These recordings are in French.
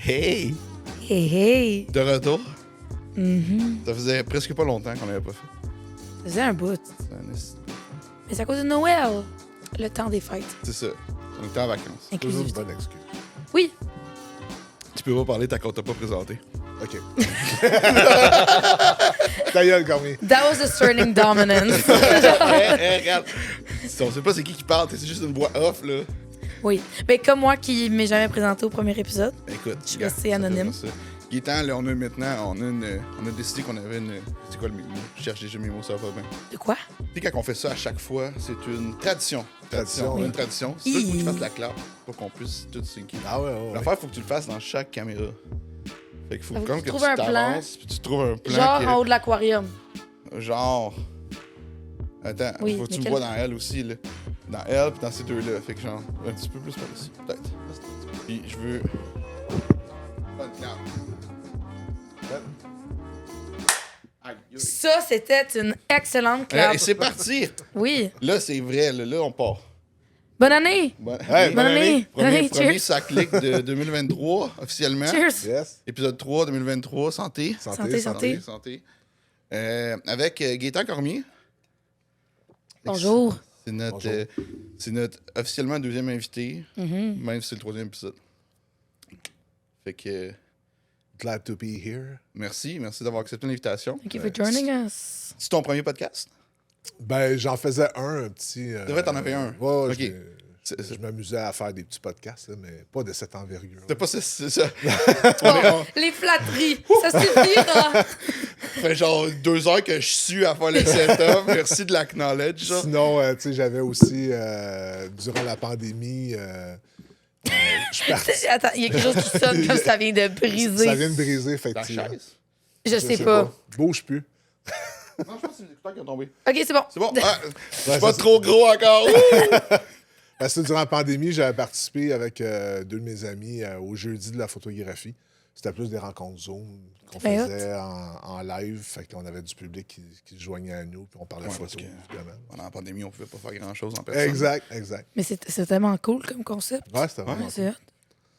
Hey! Hey, hey! De retour. Mm-hmm. Ça faisait presque pas longtemps qu'on l'avait pas fait. Ça faisait un bout. Mais c'est à cause de Noël. Le temps des fêtes. C'est ça. On était en vacances. Toujours une Inclusivité. bonne excuse. Oui. Tu peux pas parler tant qu'on t'a pas présenté. OK. Ta gueule, Cormier. That was asserting dominance. Regarde. On sait pas c'est qui parle, c'est juste une voix off, là. Oui. Mais comme moi qui m'ai jamais présenté au premier épisode. Écoute, Je suis regarde, restée ça fait anonyme. pas ça. Gaétan, là, on a décidé qu'on avait une... C'est quoi le mot? Je cherche déjà mes mots, ça va bien. De quoi? Puis quand on fait ça à chaque fois, c'est une tradition. Tradition, On a oui. une tradition. C'est ça qu'il faut que tu fasses la clap pour qu'on puisse tout syncer. Ah ouais, ouais. L'affaire, il faut que tu le fasses dans chaque caméra. Fait qu'il faut Faut que comme tu que trouves tu un plan. t'avances, puis tu trouves un plan Genre qui est- en haut de l'aquarium. Genre... Attends, Oui, faut que tu mais me quel- vois dans elle aussi, là. Dans elle, puis dans ces deux-là. Fait que genre, un petit peu plus par ici, peut-être. Puis je veux... Bonne clap. Aïe, aïe. Ça, c'était une excellente clap. Et c'est parti! Oui. Là, c'est vrai, là, on part. Bonne année! Bon- Hey, bonne année. Premier, Hey, premier cheers. Sac-Lick de 2023, officiellement. Cheers! Yes. Épisode 3, 2023, santé. Santé, santé. Santé. Avec Gaétan Cormier. Bonjour. C'est notre, Bonjour. c'est notre officiellement deuxième invité, Mhm. même si c'est le troisième épisode. Fait que Glad to be here. merci d'avoir accepté l'invitation. Thank you for joining us. C'est ton premier podcast? Ben, j'en faisais un petit. C'est vrai, t'en avais un. Ouais, Ok. je m'amusais à faire des petits podcasts, là, mais pas de cette envergure. C'est pas ça. C'est ça. Oh, les flatteries, ça suffira. Ça fait genre 2 heures que je suis à faire le setup. Merci de l'acknowledge. genre. Sinon, tu sais, j'avais aussi, durant la pandémie, je suis parti. Attends, il y a quelque chose qui sonne comme ça vient de briser. Ça vient de briser, Ta effectivement. chaise? Je sais pas. Bouge plus. Non, je pense que c'est les écouteurs qui ont tombé. Ok, c'est bon. C'est bon. Ah, je suis Ouais, pas ça, trop gros encore. Ouh! Parce que durant la pandémie, j'avais participé avec deux de mes amis au jeudi de la photographie. C'était plus des rencontres Zoom qu'on Ben faisait en live. Fait qu'on avait du public qui se joignait à nous, puis on parlait Ouais, photo, parce que- évidemment. Pendant la pandémie, on pouvait pas faire grand-chose en personne. Exact. Mais c'est tellement cool comme concept. Ouais, c'était vraiment Ouais, c'est hot.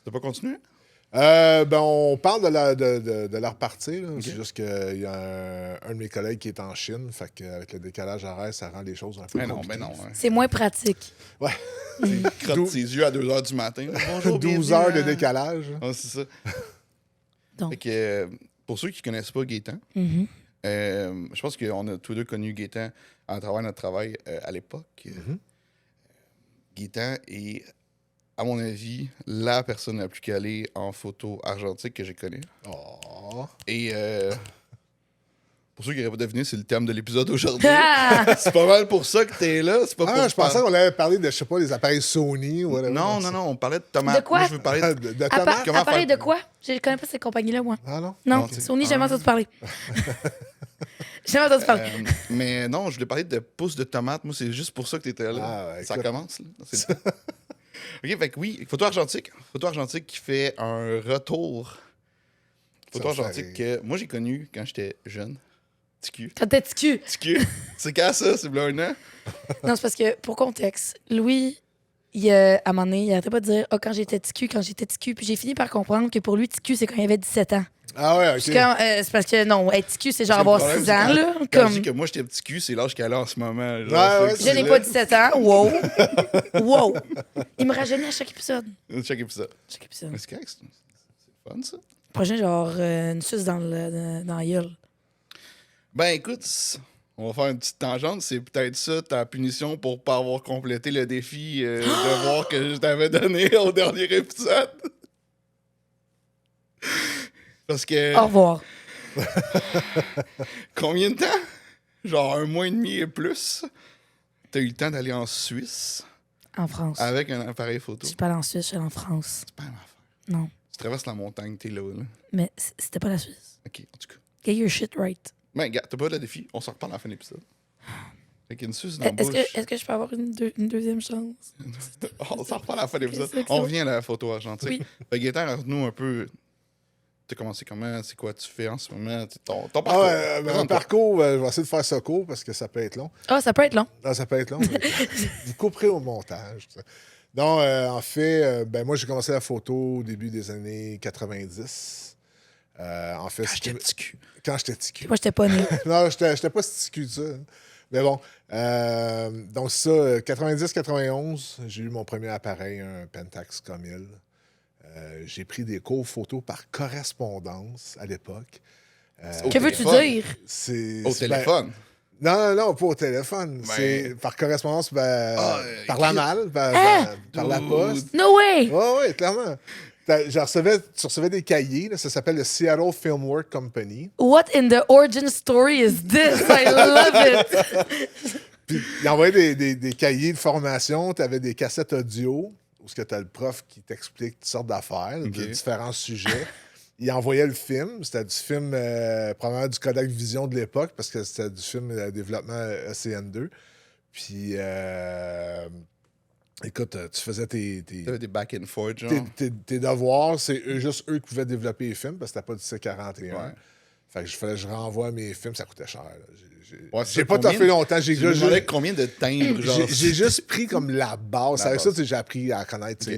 T'as pas continué? Ben, on parle de la repartie. Là. C'est juste qu'il y a un de mes collègues qui est en Chine. Fait qu'avec le décalage horaire, ça rend les choses un peu Ben non, compliquées. ben non. Hein. C'est moins pratique. Ouais. Il crotte ses yeux à 2 heures du matin. Bonjour, 12 bienvenue heures de à- décalage. Ah, c'est ça. Donc. Fait que, pour ceux qui connaissent pas Gaétan, Mhm. je pense qu'on a tous deux connu Gaétan à travers notre travail à l'époque. Gaétan est, à mon avis, la personne la plus calée en photo argentique que j'ai connue. Oh. Et pour ceux qui n'auraient pas deviné, c'est le thème de l'épisode d'aujourd'hui. Ah! C'est pas mal pour ça que t'es là. C'est pas pour Ah, je pensais qu'on allait parler de, je sais pas, des appareils Sony ou whatever. Non, on parlait de tomates. De quoi? Moi, je veux parler de... De tomates? Comment Appareil faire- de quoi? Je connais pas cette compagnie-là, moi. Ah non? Non, Non, tu sais. Sony, j'ai jamais entendu parler. J'ai jamais entendu parler. Mais non, je voulais parler de pousses de tomates. Moi, c'est juste pour ça que tu étais là. Ah, ouais, Ça écoute. commence, là. C'est le temps. OK, fait que oui, Photo Argentique. Photo Argentique qui fait un retour. Photo Ça Argentique fait- que moi, j'ai connu quand j'étais jeune. Petit cul. Quand t'es petit cul. Petit cul. C'est quand ça? C'est là un an? Non, c'est parce que, pour contexte, Louis, à un moment donné, il arrêtait pas de dire « Ah, quand j'étais petit cul. » Puis j'ai fini par comprendre que pour lui, petit cul, c'est quand il avait 17 ans. Ah ouais, OK. Puis c'est parce que, non, être petit cul, c'est genre Parce que avoir le 6 problème, ans, c'est là. Quand je Comme... dis que moi, j'étais petit cul, c'est l'âge qu'elle a en ce moment. Genre, Ouais, fait que ouais, Je n'ai là, pas 17 ans. Wow. Wow. Il me rajeunit à chaque épisode. Chaque épisode. Chaque épisode. Mais c'est correct, c'est fun, ça. Prochain, genre, une suce dans la gueule. Ben écoute, on va faire une petite tangente. C'est peut-être ça ta punition pour pas avoir complété le défi de voir que je t'avais donné au dernier épisode. Parce que Au revoir. combien de temps? Genre 1 mois et demi et plus. T'as eu le temps d'aller en Suisse En France. avec un appareil photo. Je suis pas allée en Suisse, je suis allée en France. C'est pas une affaire. Non. Tu traverses la montagne, t'es là. Mais c'était pas la Suisse. Ok, en tout cas. Get your shit right. Ben, gars, t'as pas le défi. On s'en reparle à la fin de l'épisode. Fait qu'une Suisse dans la Est-ce bouche. que je peux avoir une deuxième chance? On s'en reparle à la fin de l'épisode. Qu'est-ce que On ça? revient à la photo argentique. Oui. Fait que Gaétan, raconte-nous un peu. T'as commencé comment? C'est quoi tu fais en ce moment? Ton Ah parcours. ouais, mon Présente-toi. parcours, je vais essayer de faire ça court parce que ça peut être long. Ah, ça peut être long. Non, ça peut être long. Vous couperez au montage. Ça. Non, en fait, moi, j'ai commencé la photo au début des années 90. En fait, Quand j'étais petit cul. quand j'étais petit cul. Moi, j'étais pas née. Non, j'étais pas si petit cul de ça. Mais bon, donc ça, 90-91, j'ai eu mon premier appareil, un Pentax Comil. J'ai pris des cours photo par correspondance à l'époque. Au Que veux-tu téléphone. dire? C'est Au téléphone. Non, pas au téléphone. C'est par correspondance, par la malle, par la poste. No way! Oui, clairement. Tu recevais des cahiers, là, ça s'appelle le Seattle Film Work Company. What in the origin story is this? I love it! Puis il envoyait des cahiers de formation, tu avais des cassettes audio où tu as le prof qui t'explique toutes sortes d'affaires, de différents sujets. Il envoyait le film, c'était du film, probablement du Kodak Vision de l'époque, parce que c'était du film développement ECN2. Puis, écoute, tu faisais T'avais des back and forth, genre. tes devoirs, c'est juste eux qui pouvaient développer les films, parce que c'était pas du C41. Ouais. Fait que je renvoie mes films, ça coûtait cher. Là. Ouais, J'ai pas toffé longtemps. Je me demandais combien de timbres, genre. J'ai juste pris comme la base. La Avec ça, base. j'ai appris à connaître tu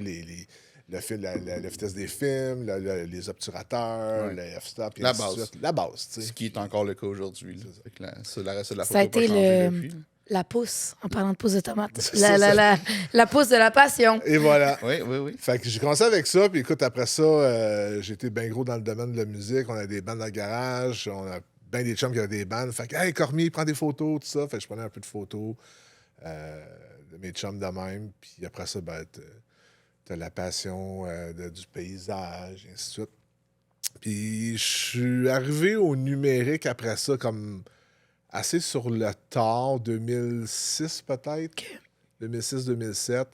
sais, la vitesse des films, les obturateurs, Ouais. le f-stop, et La ainsi de base. suite. La base, tu Ce sais. qui est encore le cas aujourd'hui. Le reste de la photo Ça a n'a pas été changé le- depuis. La pousse, en parlant de pousse de tomate. C'est La, ça. la pousse de la passion. Et voilà. Oui. Fait que j'ai commencé avec ça, puis écoute, après ça, j'étais bien gros dans le domaine de la musique. On a des bandes dans le garage, on a bien des chums qui avaient des bandes. Fait que, hey, Cormier, prends des photos, tout ça. Fait que je prenais un peu de photos de mes chums de même. Puis après ça, ben, t'as la passion du paysage, et ainsi de suite. Puis je suis arrivé au numérique après ça, comme assez sur le tard, 2006 peut-être. 2006-2007.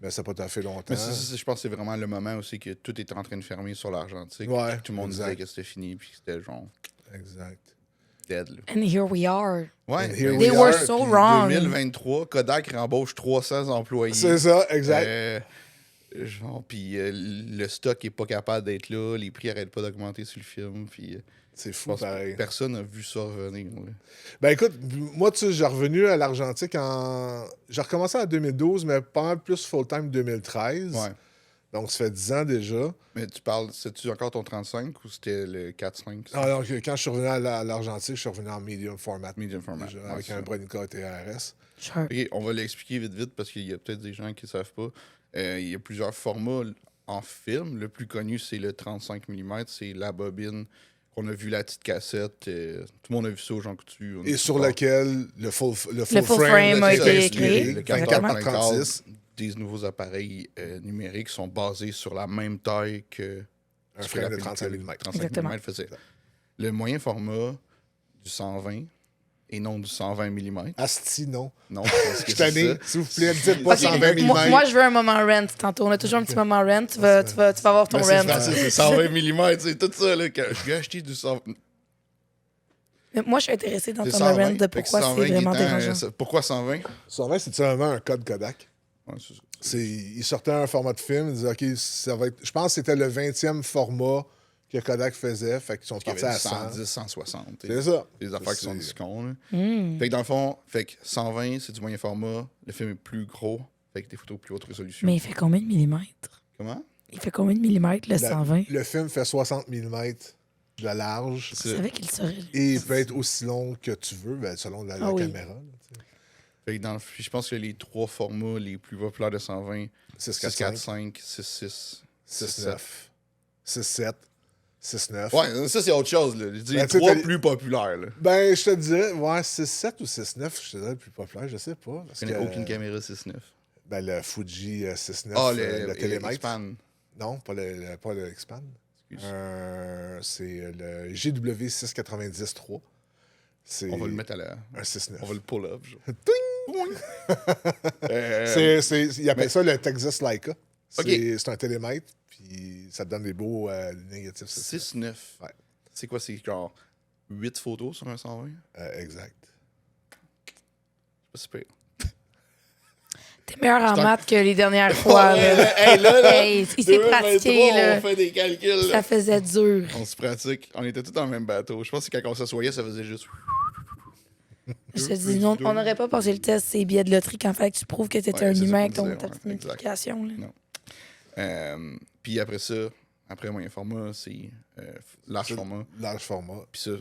Mais ça n'a pas tout à fait longtemps. Mais je pense que c'est vraiment le moment aussi que tout était en train de fermer sur l'Argentique. Ouais, Tout le monde exact. disait que c'était fini, puis que c'était genre Exact. dead. Là. And here we are. Ouais, And here They we were are, so puis wrong. 2023, Kodak rembauche 300 employés. C'est ça, exact. Genre, puis le stock est pas capable d'être là, les prix arrêtent pas d'augmenter sur le film, puis C'est je fou, pense pareil. que personne n'a vu ça revenir. Ouais. Ben écoute, moi, tu sais, j'ai revenu à l'Argentique J'ai recommencé en 2012, mais pas mal plus full-time 2013. Ouais. Donc, ça fait 10 ans déjà. Mais tu parles, c'est-tu encore ton 35 ou c'était le 4-5? Ah, donc, quand je suis revenu à l'Argentique, je suis revenu en medium format. Medium format. Déjà, Ouais, avec c'est un ça. Bronica TRS. Sure. OK, on va l'expliquer vite parce qu'il y a peut-être des gens qui ne savent pas. Il y a plusieurs formats en film. Le plus connu, c'est le 35 mm. C'est la bobine qu'on a vu la petite cassette. Tout le monde a vu ça aux gens coutus. Et sur lequel le full full frame a été créé. Le Exactement. 24-36 des nouveaux appareils numériques sont basés sur la même taille que Un ce que frame la de pellicule 35 mm. 35 Exactement. mm faisait. Le moyen format du 120 et non du 120 mm. Asti, non. Non, parce Je que suis c'est tanné, ça. s'il vous plaît, dites-moi Ok, 120 mm. Moi, je veux un moment rent tantôt. On a toujours un petit moment rent. Tu vas avoir ton Mais c'est rent. français, c'est 120 mm, c'est tout ça. Là, que je vais acheter du 120. Mais moi, je suis intéressée dans C'est ton 120, rent de fait que pourquoi 120 c'est vraiment étant, dérangeant. pourquoi 120? 120, c'est seulement un code Kodak. Ouais, c'est ça. Il sortait un format de film, il disait, OK, ça va être... Je pense que c'était le 20e format que Kodak faisait, fait qu'ils sont Il y partis avait à du 100. 110, 160. C'est ça. Des affaires qui sont C'est- discons. Là. Hmm. Fait que dans le fond, fait que 120, c'est du moyen format. Le film est plus gros. Fait que des photos plus haute résolution. Mais il fait combien de millimètres? Comment? Il fait combien de millimètres, le 120? Le film fait 60 mm de large Je savais qu'il serait. et il peut être aussi long que tu veux, ben, selon la Ah oui. caméra. là, tu sais. Fait que je pense que les trois formats les plus populaires de 120, 6-4-5, 6-4-5, 6-6, 6-9, 6-7, 6-9. Ouais, ça c'est autre chose. Là. Je dis Ben, les tu sais, trois t'as- plus populaires. Là. Ben, je te dirais, ouais, 6-7 ou 6-9, je te dirais le plus populaire, je sais pas. Parce Je connais que, aucune caméra 6-9. Ben, le Fuji 6-9, Ah, le télémètre. Expand. Non, pas le Expand. Excuse. C'est le GW 690-3. On va le mettre à la... un 6-9. On va le pull-up. genre. Ils appellent ça le Texas Leica. Ok. C'est un télémètre, puis ça te donne des beaux négatifs. 6-9. Ouais. C'est quoi? C'est genre 8 photos sur un 120? Exact. C'est pas super. T'es meilleur en C'est un- maths que les dernières fois. là. Hey, là, Hey, il s'est 2023, pratiqué, là. On fait des calculs. Ça Là. faisait dur. On se pratique. On était tous dans le même bateau. Je pense que quand on s'assoyait, ça faisait juste... Je te dis, non, on n'aurait pas passé le test, ces billets de loterie, quand il fallait que tu prouves que tu étais Ouais, un c'est ça humain qu'on avec disait, ta ouais, petite exact. multiplication. Là. Non. Puis après ça, après moyen format, c'est large format. Large format. Puis ça,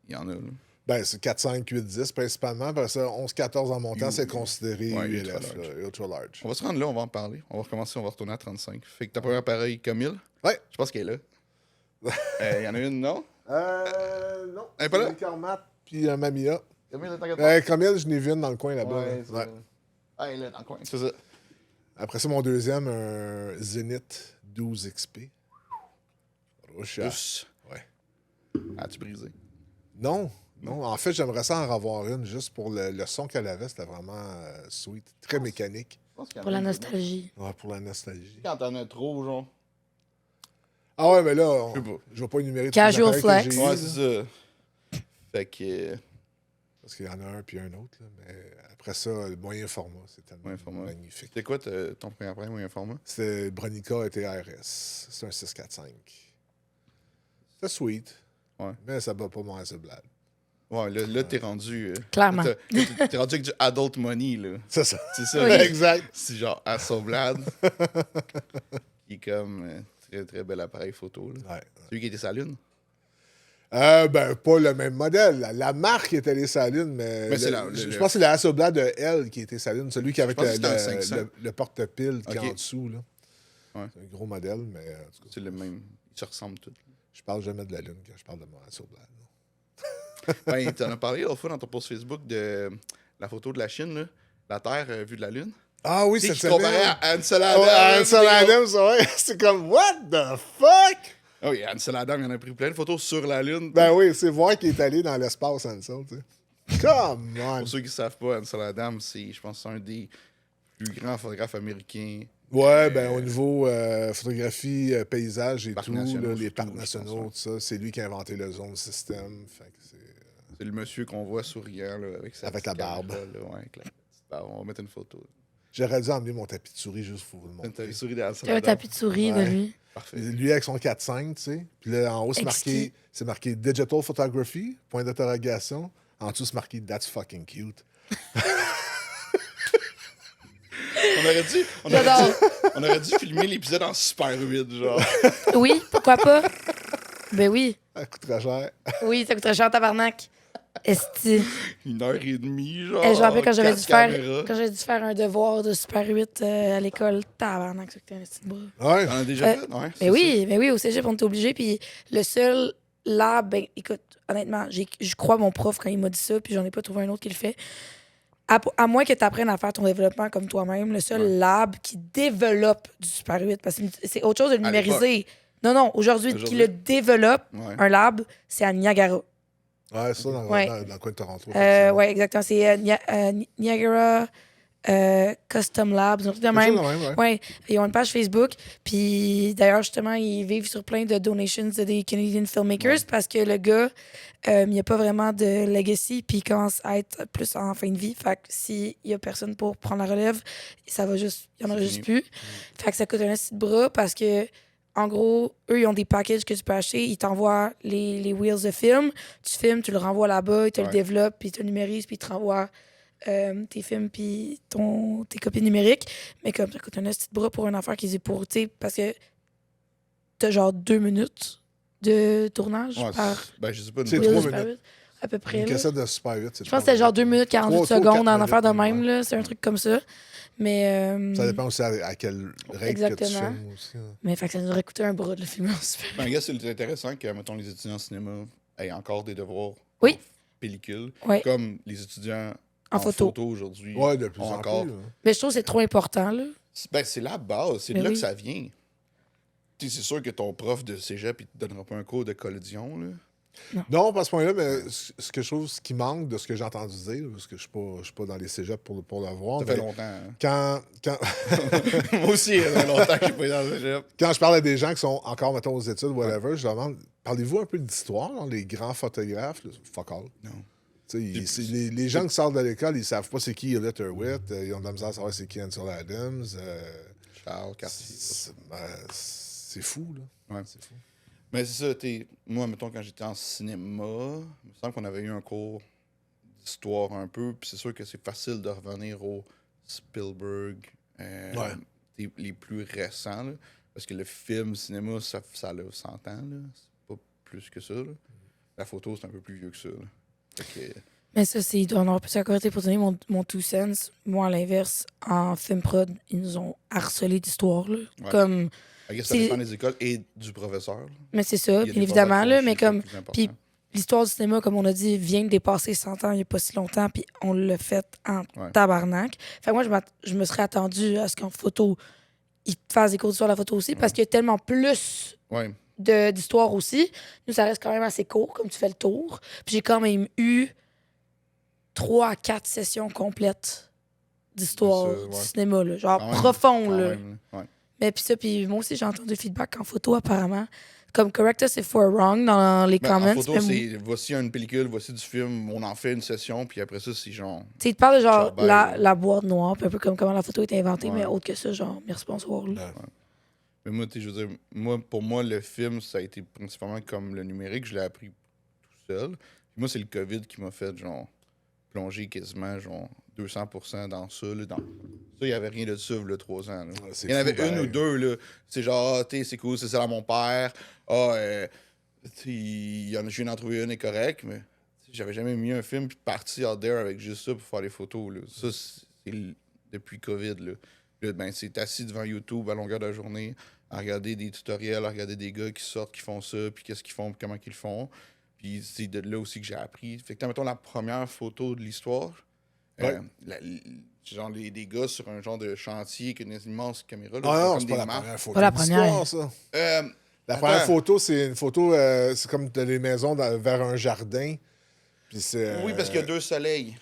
il y en a. Là. Ben, c'est 4, 5, 8, 10 principalement. Après ça, 11, 14 en montant, c'est considéré Ouais, ULF, ultra large. là, ultra large. On va se rendre là, on va en parler. On va recommencer, on va retourner à 35. Fait que ta première appareil, Camille, Ouais. je pense qu'elle est là. Il y en a une, non? Non. Elle est pas là? C'est Carmat puis Mamia. Camille, t'inquiète pas. Comme elle, je n'ai vu une dans le coin là-bas. Ouais, là. c'est Ouais. ça. Ah, elle est là, dans le coin. C'est ça. Après ça, mon deuxième, un Zenith 12 XP. Russia. Plus. Ouais. As-tu brisé? Non. Non, en fait, j'aimerais ça en revoir une juste pour le son qu'elle avait. C'était vraiment sweet. Très mécanique. Je pense qu'il y en a Pour la une, nostalgie. Ouais, pour la nostalgie. Quand t'en as trop, genre. Ah ouais, mais là, Je sais pas. je vais pas énumérer Casual tous les appareils que flex. j'ai eu, Ouais, là. c'est ça. Fait que. Parce qu'il y en a un puis un autre. Là. Mais après ça, le moyen format, c'est tellement Moyen format. magnifique. C'était quoi ton premier appareil, moyen format? C'était Bronica TRS. C'est un 645. C'était sweet. Ouais. Mais ça bat pas mon Hasselblad. Ouais, là t'es rendu. Clairement. T'es rendu avec du adult money, là. C'est ça. C'est ça. Oui. là. Exact. C'est genre Hasselblad. Qui est comme très très bel appareil photo. Là. Ouais. Celui qui était sa lune. Ben, pas le même modèle. La marque était les salines, mais c'est je pense que c'est le Hasselblad de L qui était saline, celui qui avait pense que c'était un 500. le porte-pile qui est Ok. en dessous. Là. Ouais. C'est un gros modèle, mais en tout cas, C'est le même. Ils se ressemblent tous. je parle jamais de la Lune quand je parle de mon Hasselblad. Ben, t'en as parlé l'autre fois dans ton post Facebook de la photo de la Chine, là. La Terre vue de la Lune. Ah oui, Tu sais, c'est qui comparait à Ansel Adams. Ansel Adams, ouais. C'est comme, what the fuck? Ah oui, Ansel Adams, il en a pris plein de photos sur la Lune. Ben oui, c'est voir qu'il est allé dans l'espace, Ansel, tu sais. Come on! Pour ceux qui ne savent pas, Ansel Adams, c'est, je pense, un des plus grands photographes américains. Ouais, ben au niveau photographie, paysage et Parcs tout, nationaux, là, les surtout, parcs je nationaux, pense, tout ça, c'est lui qui a inventé le zone system. Fait que c'est... C'est le monsieur qu'on voit souriant là, avec sa Avec petite la barbe. caméra, là, ouais, avec la petite barbe. On va mettre une photo. J'aurais dû emmener mon tapis de souris juste pour vous le Une montrer. tapis souris d'Ansel Tu as un Adams. tapis de souris Ouais. de lui. Parfait. Lui avec son 4-5, tu sais. Puis là, en haut, Exquis. c'est marqué Digital Photography, point d'interrogation. En dessous, c'est marqué That's fucking cute. J'adore. On aurait dû filmer l'épisode en Super 8, genre. Oui, pourquoi pas? Ben oui. Ça coûterait cher. Oui, ça coûterait cher, tabarnak. Esti. 1h30, genre. Je me rappelle quand j'avais 4 dû faire caméras. quand j'avais dû faire un devoir de Super 8 à l'école. Tabarnak, ça coûtait un petit bras. Ouais. T'en as déjà Euh, fait? Ouais. Mais c'est oui, mais oui, au cégep, on était obligé. Puis le seul lab, ben écoute, honnêtement, je crois mon prof quand il m'a dit ça, puis j'en ai pas trouvé un autre qui le fait. À moins que tu apprennes à faire ton développement comme toi-même, le seul Ouais. lab qui développe du Super 8, parce que c'est autre chose de le À numériser. Non, aujourd'hui, qui Aujourd'hui. le développe, ça. Ouais. un lab, c'est à Niagara. Ouais, ça, dans, Ouais. dans le coin de Toronto. effectivement. Ouais, exactement. C'est Niagara Custom Labs, un truc de Quelque même. chose de même, ouais. Ouais, ils ont une page Facebook. Puis d'ailleurs, justement, ils vivent sur plein de donations des Canadian filmmakers parce que le gars, il n'y a pas vraiment de legacy. Puis il commence à être plus en fin de vie. Fait que s'il n'y a personne pour prendre la relève, ça va juste. Il n'y en aura C'est juste fini. plus. Fait que ça coûte un petit bras parce que. En gros, eux, ils ont des packages que tu peux acheter. Ils t'envoient les wheels de film. Tu filmes, tu le renvoies là-bas, ils te le Ouais. développent, puis ils te le numérisent, puis ils te renvoient tes films, puis tes copies numériques. Mais comme ça coûte un petit bras pour une affaire qui est pour, tu sais, parce que t'as genre 2 minutes de tournage Ouais, par ben, je sais pas. C'est wheel trois de Super minutes. 8, à peu près. Une là. cassette de Super 8, c'est Je pense que c'était genre 2 minutes 48 3 secondes en 4 affaire de minutes, même. ouais. Là. C'est un truc comme ça. Mais, Ça dépend aussi à quelle règle que tu Exactement. filmes aussi. Hein. mais fait que ça nous aurait coûté un bras de le filmer en super. Ben, gars, c'est intéressant que, mettons, les étudiants en cinéma aient encore des devoirs Oui. en pellicule, Ouais. comme les étudiants En photo. aujourd'hui. Ouais, de plus ont en encore. plus. hein. Mais je trouve que c'est trop important. Là. Ben, c'est la base, c'est de Ben là oui. que ça vient. Tu sais, c'est sûr que ton prof de cégep, il te donnera pas un cours de collision, là. Non, pas à ce point-là, mais ce que je trouve, ce qui manque de ce que j'ai entendu dire, parce que je ne suis pas dans les cégeps pour le voir, Ça mais fait longtemps. hein. quand, Moi aussi, ça fait longtemps que je suis pas dans le cégep. quand je parle à des gens qui sont encore, mettons, aux études, whatever, je leur demande, parlez-vous un peu d'histoire, là, les grands photographes? Là? Fuck all. Non. Tu sais, les gens qui sortent de l'école, ils savent pas c'est qui Elliot Erwitt, ils ont de la misère à savoir c'est qui Ansel Adams. Charles Cartier. C'est fou, là. Ouais. C'est fou. Mais c'est ça, moi, mettons, quand j'étais en cinéma, il me semble qu'on avait eu un cours d'histoire un peu. Puis c'est sûr que c'est facile de revenir au Spielberg les plus récents. Là, parce que le film, cinéma, ça a 100 ans. Là. C'est pas plus que ça. Là. La photo, c'est un peu plus vieux que ça. Là. Fait que, Mais ça, il doit en avoir plus à côté pour donner mon two cents. Moi, à l'inverse, en film prod, ils nous ont harcelé d'histoire. Là. Ouais. Comme, ça dépend des écoles et du professeur. Là. mais c'est ça, Il y a bien des évidemment. Là, professeurs mais qui sont comme. plus importants. Puis l'histoire du cinéma, comme on a dit, vient de dépasser 100 ans il n'y a pas si longtemps, puis on l'a fait en tabarnak. Fait que moi, je me serais attendu à ce qu'en photo, ils fassent des cours sur la photo aussi, parce qu'il y a tellement plus d'histoire aussi. Nous, ça reste quand même assez court, comme tu fais le tour. Puis j'ai quand même eu 3 à 4 sessions complètes d'histoire du cinéma, là. Genre Quand même, profond. quand Là. même, ouais. Mais puis ça, puis moi aussi, j'ai entendu le feedback en photo, apparemment. Comme correct us if we're wrong dans les comments. En photo, c'est voici une pellicule, voici du film, on en fait une session, puis après ça, c'est genre. Tu sais, il te parle de genre Bye, la boîte noire, puis un peu comme comment la photo est inventée, mais autre que ça, genre, merci, bonsoir. Là. Mais moi, je veux dire, pour moi, le film, ça a été principalement comme le numérique, je l'ai appris tout seul. Puis moi, c'est le COVID qui m'a fait, genre, plonger quasiment, genre, 200% dans ça. Là, ça, il n'y avait rien de ça, le 3 ans. Là. Il y en avait une ou deux, là. C'est genre, c'est cool, c'est ça à mon père. Je viens d'en trouver une, est correcte, mais j'avais jamais mis un film puis parti out there avec juste ça pour faire des photos. Là. Ça, c'est depuis COVID. Là, ben, c'est assis devant YouTube à longueur de la journée, à regarder des tutoriels, à regarder des gars qui sortent, qui font ça, puis qu'est-ce qu'ils font, puis comment qu'ils le font. Puis c'est de là aussi que j'ai appris. Fait que, mettons, la première photo de l'histoire, genre des gars sur un genre de chantier qui a une immense caméra. Là, non, c'est pas la première photo. Pas la première. Ça. La première photo, c'est une photo, c'est comme les maisons vers un jardin. Puis c'est, oui, parce qu'il y a 2 soleils.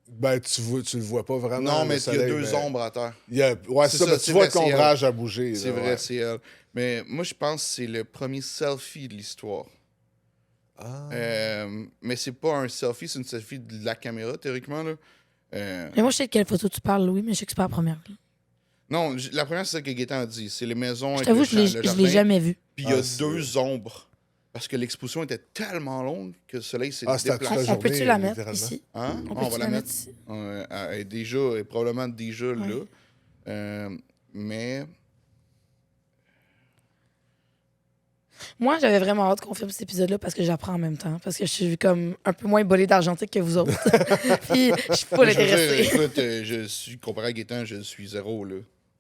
Ben, tu le vois pas vraiment. Non, mais il y a 2 ombres à terre. C'est ça, tu vois le ombrage à bouger. C'est vrai, c'est elle. Mais moi, je pense que c'est le premier selfie de l'histoire. Mais c'est pas un selfie, c'est une selfie de la caméra, théoriquement. Là. Mais moi, je sais de quelle photo tu parles, Louis, mais je sais que c'est pas la première. Là. Non, la première, c'est ça que Gaétan a dit. C'est les maisons Je avec t'avoue, le je l'ai jamais vu. Puis il y a 2 ombres. Parce que l'exposition était tellement longue que le soleil s'est déplacé. On peut-tu la mettre ici? Hein? On va la mettre ici? Elle est probablement déjà là. Mais... Moi, j'avais vraiment hâte qu'on filme cet épisode-là parce que j'apprends en même temps. Parce que je suis comme un peu moins bolée d'argentique que vous autres. Puis je suis pas intéressée. Écoute, comparé à Gaétan, je suis 0, là.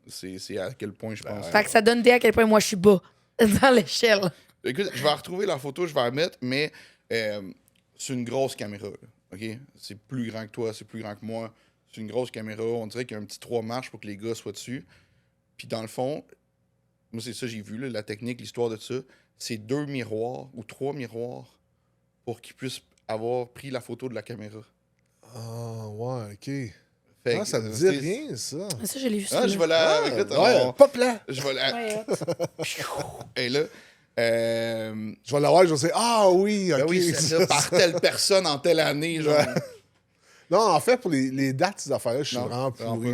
C'est à quel point je pense. Fait que ça donne idée à quel point moi je suis bas dans l'échelle. Écoute, je vais retrouver la photo, je vais la mettre, mais c'est une grosse caméra, là, OK? C'est plus grand que toi, c'est plus grand que moi. C'est une grosse caméra. On dirait qu'il y a un petit 3 marches pour que les gars soient dessus. Puis dans le fond, moi, c'est ça que j'ai vu, là, la technique, l'histoire de ça. C'est 2 miroirs ou 3 miroirs pour qu'ils puissent avoir pris la photo de la caméra. Ah, ouais, OK. Fait ça me dit rien, ça. Ça, je l'ai vu. Je vais la... écoute, pas plat. Je vais la... Et là... Je vais la voir, je vais dire, ah oui, OK. Ben oui, c'est ça, par telle personne en telle année, genre. Non, en fait, pour les dates, ces affaires-là, je suis vraiment pourri.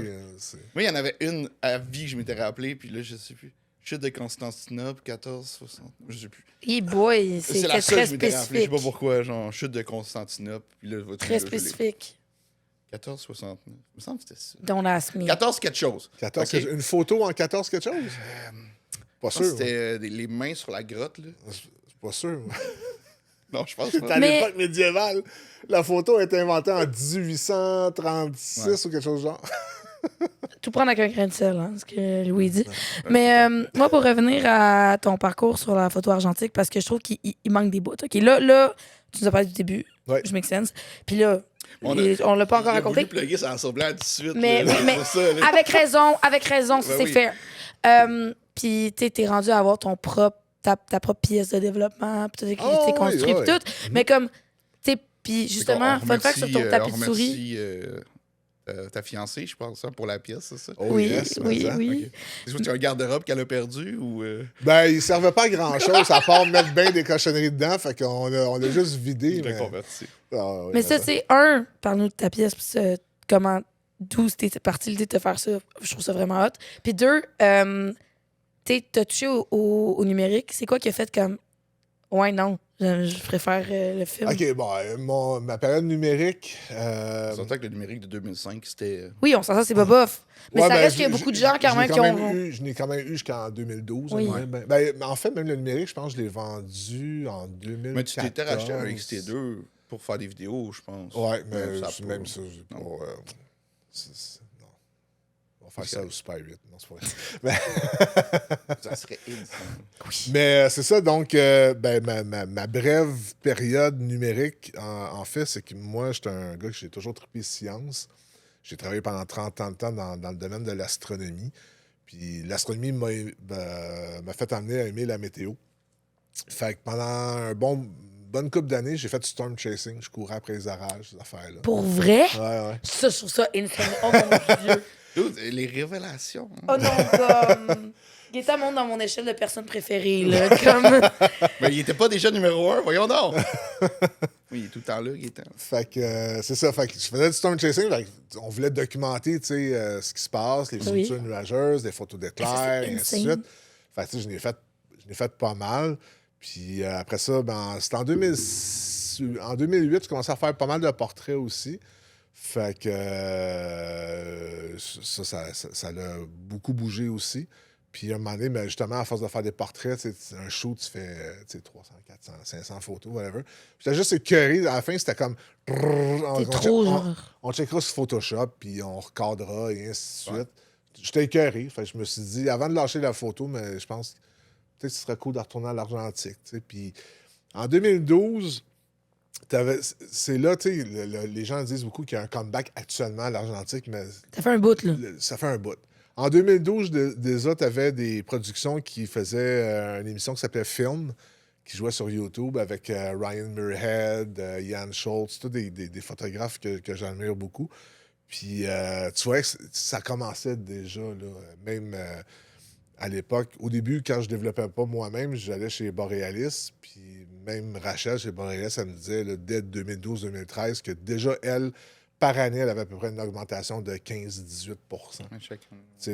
Moi, il y en avait une à vie que je m'étais rappelé, puis là, je sais plus. Chute de Constantinople, 1460. Je sais plus. Hey boy, c'est la seule très que je m'étais rappelé. Je sais pas spécifique. pourquoi, genre, chute de Constantinople. Puis là, Très spécifique. 1469. Il me semble que c'était ça. Don't ask me. 14 quelque chose. 14 okay. Une photo en 14 quelque chose? Pas sûr. C'était les mains sur la grotte, là. C'est pas sûr. Non, je pense C'est pas. à l'époque médiévale. La photo a été inventée en 1836 ou quelque chose du genre. Tout prendre avec un grain de sel, hein, ce que Louis dit. Mais moi, pour revenir à ton parcours sur la photo argentique, parce que je trouve qu'il manque des bouts. Okay, là, tu nous as parlé du début. Ouais. Je make sense. Puis là, on l'a pas encore raconté. Il a voulu plugger ça en semblant tout de suite. Mais ça, avec raison, c'est fair. Puis tu t'es rendu à avoir ta propre pièce de développement, puis tout est construit, puis tout. Mais comme, tu sais, puis justement, fun fact sur ton tapis de souris. Ta fiancée, je pense, hein, pour la pièce, c'est ça? Oh, oui. Okay. Est-ce que tu as un garde-robe qu'elle a perdu ou... Ben, il servait pas à grand-chose, à part mettre bien des cochonneries dedans, fait qu'on a juste vidé. Je l'ai converti. Mais ça, c'est parle-nous de ta pièce, puis d'où c'était parti l'idée de te faire ça. Je trouve ça vraiment hot. Puis 2, t'as touché au numérique. C'est quoi qui a fait comme, ouais, non, Je préfère le film. OK, ma période numérique... C'est certain que le numérique de 2005, c'était... Oui, on s'entend, c'est pas bof. Mais Ouais, ça ben, reste qu'il y a beaucoup de gens quand même qui ont... Je n'ai quand même eu jusqu'en 2012. Oui. En fait, même le numérique, je pense que je l'ai vendu en 2014. Mais tu t'étais racheté un XT2 pour faire des vidéos, je pense. Ouais, mais ça a pas- même ça, j'ai pas... Non. non. On va faire ça au Super 8. Non, c'est pas vrai. Ça serait insane. Mais c'est ça, donc, ma brève période numérique, en fait, c'est que moi, j'étais un gars que j'ai toujours trippé science. J'ai travaillé pendant 30 ans de temps dans le domaine de l'astronomie. Puis l'astronomie m'a fait amener à aimer la météo. Fait que pendant bonne couple d'années, j'ai fait du storm chasing. Je courais après les orages, ces affaires-là. Pour vrai? Ouais. Ça, je trouve ça insane. Oh mon Dieu. Dude, les révélations. Oh non, comme... Gaëtan monte dans mon échelle de personne préférée, là. Comme... Mais il était pas déjà numéro 1, voyons donc. Oui, il est tout le temps là, Gaëtan. Fait que c'est ça. Fait que je faisais du storm chasing. Fait que on voulait documenter, tu sais, ce qui se passe, les structures nuageuses, les photos d'éclairs, et ainsi de suite. Fait que tu sais, je n'ai fait pas mal. Puis après ça, c'était en 2008, je commençais à faire pas mal de portraits aussi. Fait que ça l'a beaucoup bougé aussi. Puis à un moment donné, justement, à force de faire des portraits, un show, tu fais 300, 400, 500 photos, whatever. J'étais juste écœuré. À la fin, c'était comme... On checkera sur Photoshop, puis on recadrera, et ainsi de suite. J'étais écœuré. Fait que je me suis dit, avant de lâcher la photo, mais je pense que ce serait cool de retourner à l'argentique. Puis en 2012... c'est là, tu sais, les gens disent beaucoup qu'il y a un comeback actuellement à l'Argentique, mais... Ça fait un bout, là. Ça fait un bout. En 2012, déjà, tu avais des productions qui faisaient une émission qui s'appelait Film, qui jouait sur YouTube avec Ryan Muirhead, Ian Schultz, tous des photographes que j'admire beaucoup. Puis, tu vois que ça commençait déjà, là, même... à l'époque, au début, quand je développais pas moi-même, j'allais chez Borealis, puis même Rachel chez Borealis, elle me disait là, dès 2012-2013 que déjà, elle, par année, elle avait à peu près une augmentation de 15-18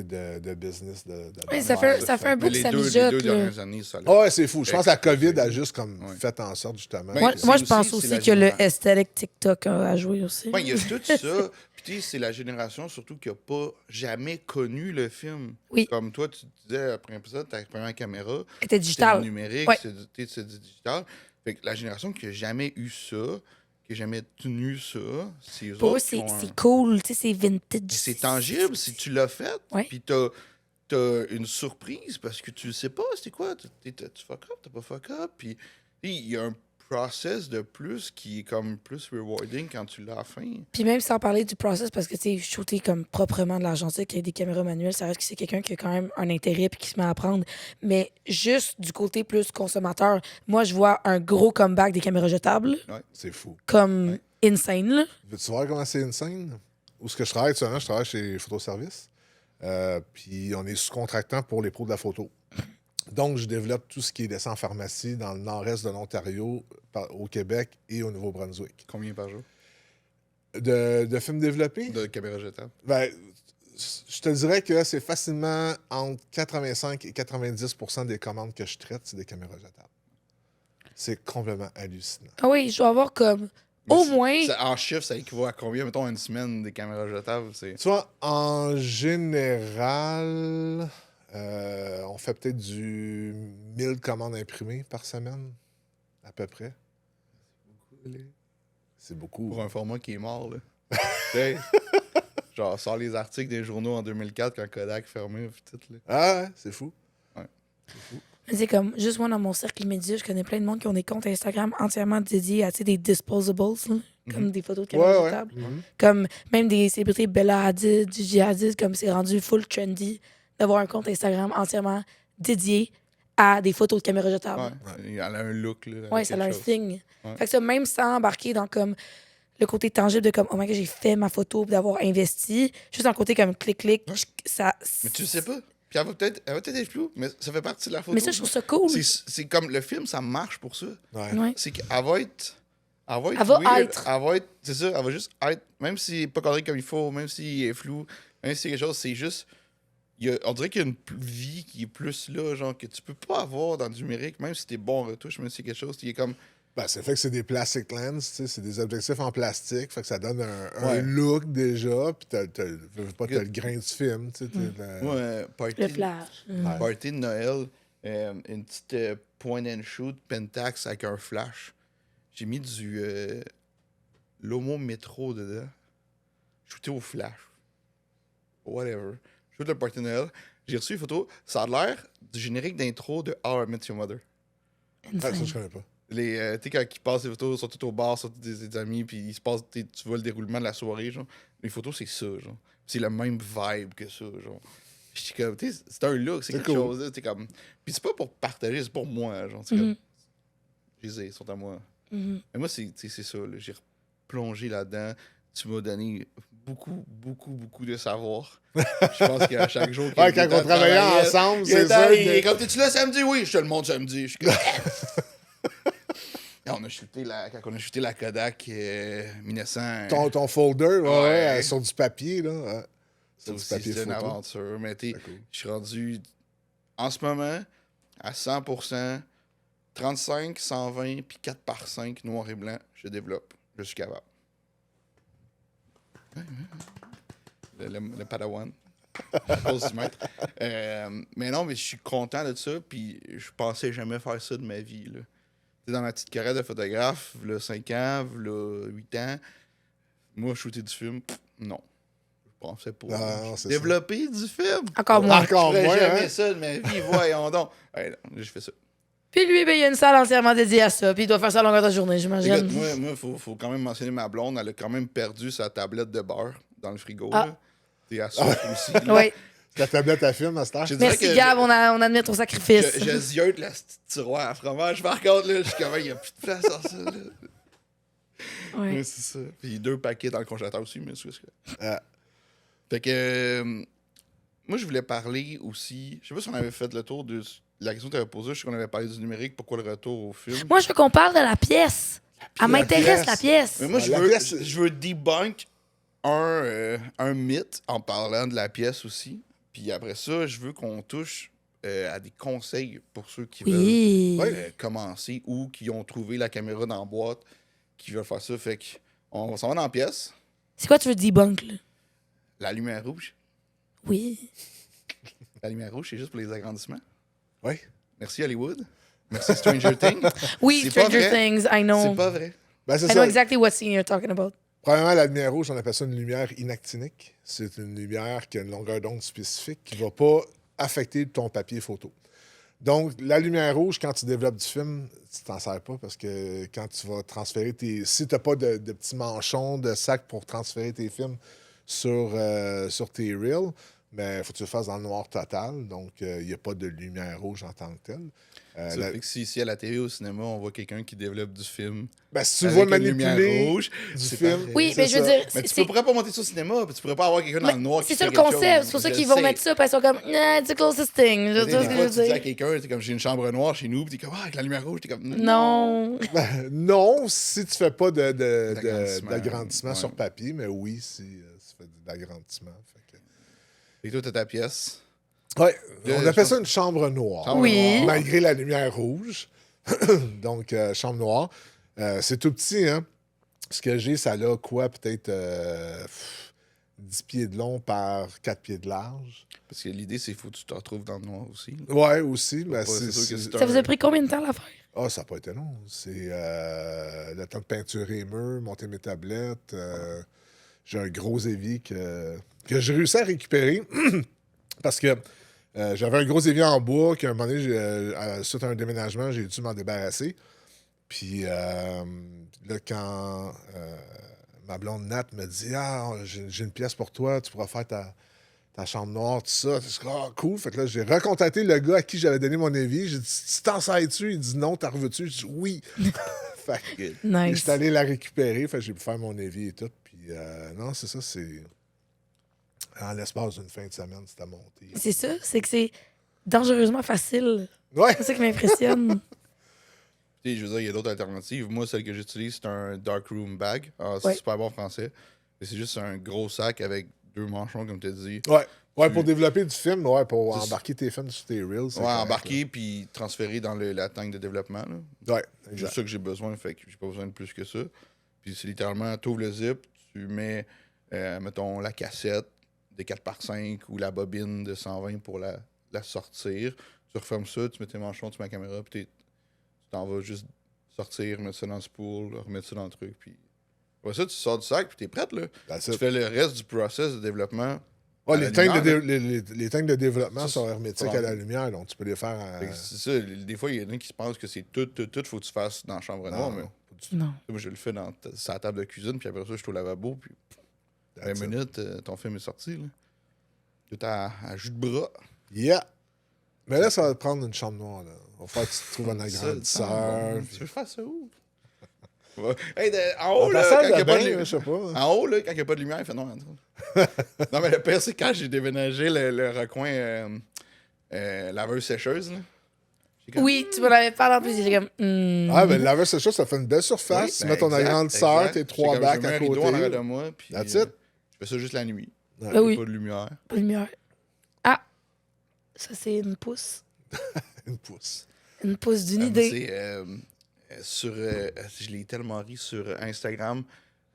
de business. Oui, ça fait un bout que ça mijote. Les deux dernières années, ça l'a... Ouais, c'est fou. Je pense que la COVID a juste fait en sorte, justement. Moi, je pense aussi que le aesthetic TikTok a joué aussi. Oui, il y a tout ça. Puis, c'est la génération surtout qui n'a pas jamais connu le film. Oui. Comme toi, tu disais après un épisode, ta première caméra, c'était digital. C'était numérique, c'est du digital. Fait que la génération qui n'a jamais eu ça, qui n'a jamais tenu ça, c'est eux pour eux, autres qui ont c'est cool, tu sais, c'est vintage. c'est tangible si tu l'as fait. Ouais. Puis t'as une surprise parce que tu sais pas c'est quoi. Tu fuck up, t'as pas fuck up. Puis il y a un process de plus qui est comme plus rewarding quand tu l'as à la fin. Puis même sans parler du process, parce que tu sais, shooter comme proprement de l'argentique avec des caméras manuelles, ça reste que c'est quelqu'un qui a quand même un intérêt puis qui se met à apprendre. Mais juste du côté plus consommateur, moi, je vois un gros comeback des caméras jetables. Ouais. C'est fou. Comme insane, là. Veux-tu voir comment c'est insane? Où est-ce que je travaille actuellement? Je travaille chez Photoservice. Puis on est sous-contractant pour les pros de la photo. Donc, je développe tout ce qui est dessin en pharmacie dans le nord-est de l'Ontario, au Québec et au Nouveau-Brunswick. Combien par jour? De films développés? De caméra jetable. Je te dirais que c'est facilement entre 85 et 90 % des commandes que je traite, c'est des caméras jetables. C'est complètement hallucinant. Ah oui, je dois avoir comme au moins... En chiffres, ça équivaut à combien, mettons, une semaine des caméras jetables? Tu vois, en général... on fait peut-être du 1000 commandes imprimées par semaine, à peu près. C'est beaucoup. Pour un format qui est mort, là. T'sais, genre, sort les articles des journaux en 2004 quand Kodak fermait, pis tout, là. Ah ouais, c'est fou. Ouais, c'est fou. C'est comme, juste moi, dans mon cercle immédiat, je connais plein de monde qui ont des comptes Instagram entièrement dédiés à des disposables, là, comme des photos de caméra jetables. Comme même des célébrités, Bella Hadid, Gigi Hadid, comme c'est rendu full trendy d'avoir un compte Instagram entièrement dédié à des photos de caméra jetable. Ouais. Elle a un look, là. Ouais, ça a un thing. Ouais. Fait que ça, même sans embarquer dans comme le côté tangible de comme, oh my god, j'ai fait ma photo d'avoir investi, juste dans le côté comme clic-clic, ça... Mais tu le sais pas. Puis elle va peut-être être floue, mais ça fait partie de la photo. Mais ça, je trouve ça cool. C'est comme le film, ça marche pour ça. Ouais. C'est qu'elle va être... Elle va être. Elle va être... C'est ça, elle va juste être... Même s'il n'est pas cadré comme il faut, même s'il est flou, même si c'est quelque chose, c'est juste... on dirait qu'il y a une vie qui est plus là, genre, que tu peux pas avoir dans du numérique, même si t'es bon en retouche, même si c'est quelque chose qui est comme. Ben, c'est fait que c'est des plastic lens, tu sais, c'est des objectifs en plastique, fait que ça donne un Ouais. look déjà, puis t'as le grain du film, tu sais. Ouais, Le flash. party de Noël, une petite point and shoot Pentax avec un flash. J'ai mis du Lomo Métro dedans. Shooté au flash. Whatever. Shoot le party de Noël. J'ai reçu une photo. Ça a l'air du générique d'intro de How I Met Your Mother. Ah, ça, je connais pas. Tu sais, quand ils passent les photos, ils sont tous au bar, sont tous des amis, puis il se passe, tu vois le déroulement de la soirée, genre. Les photos, c'est ça, genre. C'est le même vibe que ça, genre. J'étais comme, tu sais, c'est un look, c'est quelque cool. chose, là, t'es comme. Puis c'est pas pour partager, c'est pour moi, genre. C'est comme. Ils sont à moi. Mais moi, c'est ça, là. J'ai plongé là-dedans. Tu m'as donné beaucoup de savoir. Je pense qu'à chaque jour. Ouais, quand on travaillait ensemble, c'est ça. Il est comme, t'es-tu là samedi? Oui, je te le montre samedi. Je suis comme, quand on a shooté la Kodak 1900. Ton folder, ouais, Ouais. sur du papier, là. Ouais. Ça Sur du aussi, papier c'est une photo. aventure. Mais C'est cool. je suis rendu en ce moment à 100%, 35, 120, puis 4 par 5, noir et blanc. Je développe. Je suis capable. Le Padawan. À cause du maître. Mais non, mais je suis content de ça, puis je pensais jamais faire ça de ma vie, là. T'sais, dans ma petite carrière de photographe, là, 5 ans, là, 8 ans, moi, shooter du film, non. Je pensais pas. Non, c'est Développer du film? Encore moins. Encore Je ferais moins, jamais hein? ça de ma vie, voyons donc. Ouais, non, je fais ça. Puis lui, ben, il y a une salle entièrement dédiée à ça. Puis il doit faire ça à longueur de journée, j'imagine. Écoute, moi, faut quand même mentionner ma blonde. Elle a quand même perdu sa tablette de beurre dans le frigo. Ah. Là. T'es à soif aussi. là. Oui. Ta tablette à film à cette heure? Je dirais Merci, que Gab, on admet ton sacrifice. je ziote la petite tiroir à fromage. Par contre, là, je suis comme, il n'y a plus de place dans ça. Là. Ouais. Ouais, c'est ça. Puis 2 paquets dans le congélateur aussi, mais c'est ce que. Ah. Fait que. Moi, je voulais parler aussi. Je sais pas si on avait fait le tour de la question que tu avais posée. Je sais qu'on avait parlé du numérique. Pourquoi le retour au film? Moi, je veux qu'on parle de la pièce. Elle m'intéresse, pièce. la pièce. Mais moi, La pièce- je veux debunk un mythe en parlant de la pièce aussi. Puis après ça, je veux qu'on touche à des conseils pour ceux qui veulent Oui. commencer ou qui ont trouvé la caméra dans la boîte, qui veulent faire ça. Fait que on s'en va dans la pièce. C'est quoi tu veux debunk, là? La lumière rouge. Oui. La lumière rouge, c'est juste pour les agrandissements. Oui. Merci Hollywood. Merci Stranger Things. Oui, C'est pas Stranger vrai. Things, I know. C'est pas vrai. Ben, c'est I know ça. exactly what scene you're talking about. Premièrement, la lumière rouge, on appelle ça une lumière inactinique. C'est une lumière qui a une longueur d'onde spécifique qui ne va pas affecter ton papier photo. Donc, la lumière rouge, quand tu développes du film, tu t'en sers pas parce que quand tu vas transférer tes... Si tu n'as pas de petits manchons, de sacs pour transférer tes films sur tes reels, mais il faut que tu le fasses dans le noir total. Donc, il n'y a pas de lumière rouge en tant que telle. Ça fait que si à la télé ou au cinéma, on voit quelqu'un qui développe du film Ben, si tu avec vois une lumière manipuler rouge, du c'est film... pareil. Oui, c'est mais je veux ça. dire, Mais tu pourrais pas monter ça au cinéma, puis tu pourrais pas avoir quelqu'un dans le noir qui c'est ça fait le quelque concept. chose. C'est pour ça Je qu'ils vont sais. mettre ça, parce qu'ils sont comme, nah, it's the closest thing. Je Des sais ce que fois, je tu veux dis à dire. quelqu'un, t'es comme j'ai une chambre noire chez nous, puis t'es comme avec la lumière rouge, t'es comme Non. Ben, non, si tu fais pas D'agrandissement. d'agrandissement sur Ouais. papier, mais oui, si tu fais de l'agrandissement. Fait que- Et toi, t'as ta pièce. Ouais, Là, on je appelle pense- ça une chambre noire. Chambre Oui. noire. Malgré la lumière rouge. Donc, chambre noire. C'est tout petit, hein? Ce que j'ai, ça a quoi? Peut-être 10 pieds de long par 4 pieds de large. Parce que l'idée, c'est qu'il faut que tu te retrouves dans le noir aussi. là. Ouais, aussi. Mais Pas- c'est sûr que c'est Ça vous a pris combien de temps l'affaire? Ah, ça n'a pas été long. C'est le temps de peinturer les murs, monter mes tablettes. J'ai un gros évier que j'ai réussi à récupérer parce que j'avais un gros évier en bois qu'à un moment donné, suite à un déménagement, j'ai dû m'en débarrasser. Puis là, quand ma blonde Nat me dit « Ah, j'ai une pièce pour toi, tu pourras faire ta chambre noire, tout ça. » Je dis « Ah, cool. » Fait que là, j'ai recontacté le gars à qui j'avais donné mon évier. J'ai dit « Tu t'en sers-tu? » Il dit « Non, t'en veux-tu? » Je dis « Oui. » Fait que Nice. j'étais allé la récupérer. Fait que j'ai pu faire mon évier et tout. Puis non, c'est ça, c'est... En l'espace d'une fin de semaine, c'était monté. C'est ça, c'est que c'est dangereusement facile. Ouais! C'est ça qui m'impressionne. Tu sais, je veux dire, il y a d'autres alternatives. Moi, celle que j'utilise, c'est un darkroom bag. Ah, c'est Ouais. super bon français. Et c'est juste un gros sac avec 2 manchons, comme tu as dit. Ouais. Ouais, pour développer du film, ouais, pour C'est- embarquer tes films sur tes reels. Ouais, embarquer puis transférer dans la tank de développement. Là. Ouais, C'est exact. juste ça que j'ai besoin, fait que j'ai pas besoin de plus que ça. Puis c'est littéralement, tu ouvres le zip, tu mets, mettons, la cassette de 4x5 ou la bobine de 120 pour la sortir. Tu refermes ça, tu mets tes manchons, tu mets la caméra, puis tu t'en vas juste sortir, mettre ça dans le spool, remettre ça dans le truc, puis... Après ça, tu sors du sac, puis t'es prête, là. That's Tu it. fais le reste du process de développement. Ouais, à la les tanks, lumière, les tanks de développement Ça, sont c'est hermétiques pas à la mal. lumière, donc tu peux les faire à... Fait que c'est ça, des fois, il y en a qui se pensent que c'est tout, faut que tu fasses dans la chambre noire, mais Non. moi, je le fais sur la table de cuisine, puis après ça, je suis au lavabo, puis 20 That's it. minutes, ton film est sorti, là. Tout à jus de bras. Yeah! Mais là, ça va te prendre une chambre noire, là. On va faire que tu te trouves un Ça, agrandisseur. bon. puis- Tu veux faire ça où? Ouais. Hey, en haut, Dans là, ta salle quand il n'y de a pas bain, de je sais pas. En haut, là, quand il n'y a pas de lumière, il fait noir. Non, mais le pire, c'est quand j'ai déménagé le recoin laveuse-sécheuse, là. J'ai comme- Oui, tu m'en avais parlé en plus. J'étais comme. Ah, mais le laveur sécheuse, ça fait une belle surface. Oui, tu ben, mets ton exact, agrandisseur, exact. tes J'ai 3 comme- bacs je mets à un rideau en arrière de côté. moi, puis That's je it. fais ça juste la nuit. Ouais. Ben oui, Pas de lumière. pas de lumière. Ah, ça, c'est une pouce. Une pouce. Une pouce d'une Mais idée. je l'ai tellement ri sur Instagram,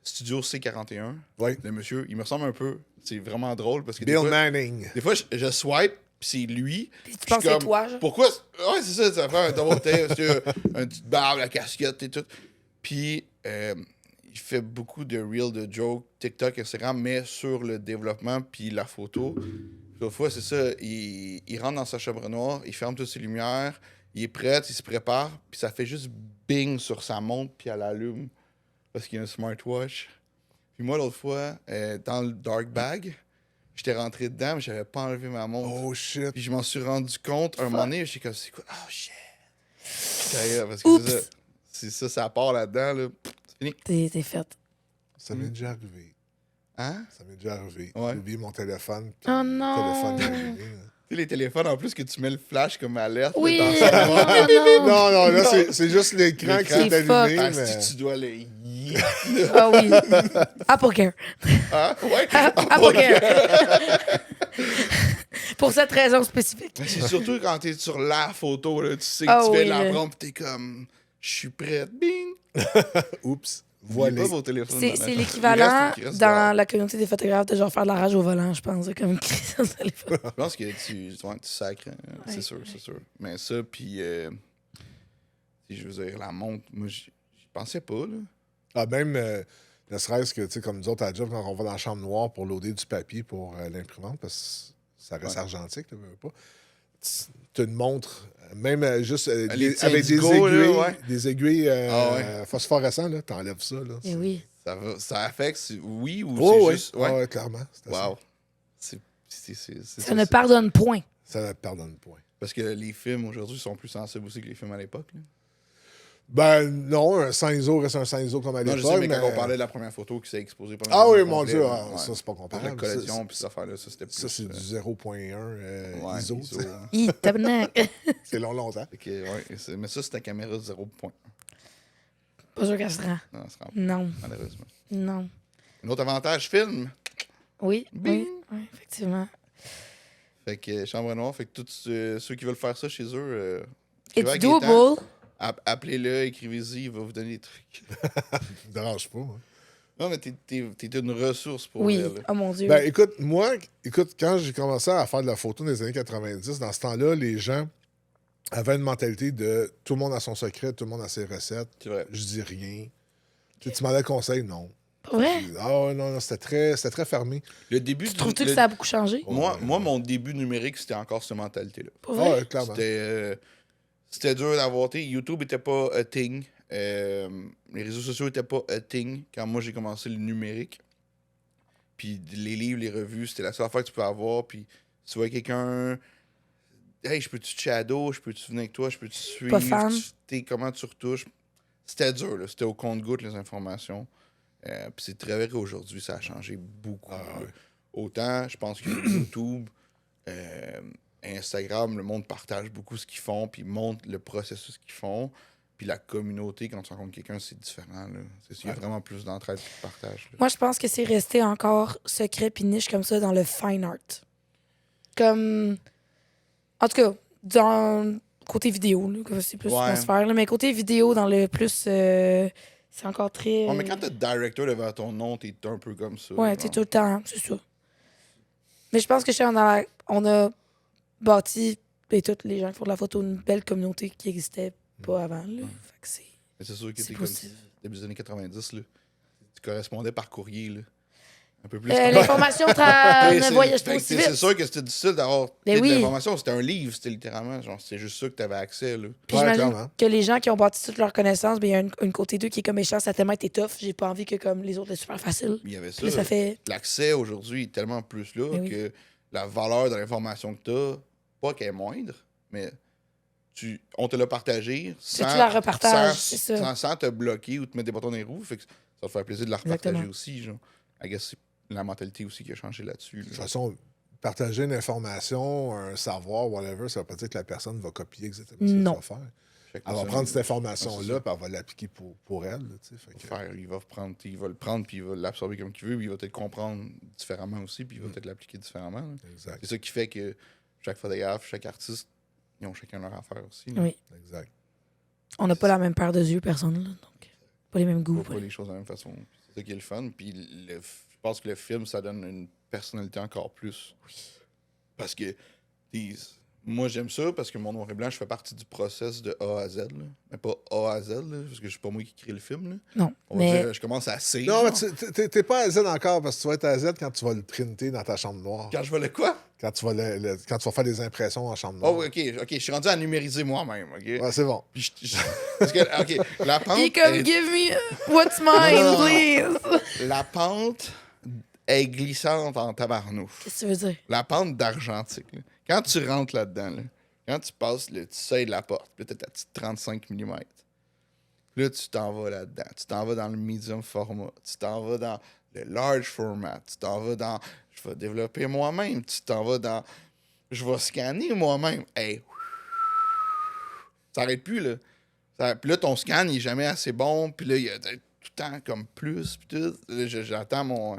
Studio C41. Oui. Le monsieur, il me ressemble un peu. C'est vraiment drôle parce que Bill des fois, je swipe, puis c'est lui. Puis tu Puis penses je suis que c'est comme, toi, genre? Pourquoi? Ouais, c'est ça, ça fait un double take, parce que une petite barbe, la casquette et tout. Puis il fait beaucoup de reels, de jokes, TikTok, Instagram, mais sur le développement puis la photo. L'autre fois, c'est ça, il rentre dans sa chambre noire, il ferme toutes ses lumières, il est prêt, il se prépare, puis ça fait juste bing sur sa montre, puis elle allume, parce qu'il y a un smartwatch. Puis moi, l'autre fois, dans le dark bag, j'étais rentré dedans, mais j'avais pas enlevé ma montre. Oh shit. Puis je m'en suis rendu compte un moment donné, j'étais comme, c'est quoi? Oh shit! J'étais, parce que c'est ça, ça part là-dedans, là. C'est fini. T'es faite. Ça m'est déjà arrivé. Hein? Ça m'est déjà arrivé. Ouais. J'ai oublié mon téléphone. puis Oh le non! téléphone est allumé, là. Tu sais, les téléphones, en plus, que tu mets le flash comme alerte. Oui! là, dans le Non, salon. non, non! Non, non, là, c'est juste l'écran qui L'écran. s'est C'est allumé. Ah, mais... si tu dois le... Ah oui. Apple Care. Hein? Ouais. Apple Care. Pour cette raison spécifique. Mais c'est surtout quand t'es sur la photo, là, tu sais que Ah tu fais oui, la là. prendre, pis t'es comme, je suis prête, bing! Oups. Voilà. Voilà. Pas vos téléphones. C'est dans la chambre. l'équivalent Il reste dans dehors. la communauté des photographes de genre faire de la rage au volant, je pense. Comme Christian téléphone. Je pense que tu sacres, c'est Ouais. sûr, c'est sûr. Mais ça, puis, si je veux dire, la montre, moi, j'y pensais pas, là. Ah, même, ne serait-ce que, tu sais, comme nous autres à la job, quand on va dans la chambre noire pour loader du papier pour l'imprimante, parce que ça reste Ouais. argentique, tu veux pas. Tu une montre, même juste Les petits avec des Indigo, là, aiguilles, ouais. des aiguilles Ah ouais. phosphorescentes, là, t'enlèves ça. Là, Eh oui. Ça affecte, oui, ou Oh, c'est ouais. juste... Ouais. Ouais, clairement. C'est ça. Wow. C'est Ça ne pardonne point. Ça ne pardonne point. Parce que les films aujourd'hui sont plus sensibles aussi que les films à l'époque. là. Ben non, un 100 ISO reste un 100 ISO comme à Non, l'époque. je sais, mais quand on parlait de la première photo qui s'est exposée pendant Ah le oui, film mon complet, Dieu, là, ah, ouais. ça, c'est pas La comparable. collision, puis cette affaire-là, ça, c'était plus... Ça, c'est du 0.1 ouais, ISO. ISO, tu sais. hein. Hi, tabarnak. C'est longtemps. Fait que, ouais, mais ça, c'est ta caméra de 0 point. Pas sûr qu'elle se rend. Non, ça se rend pas, Non, malheureusement. non. Un autre avantage, film. Oui, Bing. oui, oui, effectivement. Fait que chambre noire, fait que tous ceux qui veulent faire ça chez eux, écrivez à It's Gaétan, doable. appelez-le, écrivez-y, il va vous donner des trucs. Ça me dérange pas. Hein. Non, mais t'es une ressource pour Oui, elle. là. oh mon Dieu. Ben, écoute, quand j'ai commencé à faire de la photo dans les années 90, dans ce temps-là, les gens avaient une mentalité de tout le monde a son secret, tout le monde a ses recettes, C'est vrai. je dis rien. Tu demandais conseil, non. Pas vrai? Ah ouais, non, c'était très fermé. Le début Tu trouves-tu que ça a beaucoup changé? Moi, mon début numérique, c'était encore cette mentalité-là. Pas Ah vrai? ouais, clairement. C'était dur d'avoir. YouTube était pas a thing. Les réseaux sociaux étaient pas a thing quand moi j'ai commencé le numérique. Puis les livres, les revues, c'était la seule affaire que tu peux avoir. Puis si tu vois quelqu'un. Hey, je peux-tu te shadow? Je peux-tu venir avec toi? Je peux-tu suivre? Pas fan. Comment tu retouches? C'était dur, là. C'était au compte-goutte, les informations. Puis c'est très vrai qu'aujourd'hui, ça a changé beaucoup. Ah, ouais. Autant, je pense que YouTube, Instagram, le monde partage beaucoup ce qu'ils font, puis montre le processus qu'ils font. Puis la communauté, quand tu rencontres quelqu'un, c'est différent. Là. Il y a vraiment plus d'entraide et de partage. là. Moi, je pense que c'est resté encore secret puis niche comme ça dans le fine art. comme... En tout cas, dans côté vidéo, là, que c'est plus Ouais. ma sphère, là, mais côté vidéo, dans le plus... c'est encore très... Ouais, mais quand t'as director devant ton nom, t'es un peu comme ça. Ouais, genre. t'es tout le temps, c'est ça. Mais je pense que on a bâti, et tous les gens qui font de la photo, une belle communauté qui n'existait pas avant. Là. Fait que Mais c'est sûr que c'est t'es comme possible. début des années 90, là. Tu correspondais par courrier, là. Un peu plus. L'information ne voyage pas aussi C'est vite. sûr que c'était difficile d'avoir Ben de oui. l'information. C'était un livre, c'était littéralement. Genre, c'est juste ça que t'avais accès, là. Puis Ouais, j'imagine clairement. que les gens qui ont bâti toutes leurs connaissances, ben, il y a une côté d'eux qui est comme méchant, ça a tellement été tough, j'ai pas envie que comme les autres, c'est super facile. Il y avait Puis ça. là, ça fait. L'accès aujourd'hui est tellement plus là Ben oui. que la valeur de l'information que t'as, pas qu'elle est moindre, mais on te l'a partagé tu la repartages, c'est ça. sans te bloquer ou te mettre des bâtons dans les roues. Fait que ça va te faire plaisir de la repartager Exactement. aussi. Genre. I guess c'est la mentalité aussi qui a changé là-dessus. De là. toute façon, partager une information, un savoir, whatever, ça veut pas dire que la personne va copier exactement ce que Non. tu vas faire. Chaque Elle va personne, prendre cette c'est information-là, ça. puis elle va l'appliquer pour elle. Là, tu sais, fait que- Il va le prendre puis il va l'absorber comme il veut, puis il va peut-être comprendre différemment aussi, puis il va peut-être l'appliquer différemment. là. Exact. C'est ça qui fait que chaque photographe, chaque artiste, ils ont chacun leur affaire aussi. là. Oui. Exact. On n'a pas la même paire de yeux, personne, là. Donc, pas les mêmes On goûts. voit pas les choses de la même façon. C'est ça qui est le fun. Puis je pense que le film, ça donne une personnalité encore plus. Parce que moi, j'aime ça parce que mon noir et blanc, je fais partie du process de A à Z. Là. Mais pas A à Z, là, parce que je suis pas moi qui crée le film. Là. Non. On va Mais dire, je commence à C. Non, mais genre. t'es pas à Z encore, parce que tu vas être à Z quand tu vas le printer dans ta chambre noire. Quand je vois le quoi? Quand tu vas, quand tu vas faire des impressions en chambre noire. Oh, ok, je suis rendu à numériser moi-même. Ok? Ouais, c'est bon. Puis parce que, ok, la pente. il est comme, est- give me what's mine, Non, non, please. La pente est glissante en tabarnouche. Qu'est-ce que tu veux dire? La pente d'argentique. Là. Quand tu rentres là-dedans, là, quand tu passes le seuil de la porte, puis là, t'as ta petite 35 mm. Là, tu t'en vas là-dedans. Tu t'en vas dans le medium format. Tu t'en vas dans le large format. Tu t'en vas dans je vais développer moi-même. Tu t'en vas dans je vais scanner moi-même. Hey. Ça n'arrête plus, là. Puis là, ton scan, il est jamais assez bon. Puis là, il y a tout le temps comme plus. Puis tout. Là, j'attends mon.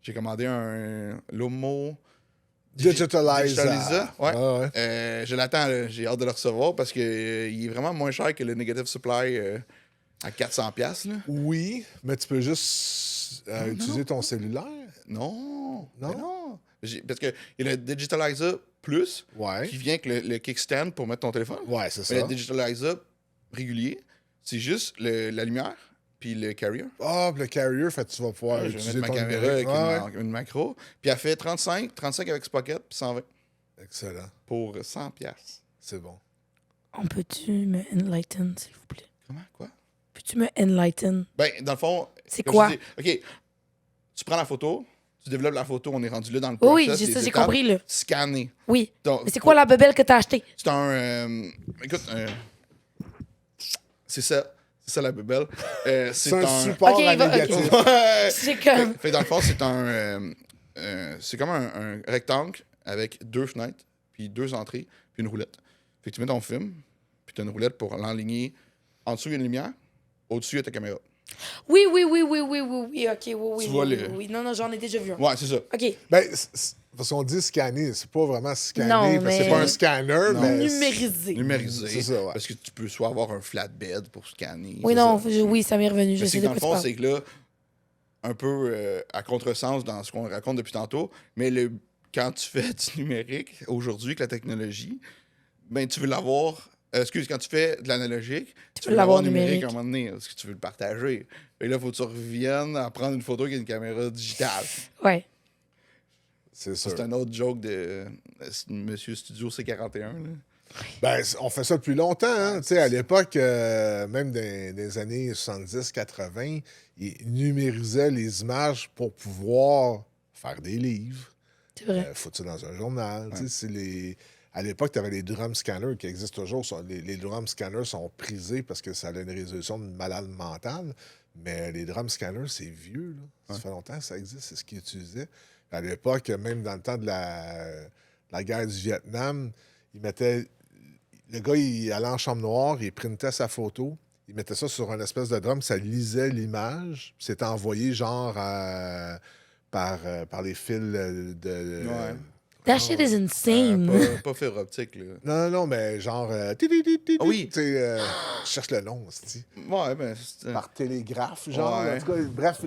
J'ai commandé un Lomo. Digitalizer. Ouais. Ah, ouais. Je l'attends, là. J'ai hâte de le recevoir parce que il est vraiment moins cher que le Negative Supply à 400$. Là. Oui, mais tu peux juste utiliser ton cellulaire. Non. Non? Mais non. Parce qu'il y a le Digitalizer Plus Ouais. qui vient avec le kickstand pour mettre ton téléphone. Ouais, c'est Mais ça. le Digitalizer régulier, c'est juste la lumière puis le carrier. Ah, puis le carrier, fait que tu vas pouvoir Je vais utiliser mettre ma ton caméra avec numérique. Ouais, une macro. Puis elle fait 35 avec Spocket puis 120 ouais. Excellent. pour 100$. C'est bon. On peut-tu me enlighten, s'il vous plaît? Comment? Quoi? Peux-tu me enlighten? Ben, dans le fond... C'est comme quoi? je dis, OK, tu prends la photo, tu développes la photo, on est rendu là dans le Oui, process. oui, les j'ai étapes. compris, là. Scanner. Oui. Donc, Mais c'est quoi la bebelle que t'as achetée? C'est un... écoute, c'est ça la bubelle. C'est un support Ok, à va- négatif. Ouais. C'est comme. Fait que dans le fond, c'est c'est comme un rectangle avec 2 fenêtres, puis 2 entrées, puis une roulette. Fait que tu mets ton film, puis tu as une roulette pour l'enligner. En dessous, il y a une lumière. Au-dessus, il y a ta caméra. Oui, oui, oui, oui, oui, oui, oui, ok, oui, oui. Tu vois oui, le- oui, oui. Non, non, j'en ai déjà vu un. Ouais, c'est ça. Ok. Ben, parce qu'on dit scanner, c'est pas vraiment scanner, Non, parce que mais- c'est pas un scanner, Non. mais... Numérisé. Numérisé. C'est ça, ouais. Parce que tu peux soit avoir un flatbed pour scanner. Oui, c'est non, ça. oui, ça m'est revenu. Je Mais sais c'est que de dans le quoi tu fond, parles. c'est que là, un peu à contresens dans ce qu'on raconte depuis tantôt, mais quand tu fais du numérique, aujourd'hui, avec la technologie, ben tu veux l'avoir... quand tu fais de l'analogique, tu veux l'avoir numérique à un moment donné, parce que tu veux le partager. Et là, il faut que tu reviennes à prendre une photo avec une caméra digitale. Ouais. C'est sûr. C'est un autre joke de Monsieur Studio C41. Là. Ben, on fait ça depuis longtemps. Hein? Tu sais, à l'époque, même des années 70-80, ils numérisaient les images pour pouvoir faire des livres, C'est vrai. foutre ça dans un journal. Tu sais, à l'époque, tu avais les drum scanners qui existent toujours. Les drum scanners sont prisés parce que ça a une résolution de malade mental. Mais les drum scanners, c'est vieux. Là. Ça fait longtemps que ça existe. C'est ce qu'ils utilisaient. À l'époque, même dans le temps de la guerre du Vietnam, ils mettaient... Le gars, il allait en chambre noire, il printait sa photo, il mettait ça sur un espèce de drum, ça lisait l'image, puis c'était envoyé genre par les fils de... Ouais. That shit is insane. Pas fibre optique, là. Non, mais genre... Oui. Tu sais, je cherche le nom, c'est Ouais, ben... par télégraphe, genre. Ouais. En tout cas, bref,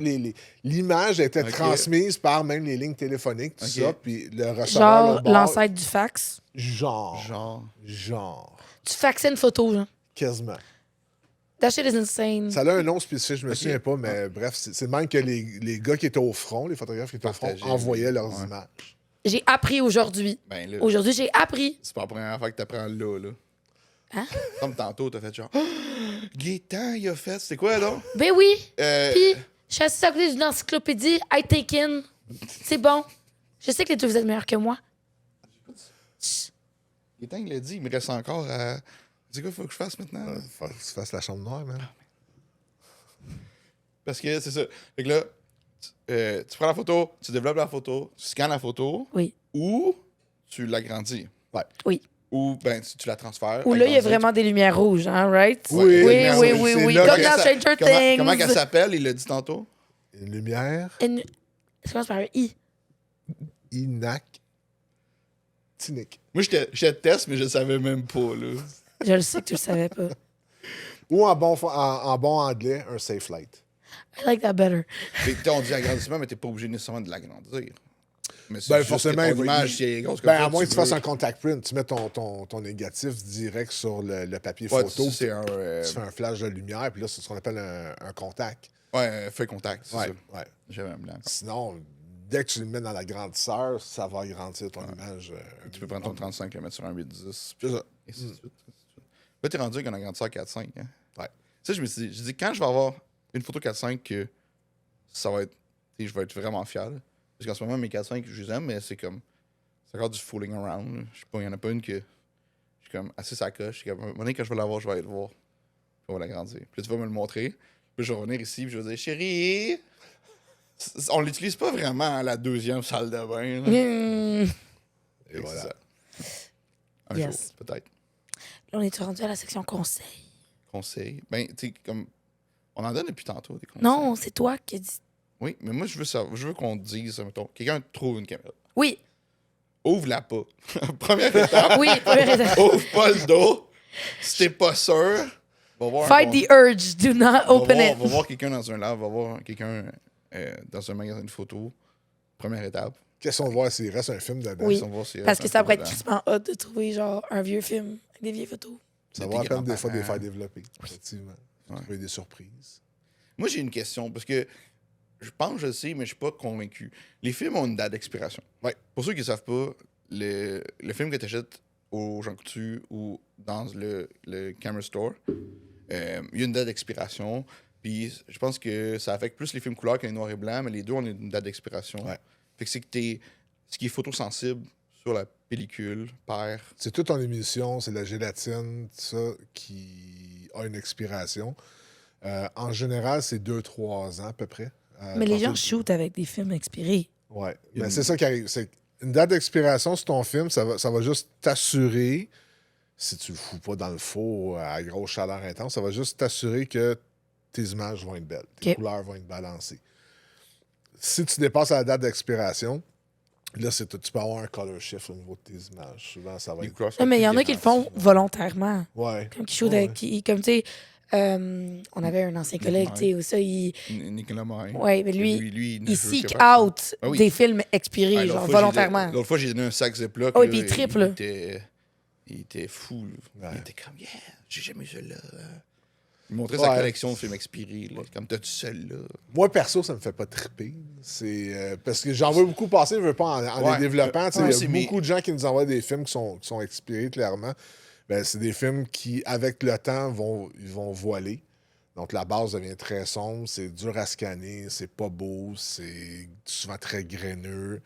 l'image était Ok. transmise par même les lignes téléphoniques, tout Ok. ça, puis le receveur... Genre le bord, l'ancêtre du fax. Genre. Tu faxais une photo, genre. Quasiment. That shit is insane. Ça a un nom spécifique, je me souviens pas, mais bref, c'est même que les gars qui étaient au front, les photographes qui étaient au front, Partageaient, envoyaient leurs ouais. images. J'ai appris aujourd'hui. Ben là, Aujourd'hui, j'ai appris. c'est pas la première fois que t'apprends là. Hein? Comme tantôt, t'as fait genre... Gaétan, il a fait... C'était quoi, donc? Ben oui. Euh, Puis, je suis assise à côté d'une encyclopédie. I take in. C'est bon. Je sais que les deux, vous êtes meilleurs que moi. Gaétan, il l'a dit, il me reste encore à... C'est quoi, faut que je fasse maintenant? là? Faut que tu fasses la chambre noire, man. Parce que c'est ça. Fait que là, tu prends la photo, tu développes la photo, tu scannes la photo, Oui. ou tu l'agrandis. Ouais. Oui. Ou ben tu la transfères. Où là, il y a agrandis. vraiment des lumières rouges, hein, right? Oui, oui, lumières oui, rouges, oui, c'est oui. là Comme que dans ça- Stranger comment, Things. comment qu'elle s'appelle? Il l'a dit tantôt. Une lumière, Ça commence par un I. inac, tinique. Moi, je teste, mais je savais même pas, là. Je le sais que tu le savais pas. Ou en bon anglais, un safe light. I like that better. Fait que on dit agrandissement, mais t'es pas obligé nécessairement de l'agrandir. Mais c'est Ben, juste forcément, que il ton va- image, il- si elle est grosse comme Ben, ça, à moins que tu veux- fasses un contact print, tu mets ton négatif direct sur le papier Ouais, photo, c'est un... tu fais un flash de lumière, puis là, c'est ce qu'on appelle un contact. Ouais, feuille contact, c'est Ouais, ça. ouais. J'avais un blanc. Sinon, dès que tu le mets dans l'agrandisseur, ça va agrandir ton image. Tu peux prendre ton 35, le mettre sur un 8-10. C'est ça. Et ainsi de suite. Là, t'es rendu avec un agrandisseur 4-5. Hein? Ouais. Ça, je me suis dit, quand je vais avoir une photo 4-5, que ça va être. Je vais être vraiment fier. Là. Parce qu'en ce moment, mes 4-5, je les aime, mais c'est comme. C'est encore du fooling around. Là. Je sais pas, il y en a pas une que. Je suis comme assez sa coche. Je suis comme, à un moment donné, quand je vais l'avoir, je vais aller le voir. Puis on va l'agrandir. Puis là, tu vas me le montrer. Puis je vais revenir ici, puis je vais dire, chérie. On l'utilise pas vraiment à la deuxième salle de bain. Là. Hmm. Et Fait que voilà. c'est ça. Un Yes. jour, peut-être. Là, on est rendu à la section conseil. Conseil. Ben, tu sais, comme. On en donne depuis tantôt des conseils. Non, c'est toi qui as dit. Oui, mais moi, je veux qu'on te dise, mettons, quelqu'un trouve une caméra. Oui, Ouvre-la pas. Première étape. oui, première étape. Ouvre pas le dos. Si t'es pas sûr, va voir. Fight the urge, do not open va it. voir quelqu'un dans un lab, va voir quelqu'un dans un magasin de photos. Première étape. Question de voir s'il reste un film dedans. Oui. On va voir s'il Parce reste que un ça peu pourrait être dedans. crissement hot de trouver genre un vieux film avec des vieilles photos. Ça de va à tes peine des fois de les grands-parents. faire développer. Effectivement. Ouais. Trouver des surprises. Moi, j'ai une question, parce que je pense que je sais, mais je suis pas convaincu. Les films ont une date d'expiration. Ouais. Pour ceux qui ne savent pas, le film que tu achètes au Jean Coutu ou dans le Camera Store, il y a une date d'expiration. Puis je pense que ça affecte plus les films couleurs que les noirs et blancs, mais les deux ont une date d'expiration. Ouais. Fait que c'est que ce qui est photosensible sur la pellicule perd. C'est toute ton émulsion, c'est la gélatine, tout ça, qui a une expiration. En général, c'est 2-3 ans à peu près. Mais les gens Parce que- shootent avec des films expirés. Ouais. Il y a Ben, une- c'est ça qui arrive. C'est une date d'expiration sur ton film, ça va juste t'assurer, si tu le fous pas dans le four à grosse chaleur intense, ça va juste t'assurer que tes images vont être belles, tes Ok. couleurs vont être balancées. Si tu dépasses la date d'expiration, là, tu peux avoir un color shift au niveau de tes images. Souvent, ça va Les être. couleurs sont Non, mais il y plus en a qui le font vivantes. volontairement. Ouais. Comme qui shootent Ouais. avec. Comme tu sais, on avait un ancien collègue, tu sais, où ça, il. Nicolas Morin. Ouais, mais lui, il ne il veut seek que faire ça. out Ah oui. des films expirés, Ah, l'autre genre fois, volontairement. L'autre fois, j'ai donné un sac Ziploc. Oh, et là, puis il triple, là. Il était fou. Là. Ouais. Il était comme, yeah, j'ai jamais eu celle-là. Il montrait Ouais. sa collection de films expirés. Là. Comme, t'as-tu celle-là? Moi, perso, ça me fait pas triper. C'est parce que j'en vois beaucoup passer, je veux pas en Ouais. les développant. Tu sais, Ouais, il y c'est a beaucoup de gens qui nous envoient des films qui sont expirés, clairement. Ben, c'est des films qui, avec le temps, ils vont voiler. Donc, la base devient très sombre, c'est dur à scanner, c'est pas beau, c'est souvent très graineux.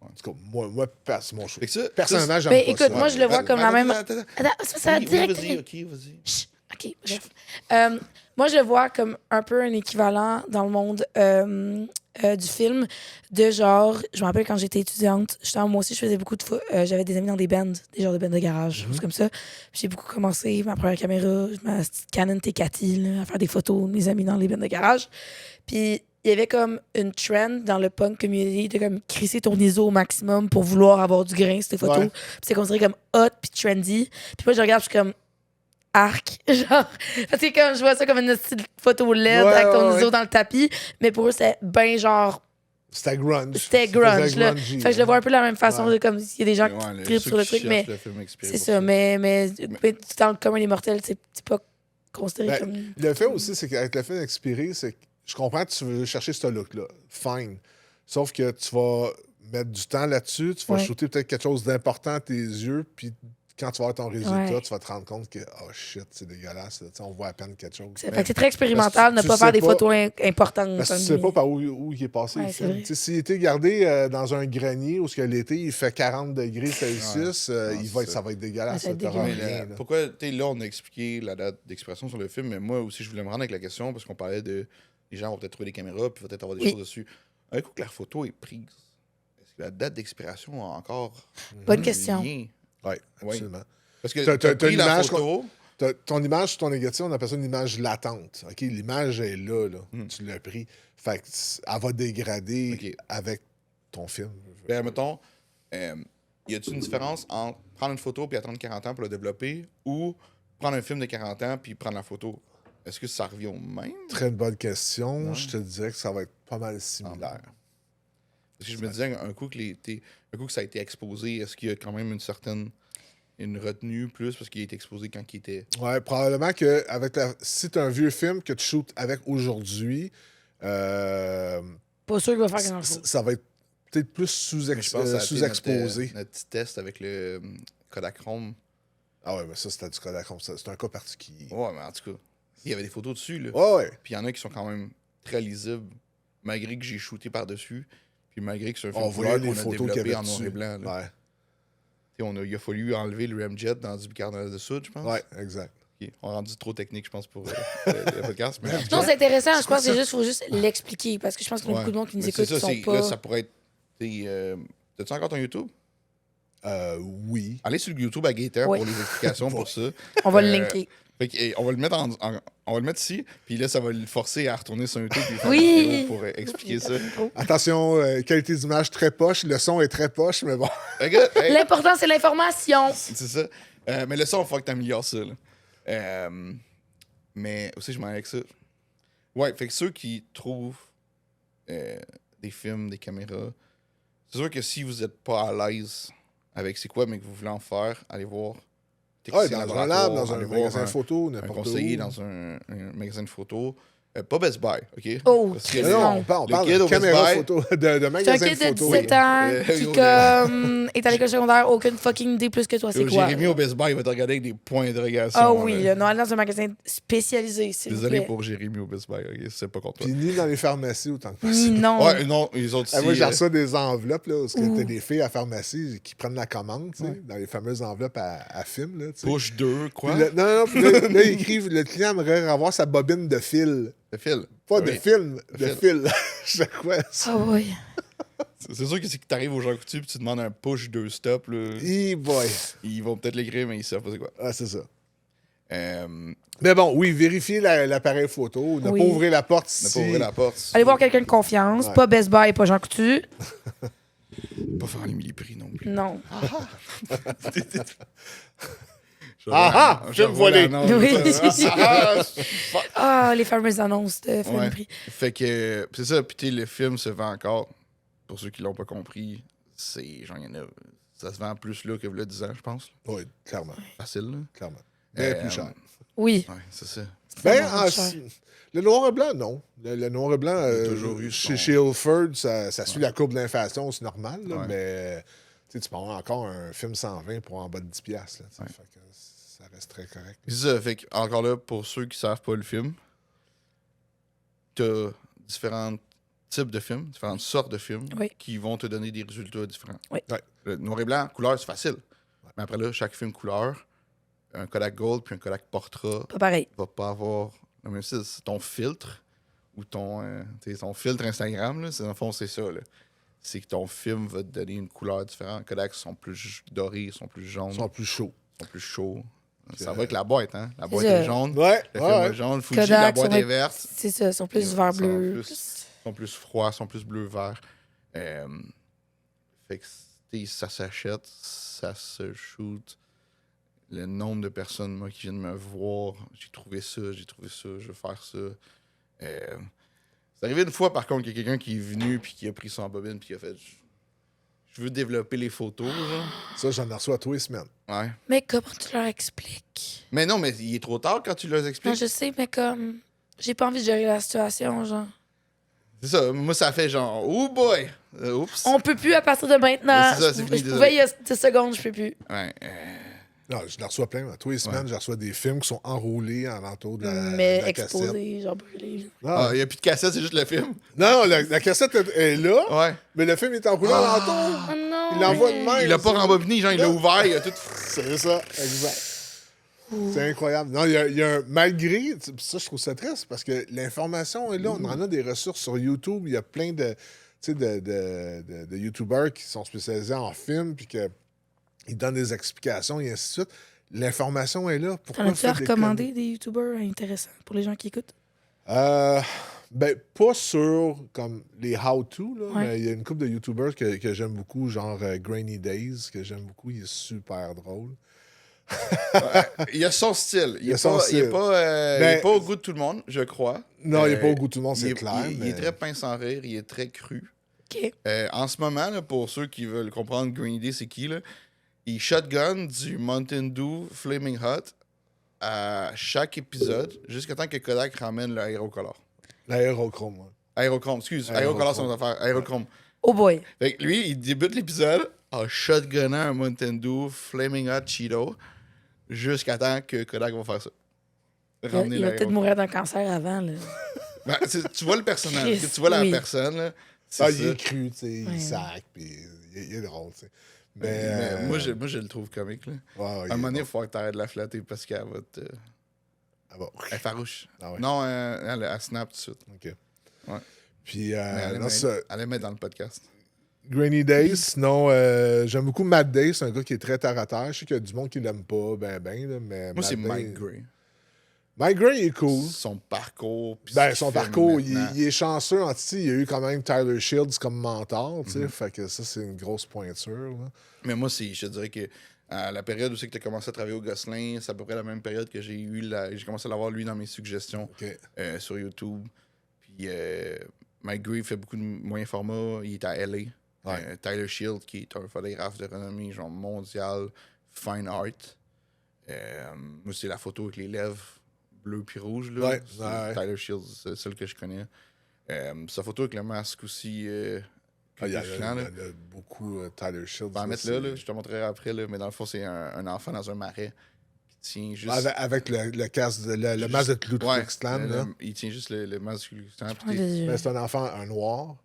En tout cas, moi mon choix. Fait que ça, Personnellement, j'aime Ben, pas écoute, ça. moi, je le vois comme la même. Attends. Attends, ça va Oui, direct. vas-y, ok, vas-y. Chut, OK, bref. Moi, je le vois comme un peu un équivalent dans le monde du film de genre, je me rappelle quand j'étais étudiante, moi aussi, je faisais beaucoup de j'avais des amis dans des bands, des genres de bands de garage, choses comme ça. Puis j'ai beaucoup commencé, ma première caméra, ma petite Canon T4i, là, à faire des photos de mes amis dans les bands de garage. Puis il y avait comme une trend dans le punk community de comme crisser ton ISO au maximum pour vouloir avoir du grain, ces photos. Ouais. Puis c'est considéré comme hot puis trendy. Puis moi, je regarde, je suis comme arc. Genre, parce que comme je vois ça comme une petite photo LED Ouais, avec ton ouais, ISO ouais. dans le tapis. Mais pour eux, c'est bien genre. C'était grunge. C'était Ça grunge, faisait là. grungy, Fait que je le vois un peu de la même façon, Ouais. de comme s'il y a des gens Mais ouais, qui trippent ceux sur le qui truc, mais cherchent le film inspiré c'est pour ça. Mais dans le commun des mortels, c'est pas considéré Ben, comme. Le fait aussi, c'est qu'avec le film expiré, c'est que je comprends que tu veux chercher ce look-là. Fine. Sauf que tu vas mettre du temps là-dessus, tu vas Ouais. shooter peut-être quelque chose d'important à tes yeux, puis quand tu vas avoir ton résultat, Ouais. tu vas te rendre compte que, oh shit, c'est dégueulasse. Là. Tu sais, on voit à peine quelque chose. Fait que c'est très expérimental, parce ne que pas tu faire sais des pas- photos importantes. Parce que tu entre sais pas guillemets. par où il est passé Ouais, le c'est film. vrai. Tu sais, s'il était gardé dans un grenier où ce que l'été, il fait 40 degrés Celsius, Ouais, ça va être dégueulasse. Ça va être là, t'auras dégueulasse. Mais rien, là. pourquoi, tu sais, là, on a expliqué la date d'expiration sur le film, mais moi aussi, je voulais me rendre avec la question parce qu'on parlait de. Les gens vont peut-être trouver des caméras, puis peut-être avoir des Oui. choses dessus. Un coup que la photo est prise, est-ce que la date d'expiration a encore. Bonne un question. lien? Oui, Oui. absolument. Parce que T'as t'as pris une la image photo. Ton image sur ton négatif, on appelle ça une image latente. OK? L'image est là, là. Tu l'as pris. Fait que elle va dégrader OK. avec ton film. Ben, mettons, y a-t-il une différence entre prendre une photo puis attendre 40 ans pour le développer ou prendre un film de 40 ans puis prendre la photo? Est-ce que ça revient au même? Très bonne question. Non. Je te dirais que ça va être pas mal similaire. Parce que je me disais, un coup que ça a été exposé, est-ce qu'il y a quand même une retenue plus parce qu'il a été exposé quand il était. Ouais, probablement que si tu as un vieux film que tu shootes avec aujourd'hui, Pas sûr qu'il va faire grand-chose. ça va être peut-être plus Mais je pense que ça a été sous-exposé. notre petit test avec le Kodachrome. Ah ouais, mais ça, c'était du Kodachrome. C'est un cas particulier. Ouais, mais en tout cas, il y avait des photos dessus, là. Ouais, ouais. Puis il y en a qui sont quand même très lisibles, malgré que j'ai shooté par-dessus. Puis malgré que c'est un film On couleur voyait les qu'on a photos qu'il y développé avait en noir dessus. et blanc. Là. Ouais, Il a fallu enlever le Ramjet dans du bicarbonate de soude, je pense. ouais, exact. Ok, on a rendu trop technique, je pense, pour le podcast. Mais Non, c'est intéressant. Je pense qu'il faut juste l'expliquer parce que je pense qu'il y a beaucoup de monde qui nous Mais écoute c'est qui ça, sont pas. là, ça pourrait être. T'as-tu encore ton YouTube? Oui. Allez sur le YouTube à Gator Ouais. pour les explications pour ça. On va le Euh, linker. Fait que, on va le mettre on va le mettre ici, puis là, ça va le forcer à retourner sur YouTube et faire Oui. une vidéo pour expliquer ça. Attention, qualité d'image très poche. Le son est très poche, mais bon. Regarde, hey, L'important, c'est l'information. c'est ça. Mais le son, il faut que tu améliores ça. Là. Mais aussi, je m'en vais avec ça. Ouais, fait que ceux qui trouvent des films, des caméras, c'est sûr que si vous n'êtes pas à l'aise avec c'est quoi, mais que vous voulez en faire, allez voir. Ouais, technicien dans un lab, dans un allez voir magasin photo, un n'importe où. conseiller dans un magasin de photo. Pas Best Buy, OK? Oh, Parce que Christ, Non, non. on parle Le kid de au Best caméra Buy. photo, de C'est un magasin de kid de photo. 17 ans qui Oui. comme, est à l'école secondaire, aucune fucking idée plus que toi, c'est quoi? Jérémy au Best Buy, il va te regarder avec des points d'interrogation. Ah oui, là. non, dans un magasin spécialisé, s'il vous Désolé plaît. pour Jérémy au Best Buy, OK? C'est pas contre toi. Puis ni dans les pharmacies autant que Ni possible. non. Ouais, non, les autres Ah, aussi. moi, j'ai reçu des enveloppes, là, parce que Ouh. t'as des filles à pharmacie qui prennent la commande, tu sais, dans les fameuses enveloppes à film, là, tu sais. Push 2, quoi? Puis non, puis là, ils écrivent, le client aimerait avoir sa bobine de fil. Le fil. Pas Oui. de film, de fil. Je sais quoi, ça. Ah oui. C'est sûr que si t'arrives au Jean Coutu et tu demandes un push 2 stop, là, Boy. ils vont peut-être l'écrire, mais ils savent pas c'est quoi. Ah, c'est ça. Euh, Mais bon, oui, vérifiez l'appareil photo. Ne Oui. pas ouvrir la porte ne si... pas ouvrir la porte. Allez voir quelqu'un de confiance, Ouais. pas Best Buy et pas Jean Coutu. Pas faire les mille-prix non plus. Non. Je me vois les- Oui. Ah, Ah, les fameuses annonces de film Ouais. prix. Fait que, c'est ça, puis tu sais, le film se vend encore. Pour ceux qui l'ont pas compris, c'est genre, ça se vend plus là que le 10 ans, je pense. Là. Oui, clairement, Facile, là. clairement. Bien Euh, plus cher. Oui. Ouais, c'est ça. Ben, vraiment cher. le noir et blanc, non. Le noir et blanc, a toujours eu chez son- Ilford, ça suit la courbe de l'inflation, c'est normal, là, Ouais. mais tu sais, tu peux avoir encore un film 120 pour en bas de 10$. Là, tu sais, Ouais. fait que ça reste très correct. C'est ça, fait que, encore là, pour ceux qui savent pas le film, t'as différents types de films, différentes sortes de films Oui. qui vont te donner des résultats différents. Oui. Ouais. Le noir et blanc, couleur, c'est facile. Mais après là, chaque film couleur, un Kodak Gold puis un Kodak Portra Pas pareil. va pas avoir le même style. C'est ton filtre ou ton filtre Instagram, là, dans le fond, c'est ça. Là. C'est que ton film va te donner une couleur différente. Kodak sont plus dorés, sont plus jaunes, Ils sont plus chauds. sont plus chauds. Ça va avec la boîte, hein? La boîte ça. est jaune. Ouais, Le ouais, film ouais. est jaune. Fuji, Kodak, la boîte ça va est être- verte. C'est ça, ils sont plus Ils vert sont bleu. plus- sont plus froids, sont plus bleu-vert. Fait que ça s'achète, ça se shoot. Le nombre de personnes moi, qui viennent me voir, j'ai trouvé ça, je veux faire ça. C'est arrivé une fois, par contre, qu'il y a quelqu'un qui est venu puis qui a pris son bobine puis qui a fait je veux développer les photos. Genre. Ça, j'en reçois tous les semaines. Ouais. Mais comment tu leur expliques? Mais non, mais il est trop tard quand tu leur Non, expliques. je sais, mais comme. J'ai pas envie de gérer la situation, genre. C'est ça, moi ça fait genre oh boy! Oups! On peut plus à partir de maintenant. C'est ça, c'est fini, Je désolé. pouvais il y a 10 secondes, je peux plus. Ouais, Non, je les reçois plein. Tous les semaines, je reçois des films qui sont enroulés en l'entour de Mais la cassette. exposé, genre brûlé. Ah, il n'y a plus de cassette, c'est juste le film. non, la cassette est là, Ouais. mais le film est enroulé alentour. Oh non! Il l'envoie de même. Il l'a pas rembobiné, genre il l'a ouvert, il a tout. C'est ça, exact. C'est incroyable. Non, il y a un. Malgré. Ça, je trouve ça triste parce que l'information est là. On en a des ressources sur YouTube. Il y a plein de. Tu sais, de YouTubers qui sont spécialisés en film puis qu'ils donnent des explications et ainsi de suite. L'information est là. Pourquoi T'en as-tu faire à des recommander des YouTubers intéressants pour les gens qui écoutent? Ben, pas sur comme les how-to, là, Ouais. mais il y a une couple de YouTubers que j'aime beaucoup, genre Grainy Days, que j'aime beaucoup. Il est super drôle. Il a son style. Il a est son pas, style. Il est pas, Mais- il est pas au goût de tout le monde, je crois. Non, il n'est pas au goût de tout le monde, il c'est est- clair. Il mais... est très pince sans rire, il est très cru. OK. En ce moment, là, pour ceux qui veulent comprendre Green Day, c'est qui, là, il shotgun du Mountain Dew Flaming Hot à chaque épisode jusqu'à temps que Kodak ramène l'aérocolor. L'aérochrome, ouais. Aérochrome, excuse. Aérochrome. Aérocolor, c'est notre affaire. Aérochrome. Oh boy. Fait que lui, il débute l'épisode en shotgunnant un Mountain Dew Flaming Hot Cheeto jusqu'à temps que Kodak va faire ça. Ramener Il va peut-être l'aéro. mourir d'un cancer avant, là. Ben, tu vois le personnage, Christ, tu vois la oui. personne, là. C'est Ah, ça. il est cru, tu sais, Ouais. il sac, puis il est drôle, tu sais. Mais, Mais moi, je le trouve comique, là. ouais, À un moment donné, il faut que t'arrêtes de la flatter parce qu'elle va te. Ah bon, Elle est farouche. Ah ouais. Non, elle snap tout de suite. OK. Ouais. Puis, Mais elle non, ça, allait mettre dans le podcast. Grainy Days, sinon, j'aime beaucoup Matt Day, c'est un gars qui est très terre à terre. Je sais qu'il y a du monde qui l'aime pas, là, mais... Moi, c'est Matt Day- Mike Gray. Mike Gray est cool. Son parcours. puis Ben, ce son qu'il fait parcours, maintenant. il est chanceux. En il y a eu quand même Tyler Shields comme mentor, tu sais. Mhm. Fait que ça, c'est une grosse pointure, là. Mais moi, je te dirais que à la période où c'est que tu as commencé à travailler au Gosselin, c'est à peu près la même période que j'ai commencé à l'avoir lui dans mes suggestions OK. sur YouTube. Puis Mike Gray fait beaucoup de moyens formats. Il est à LA. Ouais. Tyler Shield, qui est un photographe de renommée genre mondiale, fine art. Moi, c'est la photo avec les lèvres bleues puis rouges. Là. Ouais, C'est ouais. Tyler Shield, c'est celle que je connais. Sa photo avec le masque aussi. Ah, il y a terrifiant, là. beaucoup Tyler Shields. Je vais en mettre là, je te montrerai après, là, mais dans le fond, c'est un enfant dans un marais qui tient juste. Avec le casque, le masque de Ku Ouais, Klux Klan, là. il tient juste le masque du Ku Klux Klan, puis Oh, t'es- Dieu. Ben, c'est un enfant, un noir,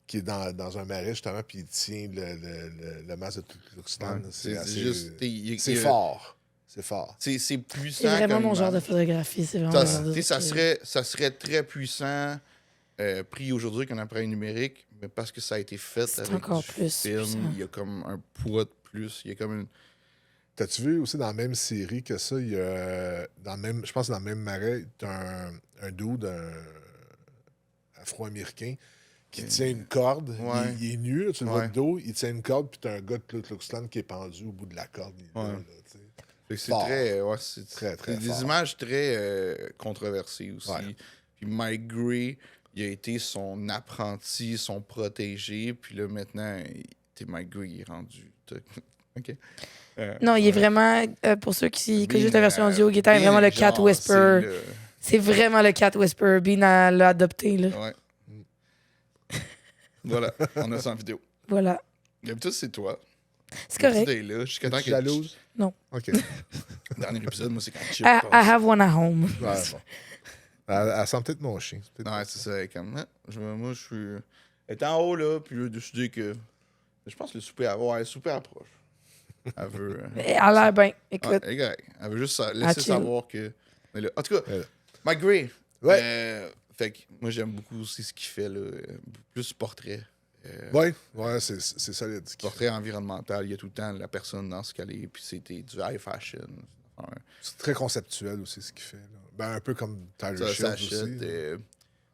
qui est dans un marais, justement, puis il tient le masque de Ku Klux Klan. Ouais, C'est assez- juste. c'est fort. C'est fort. C'est puissant. C'est vraiment comme mon genre de image. photographie. C'est vraiment Ça, mon genre de- ça serait très puissant pris aujourd'hui qu'un appareil numérique, mais parce que ça a été fait C'est avec encore du plus film, puissant. il y a comme un poids de plus. Il y a comme une. T'as-tu vu aussi dans la même série que ça, il y a, dans le même, je pense que dans le même marais, t'as un dude, un afro-américain, qui tient une corde. Ouais. Il est nu, là, tu le vois Ouais. de dos, il tient une corde, puis t'as un gars de Ku Klux Klan qui est pendu au bout de la corde. Il est là, Ouais. là, tu sais. Fait que c'est Fort. très. Ouais, c'est Très, très des fort. images très controversées aussi. Ouais. Puis Mike Gray, il a été son apprenti, son protégé. Puis là, maintenant, Mike Gray, il est rendu. OK. Non, il est vraiment, pour ceux qui écoutent juste la version audio, Guetta est Bean, vraiment le cat genre, whisperer. c'est le- C'est vraiment le cat whisperer. Bean l'a adopté, là. Ouais. Voilà, on a ça en vidéo. Voilà. D'habitude, c'est toi. C'est correct. Tu es là jusqu'à temps Es-tu que. jalouse? Non. OK. Dernier épisode, moi, c'est quand Chip I passe. have one at home. Ouais, bon. Elle sent peut-être mon chien. C'est peut-être- Ouais, c'est ça. Comme, moi, je suis. Elle est en haut, là, puis là, j'ai décidé que. Je pense que le souper, le souper approche. Elle veut. Elle a l'air bien. Ouais, Écoute. elle est correcte. Elle veut juste laisser chill. savoir que. Mais là, en tout cas, Elle est là. Mike Gray. Ouais. Fait que moi, j'aime beaucoup aussi ce qu'il fait, là. Plus portrait. Ouais, c'est solide. ce qu'il Portrait environnemental. Il y a tout le temps la personne dans ce qu'elle est, puis c'était du high fashion. Ouais. C'est très conceptuel aussi ce qu'il fait. Là. Ben, un peu comme Tyler Ça Shields aussi.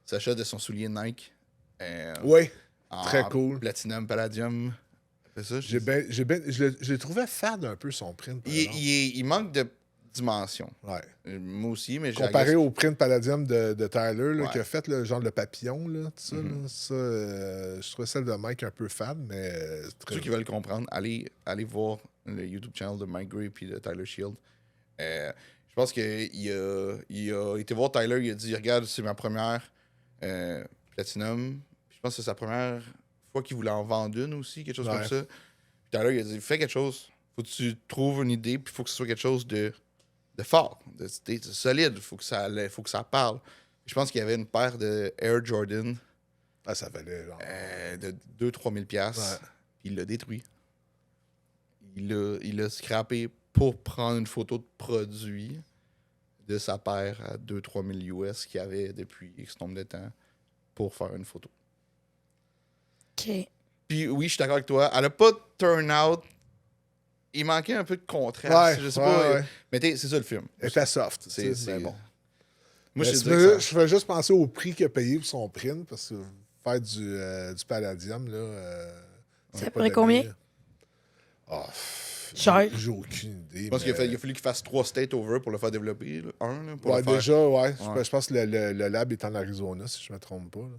s'achète de son soulier Nike. Oui, en très cool. Platinum, Palladium. C'est ça, Je l'ai trouvé fade un peu, son print, par exemple. il manque de dimension. Ouais. Moi aussi, mais Comparé au print Palladium de Tyler, là, Ouais. qui a fait le genre le papillon, là, tout ça, Mhm. là, ça je trouvais celle de Mike un peu fade, mais c'est Pour très ceux qui veulent comprendre, allez voir le YouTube channel de Mike Gray et de Tyler Shield. Je pense qu'il a été voir Tyler, il a dit regarde, c'est ma première Platinum. Puis je pense que c'est sa première fois qu'il voulait en vendre une aussi, quelque chose Ouais. comme ça. Puis Tyler, il a dit fais quelque chose. Faut que tu trouves une idée, puis il faut que ce soit quelque chose de fort, de solide. Faut que ça parle. Je pense qu'il y avait une paire de Air Jordan Ah, ça valait genre. de 2-3 000 piastres. Ouais. Puis il l'a détruit. Il l'a scrappé pour prendre une photo de produit de sa paire à 2-3 000 US qu'il avait depuis X nombre de temps pour faire une photo. OK. Puis oui, je suis d'accord avec toi. Elle n'a pas de turn-out. Il manquait un peu de contraste. Ouais, Je sais ouais, pas. ouais. Mais c'est ça le film. Elle était soft. C'est mais bon. Moi, Mais je te je dirais que je fais juste penser au prix qu'il a payé pour son print, parce que faire du Palladium, là. Ça pas ferait donné, combien? là. Ah, Cher. j'ai aucune idée. je pense mais- qu'il a fallu qu'il fasse 3 state over pour le faire développer. Là. Pour Ouais, le faire. déjà, ouais. Ouais. Je pense que le lab est en Arizona, si je ne me trompe pas. Là.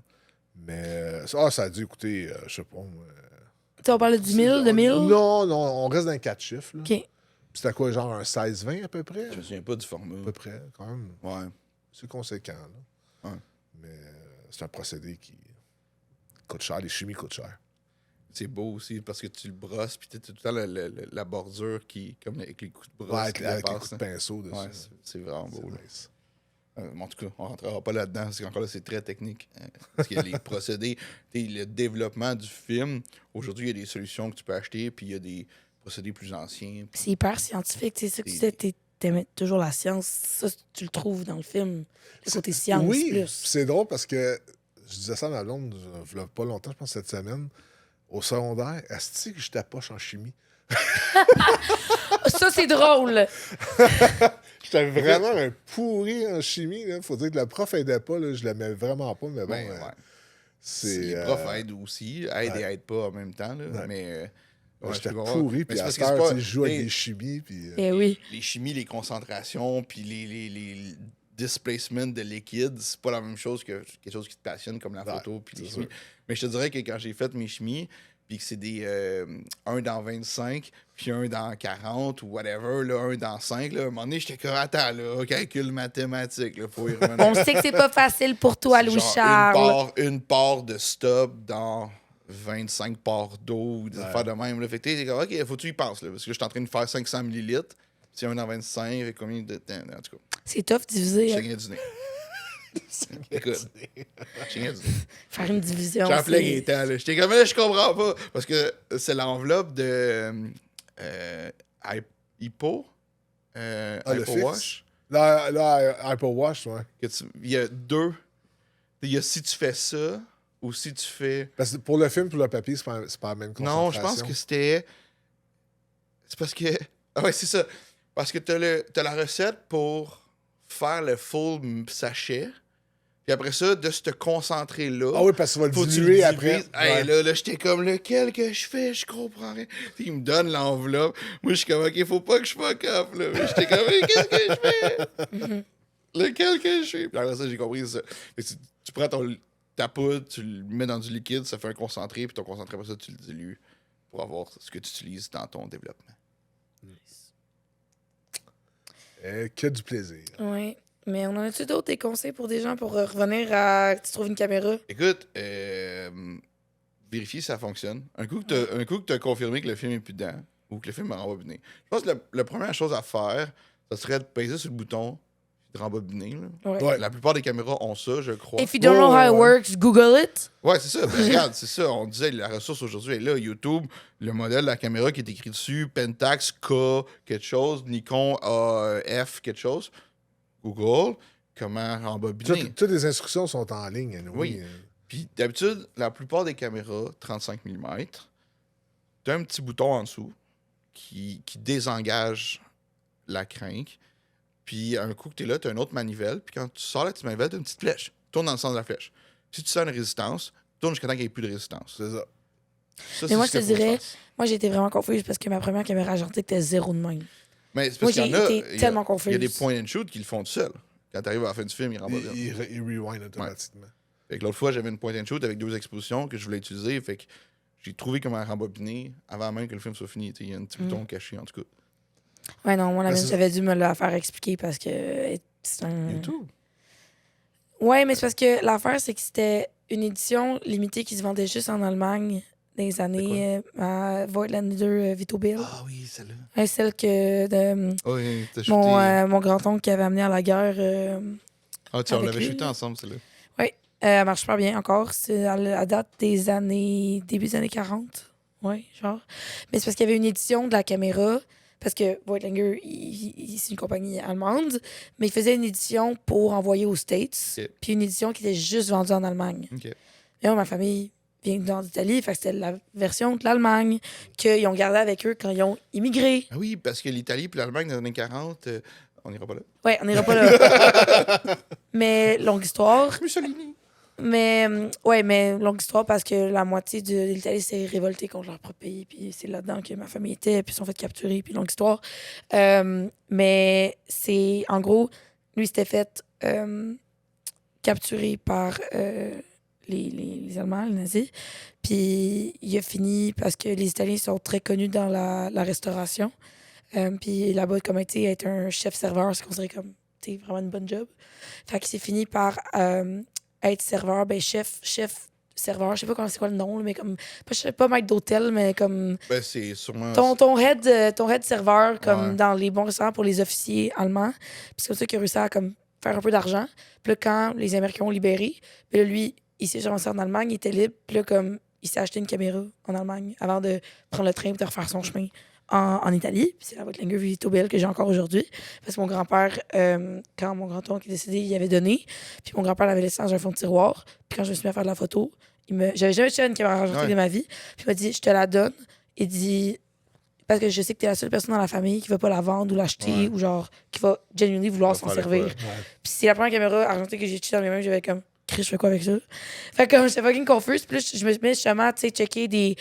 Mais ça a dû coûter, je sais pas. Tu sais, on parle de 10 000, de 1000? Non, on reste dans 4 chiffres. Là. OK. Puis c'était quoi, genre un 16-20 à peu près? Je me souviens pas du format. À peu près, quand même. Ouais. C'est conséquent. Là. Ouais. Mais c'est un procédé qui coûte cher. Les chimies coûtent cher. C'est beau aussi parce que tu le brosses, puis tu as tout le temps la bordure qui, comme avec les coups de brosse Ouais, avec qui les dépassent, coups de hein. pinceau dessus. Ouais, c'est vraiment C'est beau. Là. nice. En tout cas, on rentrera pas là-dedans parce qu'encore là, c'est très technique. Parce qu'il y a les procédés, le développement du film. Aujourd'hui, il y a des solutions que tu peux acheter, puis il y a des procédés plus anciens. Puis c'est hyper scientifique. C'est ça que tu disais, t'aimais toujours la science. Ça, tu le trouves dans le film. Le côté science Oui, plus. c'est drôle parce que je disais ça à ma blonde, il y a pas longtemps, je pense cette semaine. Au secondaire, est-ce que j'étais poche en chimie? Ça, c'est drôle. J'étais vraiment un pourri en chimie. Il faut dire que le prof aidait pas. Là, je l'aimais vraiment pas, mais bon. Ben, ouais. C'est. Les profs aident aussi, aident et aident pas en même temps. Là, Ouais. mais j'étais je comprends. pourri, Mais puis c'est à parce cette que c'est heure, pas- je joue avec hey, des chimies. Puis, Eh oui. les chimies, les concentrations, puis les displacements de liquide, c'est pas la même chose que quelque chose qui te passionne comme la Ouais, photo puis les c'est chimies. Mais je te dirais que quand j'ai fait mes chimies, puis que c'est des 1 dans 25, puis 1 dans 40 ou whatever, là, 1 dans 5, là, à un moment donné, j'étais comme, attends, là, calcul mathématique, là, faut y revenir. On sait que c'est pas facile pour toi, C'est genre Louis-Charles. une part de stop dans 25 parts d'eau, des affaires de même. Là. Fait que t'es comme, OK, faut que tu y penses, là, parce que je suis en train de faire 500 millilitres. C'est 1 dans 25, avec combien de temps? En tout cas, C'est tough diviser. je hein. saignais du nez. Écoute, je saignais du nez. Faire une division. J'appelais c'est- Gaëtan, là. J'étais comme, là, je comprends pas. Parce que c'est l'enveloppe de Hypo. le Hypo fixe? Wash. Là, Hyper Wash, ouais. Il y a deux. Il y a si tu fais ça ou si tu fais. Parce que pour le film, pour le papier, c'est pas la même concentration. Non, je pense que c'était. C'est parce que. Ah ouais, c'est ça. Parce que t'as la recette pour faire le full sachet. Puis après ça, de ce concentré-là. Ah oui, parce que tu vas faut le que tu diluer le après. divises. Hey, Ouais. là, j'étais comme, lequel que je fais, je comprends rien. Puis il me donne l'enveloppe. Moi, je suis comme, OK, faut pas que je fuck up, là. Mais j'étais comme, mais qu'est-ce que je fais? Lequel que je fais? Puis après ça, j'ai compris ça. Fait que tu prends ta poudre, tu le mets dans du liquide, ça fait un concentré, puis ton concentré, après ça, tu le dilues pour avoir ce que tu utilises dans ton développement. Que du plaisir. Oui. Mais on en a-tu d'autres des conseils pour des gens pour revenir à que tu trouves une caméra? Écoute, vérifier si ça fonctionne. Un coup que tu as confirmé que le film est plus dedans ou que le film est rembobiné, je pense que la première chose à faire, ça serait de peser sur le bouton et de rembobiner. Là. Ouais. Ouais. La plupart des caméras ont ça, je crois. If you don't know how it works, Google it. Ouais, c'est ça. Ben, regarde, c'est ça. On disait, la ressource aujourd'hui est là. YouTube, le modèle de la caméra qui est écrit dessus, Pentax K, quelque chose, Nikon AF, quelque chose. Google, comment rembobiner. Toutes les instructions sont en ligne. Anyway. Oui. Puis d'habitude, la plupart des caméras 35 mm, tu as un petit bouton en dessous qui désengage la crinque. Puis un coup que tu es là, tu as une autre manivelle. Puis quand tu sors la petite manivelle, tu as une petite flèche. Tourne dans le sens de la flèche. Si tu sens une résistance, tournes jusqu'à temps qu'il n'y ait plus de résistance. C'est ça. Ça, Mais moi, ce je te qu'il faut que dirais, tu fasses. moi, j'ai été vraiment confuse parce que ma première caméra argentique était zéro de même. Mais c'est Moi, parce qu'il j'ai y en a. été tellement confuse. Il y a des point and shoot qui le font tout seul. Quand t'arrives à la fin du film, ils rembobinent. Il rewind automatiquement. Fait que l'autre fois, j'avais une point and shoot avec 2 expositions que je voulais utiliser. Fait que j'ai trouvé comment rembobiner avant même que le film soit fini. Il y a un petit bouton caché, en tout cas. Ouais, non, moi, la Mais mienne, c'est- j'avais dû me la faire expliquer parce que c'est un. YouTube. Ouais, mais c'est parce que l'affaire, c'est que c'était une édition limitée qui se vendait juste en Allemagne dans les années à Voigtlander 2 Vito Bill. Ah oui, celle-là. Ouais, celle que de Oh, oui, t'as shooté. mon grand-oncle qui avait amené à la guerre. Ah, tu on avec l'avait lui. shooté ensemble, celle-là. Elle marche super bien encore. C'est à date des années. Début des années 40. Ouais, genre. Mais c'est parce qu'il y avait une édition de la caméra. Parce que Voigtlander, c'est une compagnie allemande. Mais il faisait une édition pour envoyer aux States. Ok. Puis une édition qui était juste vendue en Allemagne. OK. Et moi, ma famille vient d'Italie. Fait que c'était la version de l'Allemagne qu'ils ont gardée avec eux quand ils ont immigré. Ah oui, parce que l'Italie puis l'Allemagne dans les années 40, on n'ira pas là. Ouais, on n'ira pas là. Mais longue histoire. Mussolini. Mais ouais, mais longue histoire parce que la moitié de l'Italie s'est révoltée contre leur propre pays. Puis c'est là-dedans que ma famille était. Puis ils se sont fait capturer. Puis longue histoire. Mais c'est en gros, lui s'était fait capturer par les Allemands, les nazis. Puis il a fini parce que les Italiens sont très connus dans la restauration. Puis là-bas, comme tu sais, être un chef-serveur, c'est considéré comme vraiment une bonne job. Fait qu'il s'est fini par être serveur, ben chef-serveur, je sais pas c'est quoi le nom, là, mais comme, je sais pas maître d'hôtel, mais comme Ben, c'est sûrement. ton head serveur, comme Ouais. dans les bons restaurants pour les officiers allemands. Puis c'est comme ça qu'il a réussi à comme, faire un peu d'argent. Puis là, quand les Américains ont libéré, puis là, lui, il s'est avancé en Allemagne, il était libre. Puis là, comme, il s'est acheté une caméra en Allemagne avant de prendre le train et de refaire son chemin en Italie. Puis c'est la Voigtlander Vito Bill que j'ai encore aujourd'hui. Parce que mon grand-père, quand mon grand-oncle est décédé, il avait donné. Puis mon grand-père l'avait laissé dans un fond de tiroir. Puis quand je me suis mis à faire de la photo, j'avais jamais acheté une caméra argentique Ouais. de ma vie. Puis il m'a dit, je te la donne. Il dit, parce que je sais que t'es la seule personne dans la famille qui va pas la vendre ou l'acheter Ouais. ou genre qui va genuinely vouloir Va s'en faire le servir. quoi. Puis c'est la première caméra argentique que j'ai acheté dans mes mains, j'avais comme, Chris, je fais quoi avec ça? Fait que comme j'étais fucking confuse. Puis là, je me mets justement, tu sais, checker des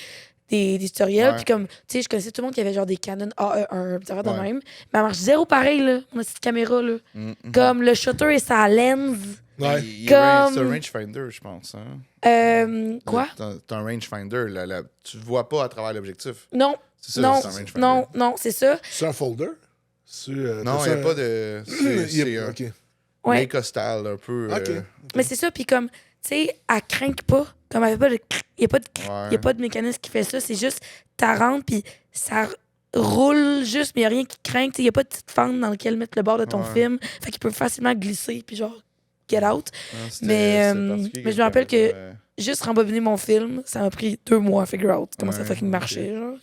tutoriels. Ouais. Puis comme, tu sais, je connaissais tout le monde qui avait genre des Canon AE1, des affaires de Ouais. même. Mais elle marche zéro pareil, là, mon petite caméra, là. Mhm. Comme le shutter et sa lens. Ouais. C'est un Comme- rangefinder, je pense. Hein? Quoi? T'as un rangefinder. Tu ne vois pas à travers l'objectif. Non, C'est ça, non, c'est un rangefinder. non, c'est ça. C'est un folder? Non, il n'y a pas de. C'est un OK. Ouais. Leica style, un peu. OK. Mais c'est ça, puis comme, tu sais, elle craint pas. Comme elle fait pas de. Il n'y a pas de mécanisme qui fait ça. C'est juste, t'as rentre, puis ça roule juste, mais il n'y a rien qui craint. Il n'y a pas de petite fente dans laquelle mettre le bord de ton Ouais. film. Fait qu'il peut facilement glisser, puis genre, get out. Non, c'était- Mais, c'était particulier mais je me rappelle que euh, juste rembobiner mon film, ça m'a pris 2 mois à figure out comment ça Ouais, fucking ok. marchait. Genre.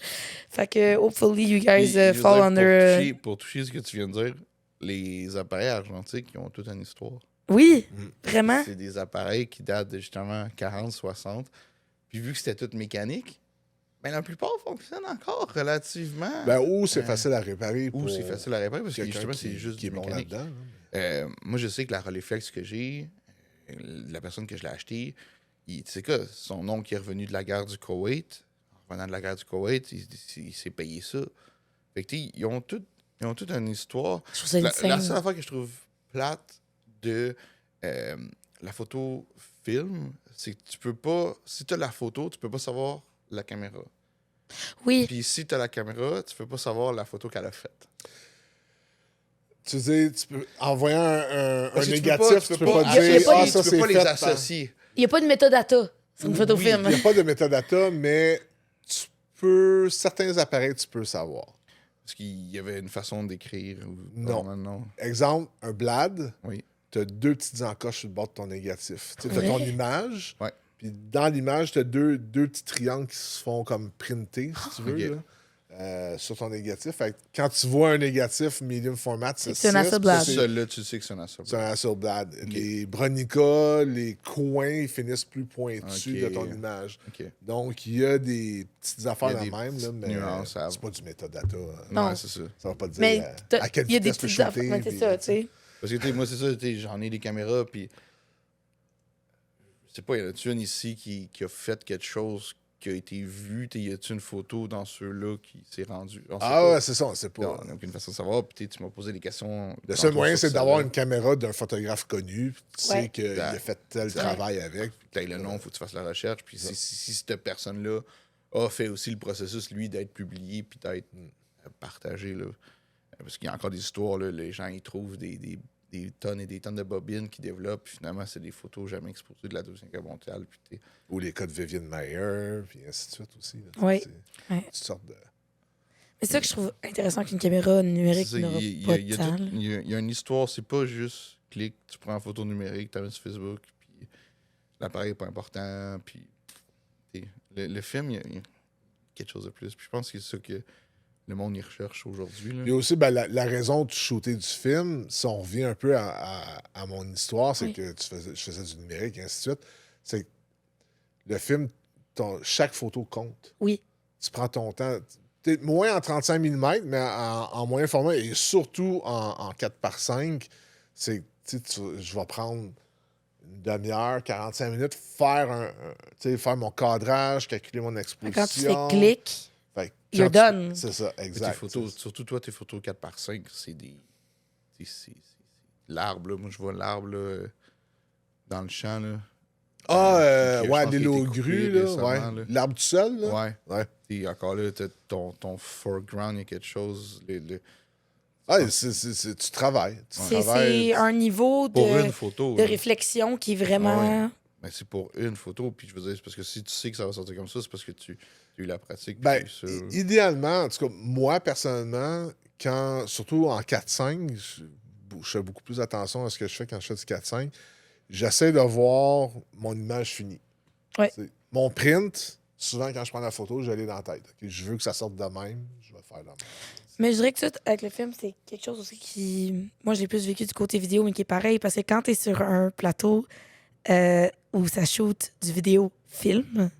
Fait que, hopefully, you puis, guys je veux fall dire, under. pour toucher ce que tu viens de dire, les appareils argentiques, ils ont toute une histoire. Oui, vraiment. C'est des appareils qui datent de justement 40, 60. Puis vu que c'était tout mécanique, ben la plupart fonctionnent encore relativement. Ben, ou c'est facile à réparer. Ou pour c'est facile à réparer parce que quelqu'un justement, c'est juste qui est du bon mécanique. là-dedans. Moi, je sais que la Rolleiflex que j'ai, la personne que je l'ai achetée, tu sais quoi, son oncle qui est revenu de la guerre du Koweït, en revenant de la guerre du Koweït, il s'est payé ça. Fait que, tu sais, ils ont toute une histoire. Je trouve ça La insane. seule affaire que je trouve plate de la photo film, c'est que tu peux pas, si tu as la photo, tu peux pas savoir la caméra. Oui, Puis si tu as la caméra, tu peux pas savoir la photo qu'elle a faite. Tu sais, tu peux, en voyant un Parce que négatif, tu peux pas y a dire pas « Ah, les- ça, tu c'est peux pas les fait par... » associer. il n'y a pas de métadata sur une photo Oui, film. Il n'y a pas de métadata, mais tu peux... Certains appareils, tu peux savoir. Parce qu'il y avait une façon d'écrire. Ou... Non. non. Exemple, un blad, Oui. tu as 2 petites encoches sur le bord de ton négatif. Tu as Ouais. ton image, Ouais. puis dans l'image, tu as deux petits triangles qui se font comme printer, si tu veux, Ok. là, sur ton négatif. Fait que quand tu vois un négatif medium format, c'est C'est un 6, Hasselblad. c'est- Celui-là, tu sais que c'est un Hasselblad. C'est un Hasselblad. Les Bronica, les coins, ils finissent plus pointus Ok. de ton image. OK. Donc, il y a des petites affaires Il y a de des même, là, petites mais nuances à c'est pas du métadata. Non. Ouais, c'est ça. Ça va pas te dire Mais à quelle il y a des vitesse tu peux petites affaires. shooter. Ouais, c'est puis- ça, tu sais. Parce que, tu sais, moi, c'est ça, tu sais, j'en ai des caméras, puis sais pas, y en a-tu une ici qui a fait quelque chose qui a été vu? Y a-tu une photo dans ceux-là qui s'est rendu? On sait pas. Ouais, c'est ça, on sait pas. On n'a aucune façon de savoir. Puis tu m'as posé des questions. Le seul moyen, sur c'est d'avoir celle-là. une caméra d'un photographe connu, puis tu sais Ouais. qu'il a fait tel travail avec. T'as le nom, faut que tu fasses la recherche. Puis si cette personne-là a fait aussi le processus, lui, d'être publié puis d'être partagé, là. Parce qu'il y a encore des histoires, là, les gens ils trouvent des tonnes et des tonnes de bobines qu'ils développent, puis finalement, c'est des photos jamais exposées de la Deuxième Guerre mondiale. Puis Ou les cas de Vivian Mayer, puis ainsi de suite aussi. Là, Oui. C'est Ouais. toutes sortes de... Mais c'est ça que je trouve intéressant qu'une caméra numérique c'est ça, n'aura il pas y a de temps. tout- il y a une histoire, c'est pas juste clic, tu prends une photo numérique, tu mets sur Facebook, puis l'appareil n'est pas important, puis le film, il y a quelque chose de plus. Puis je pense que c'est ça que le monde y recherche aujourd'hui. Là. Il y a aussi la raison de shooter du film, si on revient un peu à mon histoire, c'est Oui. que je faisais du numérique et ainsi de suite, c'est que le film, chaque photo compte. Oui. Tu prends ton temps. Peut-être moins en 35 mm, mais en moyen format et surtout en 4:5, c'est je vais prendre une demi-heure, 45 minutes, faire mon cadrage, calculer mon exposition. Quand tu fais clic, Fait que you're quand done. C'est ça, Tes exact. photos, surtout toi, tes photos 4:5, c'est des. C'est l'arbre, là. Moi, je vois l'arbre, là, dans le champ, là. Qui, je Ouais, pense qu'il a l'île été aux coupé grues, là. récemment, Ouais. là. L'arbre tout seul, là. Ouais. Ouais. Et encore là, t'as ton foreground, il y a quelque chose. Ah, tu travailles. C'est un niveau Pour de une photo. de là. réflexion qui est vraiment... Ouais. Mais c'est pour une photo. Puis je veux dire, c'est parce que si tu sais que ça va sortir comme ça, c'est parce que tu as eu la pratique. Ben, puis ça- idéalement, en tout cas, moi, personnellement, surtout en 4:5, je fais beaucoup plus attention à ce que je fais quand je fais du 4:5. J'essaie de voir mon image finie. Ouais. Mon print, souvent, quand je prends la photo, je l'ai dans la tête. Ok, je veux que ça sorte de même, je vais le faire de même. Mais je dirais que ça, avec le film, c'est quelque chose aussi qui... Moi, je l'ai plus vécu du côté vidéo, mais qui est pareil, parce que quand t'es sur un plateau où ça shoot du vidéo-film,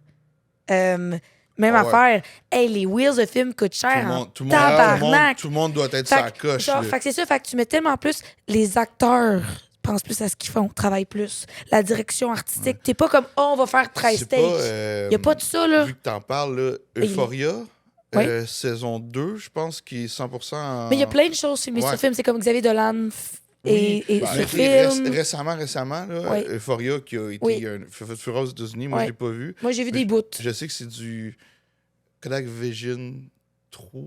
même Ah ouais. affaire, hey, les wheels de film coûtent cher en tabarnak. tout le monde doit être Fait sa que, coche. genre, là. fait que c'est ça, fait que tu mets tellement plus les acteurs pensent plus à ce qu'ils font, travaillent plus. La direction artistique, t'es pas comme, oh, on va faire 13 C'est takes. Y a pas de ça, là. Vu que t'en parles, là, Euphoria, Oui. saison 2, je pense, qui est 100% en... Mais il y a plein de choses filmées Ouais. sur film. C'est comme Xavier Dolan et Ben, sur Mais film. récemment, là, Oui. Euphoria, qui a été Oui. fait fureur aux États-Unis, moi, Ouais. je l'ai pas vu. Moi, j'ai vu Mais des bouts. Je sais que c'est du Kodak Vision 3,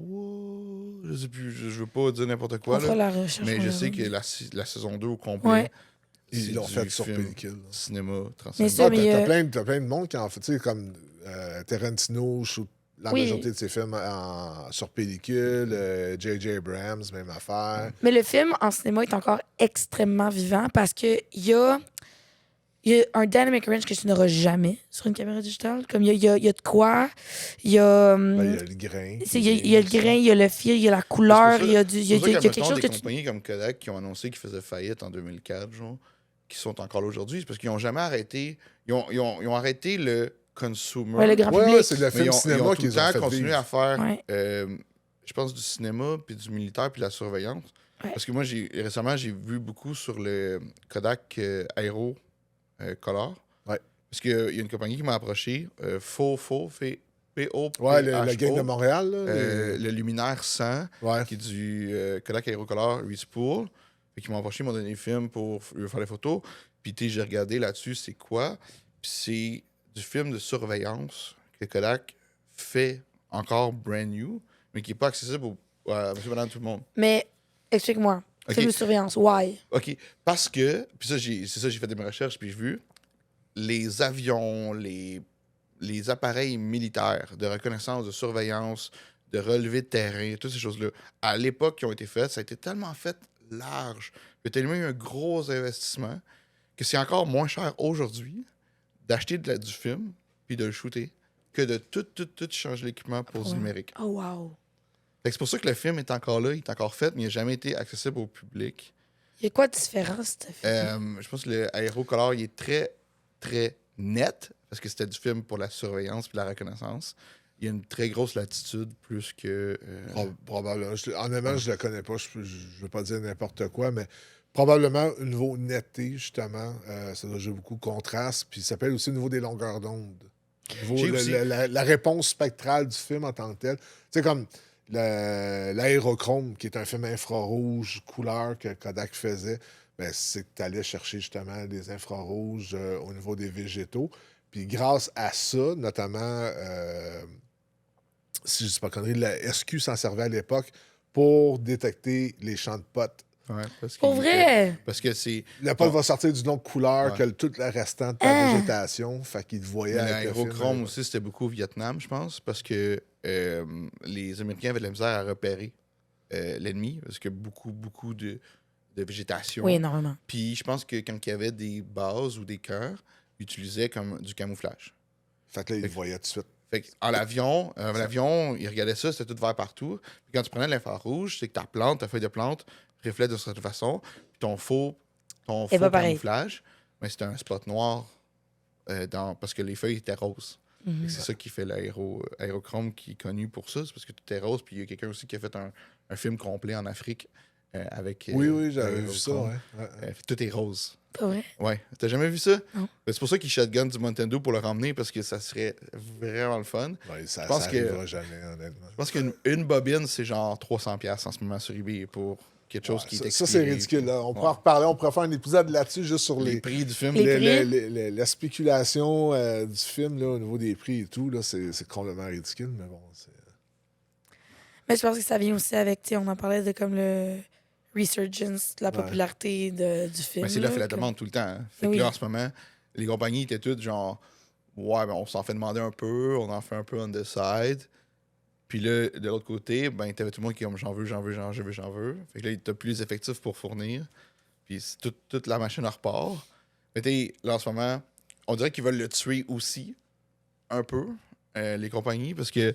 je sais plus, je veux pas dire n'importe quoi, On fera là. la recherche. Mais on je verra. sais que la saison 2 au complet, Ouais. c'est Ils l'ont du fait sur film pellicule. là. cinéma, 35 Mais minutes. ça, Ah, mais, t'as plein de monde qui en fait, tu sais, comme Tarantino shoot la Oui. majorité de ses films sur pellicule, J.J. Abrams, même affaire. Mais le film en cinéma est encore extrêmement vivant parce que il y a un dynamic range que tu n'auras jamais sur une caméra digitale. Comme il y a de quoi, il y a... Ben, il y a le grain. il y a le grain, il y a le fil, il y a la couleur, il y a C'est pour ça quelque mettons, chose des que tu... compagnies comme Kodak qui ont annoncé qu'ils faisaient faillite en 2004, genre, qui sont encore là aujourd'hui, c'est parce qu'ils n'ont jamais arrêté. Ils ont arrêté le consumer. Ouais, le grand Ouais, public. c'est le mais film ils ont cinéma tout le qu'ils ont temps fait continué vivre. à faire, Ouais. je pense, du cinéma, puis du militaire, puis de la surveillance. Ouais. Parce que moi, récemment, j'ai vu beaucoup sur le Kodak Aero Color. Ouais. Parce qu'il y a une compagnie qui m'a approché, fait P-O-P-H-O. Ouais, la gang de Montréal. Là, Le Luminaire 100, Ouais. qui est du Kodak Aerocolor Respool. Fait qu'ils m'ont approché, ils m'ont donné le film pour faire les photos. Puis j'ai regardé là-dessus, c'est quoi. Puis c'est du film de surveillance que Kodak fait encore brand new, mais qui n'est pas accessible à monsieur, madame, tout le monde. Mais explique-moi. Ok. Film de surveillance. Why? OK. Parce que, puis ça, j'ai fait des recherches, puis j'ai vu, les avions, les appareils militaires de reconnaissance, de surveillance, de relevé de terrain, toutes ces choses-là, à l'époque qui ont été faites, ça a été tellement fait large, il y a tellement eu un gros investissement que c'est encore moins cher aujourd'hui d'acheter du film puis de le shooter que de tout changer l'équipement pour du Ouais. numérique. Oh, wow. Fait que c'est pour ça que le film est encore là, il est encore fait, mais il n'a jamais été accessible au public. Il y a quoi de différent, ce film? Je pense que le Aerocolor, il est très, très net, parce que c'était du film pour la surveillance puis la reconnaissance. Il y a une très grosse latitude, plus que... Probablement. Honnêtement, je le connais pas. Je veux pas dire n'importe quoi, mais Probablement au niveau netteté, justement. Ça doit jouer beaucoup contraste. Puis ça s'appelle aussi au niveau des longueurs d'onde. Au niveau la réponse spectrale du film en tant que tel. Tu sais, comme l'Aérochrome, qui est un film infrarouge, couleur que Kodak faisait, ben, c'est que tu allais chercher justement des infrarouges au niveau des végétaux. Puis grâce à ça, notamment, si je ne dis pas connerie, la SQ s'en servait à l'époque pour détecter les champs de potes. Ouais, Pour vrai? Parce que c'est. Le pote va sortir d'une autre couleur que tout le restant de ta végétation. Fait qu'il te voyait avec le film. L'aérochrome aussi, c'était beaucoup au Vietnam, je pense, parce que les Américains avaient de la misère à repérer l'ennemi, parce que beaucoup de végétation. Oui, énormément. Puis je pense que quand il y avait des bases ou des cœurs, ils utilisaient comme du camouflage. Fait que là, il le voyait tout de suite. Fait que l'avion, il regardait ça, c'était tout vert partout. Puis quand tu prenais l'infrarouge, c'est que ta plante, ta feuille de plante, reflète de cette façon. Puis ton faux camouflage, mais c'était un spot noir parce que les feuilles étaient roses. C'est ça qui fait l'aérochrome qui est connu pour ça. C'est parce que tout est rose. Puis il y a quelqu'un aussi qui a fait un film complet en Afrique avec. Oui, j'avais vu ça. Ouais. Tout est rose. Pas vrai? Ouais. T'as jamais vu ça? Non. C'est pour ça qu'ils shotgun du Nintendo pour le ramener parce que ça serait vraiment le fun. Ouais, ça pense arrivera jamais, honnêtement. Je pense qu'une bobine, c'est genre 300$ en ce moment sur eBay pour quelque chose qui est expiré. Ça, c'est ridicule. Là. On pourra en reparler. On pourrait faire un épisode là-dessus juste sur les prix du film. La spéculation du film là, au niveau des prix et tout. Là, c'est complètement ridicule, mais bon. Mais je pense que ça vient aussi avec, on en parlait de comme le resurgence de la popularité du film. Mais c'est l'offre et la demande tout le temps. Hein. Fait que là, en ce moment, les compagnies étaient toutes genre, ouais, ben, on s'en fait demander un peu, on en fait un peu on the side. Puis là, de l'autre côté, ben, t'avais tout le monde qui est comme j'en veux. Fait que là, t'as plus les effectifs pour fournir. Puis toute la machine repart. Mais là, en ce moment, on dirait qu'ils veulent le tuer aussi, un peu, les compagnies, parce que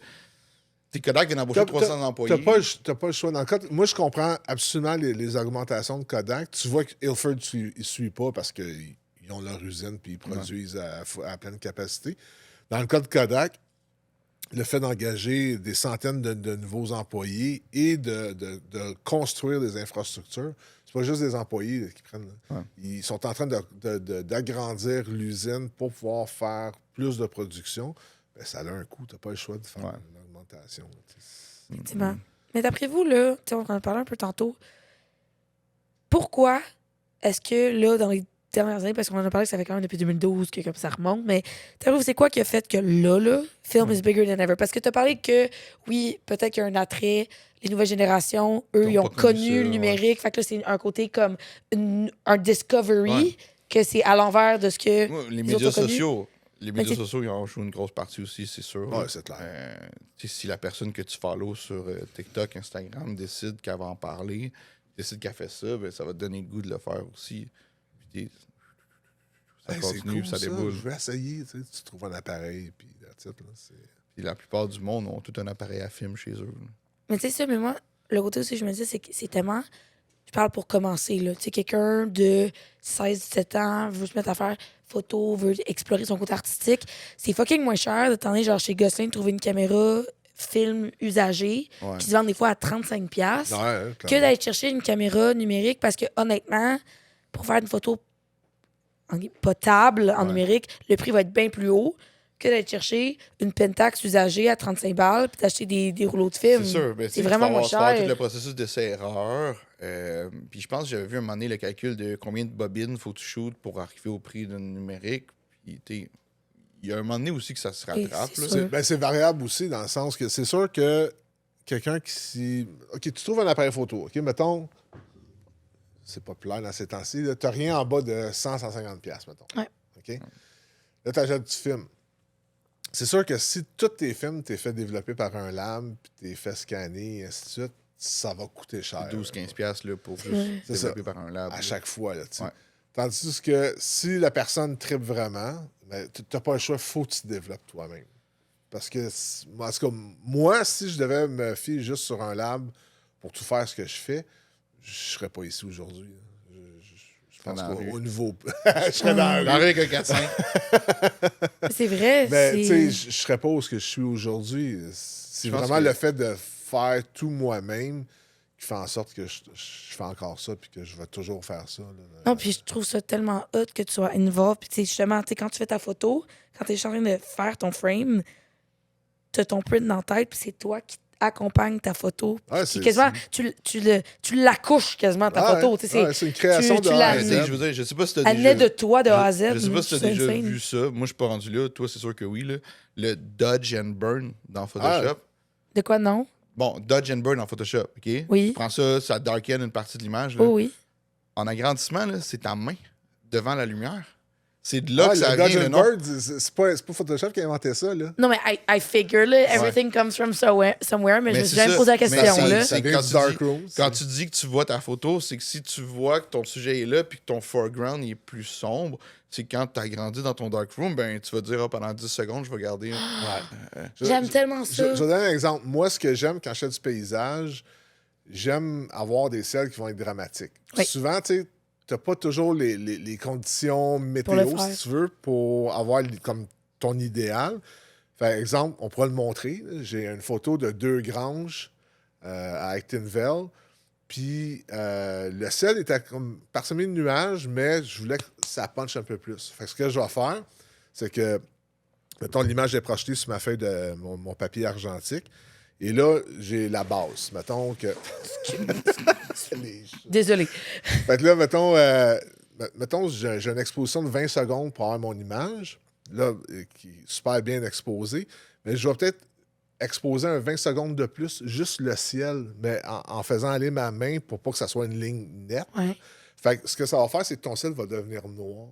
Kodak vient d'embaucher 300 employés. T'as pas le choix. Dans le cas, moi, je comprends absolument les augmentations de Kodak. Tu vois qu'Ilford ne suit pas parce qu'ils ont leur usine puis ils produisent à pleine capacité. Dans le cas de Kodak, le fait d'engager des centaines de nouveaux employés et de construire des infrastructures, c'est pas juste des employés qui prennent. Ils sont en train d'agrandir l'usine pour pouvoir faire plus de production. Ben, ça a un coût. Tu n'as pas le choix de faire l'augmentation. Effectivement. Mais d'après vous, là, on en a parlé un peu tantôt, pourquoi est-ce que là, dans les dernières années, parce qu'on en a parlé que ça fait quand même depuis 2012 que comme ça remonte, mais d'après vous, c'est quoi qui a fait que là, film is bigger than ever? Parce que tu as parlé que, oui, peut-être qu'il y a un attrait, les nouvelles générations, eux, ils ont connu le numérique, fait que là, c'est un côté comme un discovery, que c'est à l'envers de ce que les médias sociaux. Les médias sociaux, ils ont joué une grosse partie aussi, c'est sûr. Oui, c'est clair. Si la personne que tu follows sur TikTok, Instagram, décide qu'elle va en parler, décide qu'elle fait ça, ben, ça va te donner le goût de le faire aussi. Puis ça continue, cool, ça déboule. Je vais essayer. Tu trouves un appareil, puis puis la plupart du monde ont tout un appareil à film chez eux. Là. Mais tu sais ça, mais moi, le côté aussi, je me dis, c'est que c'est tellement... Je parle pour commencer, là. Tu sais, quelqu'un de 16-17 ans veut se mettre à faire photo, veut explorer son côté artistique. C'est fucking moins cher de t'en aller genre chez Gosselin de trouver une caméra film usagée qui se vend des fois à 35$ que d'aller chercher une caméra numérique parce que honnêtement, pour faire une photo potable en numérique, le prix va être bien plus haut que d'aller chercher une Pentax usagée à 35$ puis d'acheter des rouleaux de film. C'est sûr. C'est vraiment moins cher. Tu tout le processus d'essai-erreur. Puis je pense que j'avais vu un moment donné le calcul de combien de bobines faut tu shoot pour arriver au prix d'un numérique. Puis il y a un moment donné aussi que ça se rattrape. C'est variable aussi dans le sens que c'est sûr que quelqu'un qui... OK, tu trouves un appareil photo. OK, mettons... C'est populaire dans ces temps-ci. Tu n'as rien en bas de 100-150$, mettons. Ouais. OK? Là, tu achètes du film. C'est sûr que si tous tes films t'es fait développer par un lab, puis t'es fait scanner, et ainsi de suite, ça va coûter cher. 12-15$ là, pour juste développer par un lab. À chaque fois. Là, Tandis que si la personne tripe vraiment, ben, tu n'as pas le choix, il faut que tu te développes toi-même. Parce que, en tout cas, moi, si je devais me fier juste sur un lab pour tout faire ce que je fais, je ne serais pas ici aujourd'hui. Je pense qu'au niveau... je serais dans la rue avec un 4-5. C'est vrai. Mais tu sais, je ne serais pas où je suis aujourd'hui. C'est vraiment le fait de faire tout moi-même fait en sorte que je fais encore ça puis que je vais toujours faire ça. Là. Non, puis je trouve ça tellement hot que tu sois involved. Puis, tu sais, justement, tu sais, quand tu fais ta photo, quand tu es en train de faire ton frame, tu as ton print dans la tête, puis c'est toi qui accompagne ta photo. Ouais, Puis quasiment, tu l'accouches quasiment, ta photo. Ouais, Tu sais, c'est une création tu de la- A à Mais, Z. tu sais, je veux dire, je sais pas si t'as elle déjà... naît de toi de A à Z. Je sais pas si t'as C'est déjà insane. vu ça. Moi, je suis pas rendu là. Toi, c'est sûr que oui. Là. Le Dodge and Burn dans Photoshop. De quoi, non? Bon, Dodge and Burn dans Photoshop, OK? Oui. Tu prends ça, ça darken une partie de l'image. là. Oh oui. En agrandissement, là, c'est ta main devant la lumière. C'est de là que Le ça Dodge vient, le and nom. Bird, c'est pas Photoshop qui a inventé ça, là. Non, mais I figure, là, everything comes from somewhere, mais je me suis c'est jamais ça. posé la Mais question, c'est- là. Ça vient quand du tu Dark dis- Room. Quand tu dis que tu vois ta photo, c'est que si tu vois que ton sujet est là puis que ton foreground il est plus sombre, c'est quand tu as grandi dans ton dark room, ben tu vas dire ah, pendant 10 secondes, je vais garder. J'aime tellement ça. Je vais donner un exemple. Moi, ce que j'aime quand je fais du paysage, j'aime avoir des scènes qui vont être dramatiques. Oui. Souvent, tu sais, t'as pas toujours les conditions Pour météo, le faire. si tu veux, pour avoir comme ton idéal. Par exemple, on pourra le montrer. J'ai une photo de 2 granges à Actonville. Puis le ciel était comme parsemé de nuages, mais je voulais que ça punche un peu plus. Fait que ce que je vais faire, c'est que, mettons, l'image est projetée sur ma feuille de mon papier argentique. Et là, j'ai la base. Mettons que. Désolée. Fait que là, mettons j'ai une exposition de 20 secondes pour avoir mon image, là, qui est super bien exposée, mais je vais peut-être exposer un 20 secondes de plus, juste le ciel, mais en faisant aller ma main pour pas que ça soit une ligne nette. Ouais. Fait que ce que ça va faire, c'est que ton ciel va devenir noir.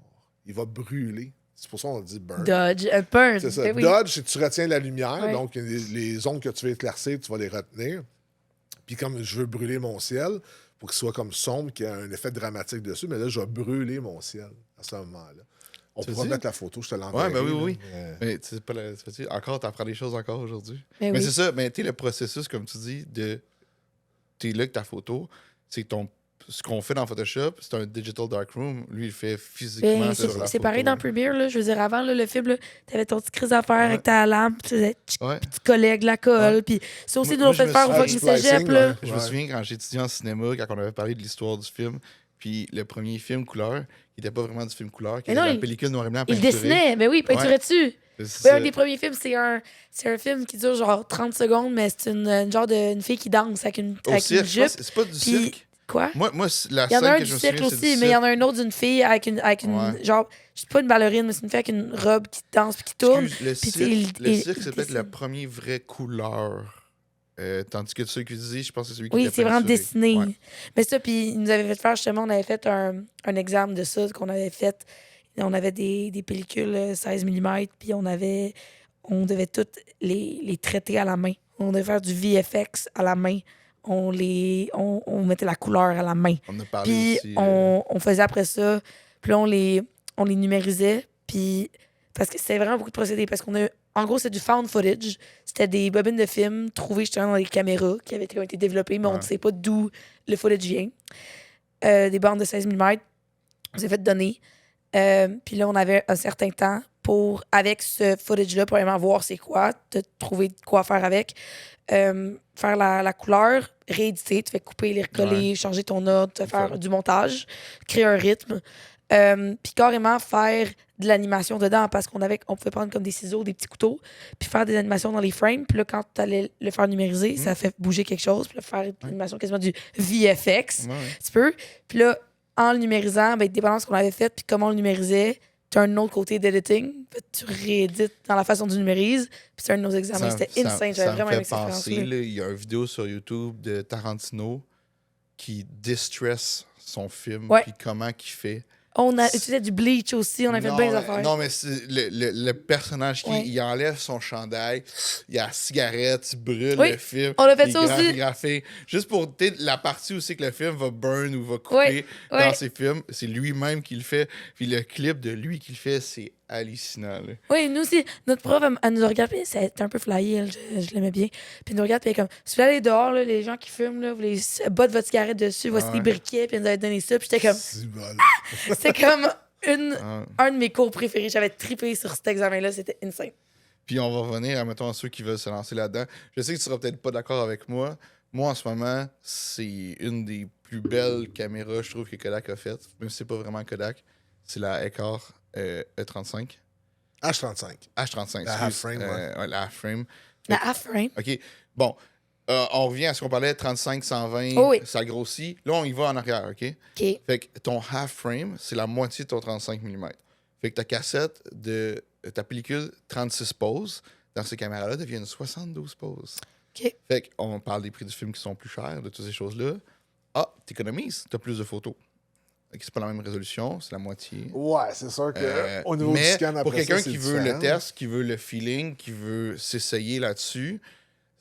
Il va brûler. C'est pour ça qu'on dit burn. Dodge, burn. C'est ça. Ben oui. Dodge, c'est que tu retiens la lumière, Ouais. donc les zones que tu veux éclaircir, tu vas les retenir. Puis comme je veux brûler mon ciel, pour qu'il soit comme sombre, qu'il y ait un effet dramatique dessus, mais là, je vais brûler mon ciel à ce moment-là. On Tu pourra dis? mettre la photo, je te l'enverrai. Ouais, ben oui, oui. là, Mais tu sais pas encore, tu apprends des choses encore aujourd'hui. Ben Mais oui. c'est ça, mais tu sais, le processus, comme tu dis, de. Tu es là que ta photo, c'est ton. Ce qu'on fait dans Photoshop, c'est un digital darkroom. Lui, il fait physiquement Ben, sur la c'est photo. pareil dans Premiere, là. Je veux dire, avant, là, le film, t'avais ton petit crise d'affaires avec ta lampe, tu faisais Ouais. tu collais avec la colle. Puis ça aussi, nous Moi, l'ont fait je me faire au suis- fucking splicing, cégep, là. ouais. Je me souviens quand j'étudiais en cinéma, quand on avait parlé de l'histoire du film, puis le premier film couleur, qui n'était pas vraiment du film couleur, qui Mais était non, la il- pellicule noir et blanc Il peinturée. dessinait, ben oui, peinturait Ouais. dessus. C'est Oui, ça. un des premiers films, c'est un film qui dure genre 30 secondes, mais c'est une genre de une fille qui danse avec une, Au avec une cirque, je pense, jupe. c'est pas du Puis, cirque. quoi? Moi, la Il y en a scène un que du je me cirque souviens, c'est aussi, du mais il y en cirque. a un autre d'une fille avec une Ouais. genre, je sais pas une ballerine, mais c'est une fille avec une robe qui danse puis qui tourne. Excuse, le Puis, cirque, tu sais, le cirque, c'est il peut-être la dessine. première vraie couleur. Tandis que celui que tu dis, je pense que c'est celui qui Oui, était c'est vraiment peinturé. dessiné. Ouais. Mais ça, puis ils nous avaient fait faire justement, on avait fait un examen de ça, qu'on avait fait. On avait des pellicules 16 mm, puis on devait toutes les traiter à la main. On devait faire du VFX à la main. On mettait la couleur à la main. On en a parlé Puis aussi. on faisait après ça, puis là, on les numérisait, puis parce que c'était vraiment beaucoup de procédés, parce en gros, c'est du found footage. C'était des bobines de films trouvées justement dans les caméras qui avaient été développées, mais on ne Ouais. sait pas d'où le footage vient. Des bandes de 16 mm. On s'est fait donner. Puis là, on avait un certain temps avec ce footage-là, pour vraiment voir c'est quoi, te trouver quoi faire avec. Faire la couleur, rééditer, tu fais couper, les recoller, changer ton ordre, te faire du montage, créer un rythme. Puis carrément faire de l'animation dedans parce qu'on pouvait prendre comme des ciseaux, des petits couteaux, puis faire des animations dans les frames. Puis là, quand tu allais le faire numériser, ça fait bouger quelque chose. Puis là, faire une animation quasiment du VFX, Ouais. un petit peu. Puis là, en le numérisant, ben, dépendant de ce qu'on avait fait puis comment on le numérisait, tu as un autre côté d'editing. Tu réédites dans la façon dont tu numérises. Puis c'est un de nos examens. C'était insane. J'avais vraiment aimé cette penser, expérience-là. là, il y a une vidéo sur YouTube de Tarantino qui distress son film, Ouais. puis comment qu'il fait. On a utilisé du bleach aussi. On a fait Non, bien des affaires. Non, mais c'est le personnage qui Ouais. il enlève son chandail, il a la cigarette, il brûle Oui, le film. on a fait il ça aussi. graphé. Juste pour la partie où c'est que le film va burn ou va couper Ouais, ouais. dans ses films, c'est lui-même qui le fait. Puis le clip de lui qui le fait, c'est hallucinant. Là. Oui, nous aussi, notre prof, elle nous regarde, puis c'était un peu flyé, elle, je l'aimais bien. Puis elle nous regarde, puis elle est comme, si vous allez dehors, là, les gens qui fument, là, vous les bottez votre cigarette dessus, voici Ouais. les briquets, puis elle nous avait donné ça, puis j'étais comme, C'est bon. c'était comme Ah. un de mes cours préférés. J'avais trippé sur cet examen-là, c'était insane. Puis on va revenir à, mettons, ceux qui veulent se lancer là-dedans. Je sais que tu seras peut-être pas d'accord avec moi, Moi, en ce moment, c'est une des plus belles caméras, je trouve, que Kodak a faites. Même si c'est pas vraiment Kodak. C'est la Ekar E35. H35. H35, La excuse. half-frame, ouais, la half-frame. La half-frame. OK. Bon. On revient à ce qu'on parlait, 35, 120, Oh oui. ça grossit. Là, on y va en arrière, OK? OK. Fait que ton half-frame, c'est la moitié de ton 35 mm. Fait que ta cassette de ta pellicule 36 poses, dans ces caméras-là, devient une 72 poses. OK. Fait qu'on parle des prix du film qui sont plus chers, de toutes ces choses-là. Ah, t'économises, t'as plus de photos. Fait que c'est pas la même résolution, c'est la moitié. Ouais, c'est sûr que au niveau du Mais scan, après pour quelqu'un ça, c'est qui veut le différent. test, qui veut le feeling, qui veut s'essayer là-dessus,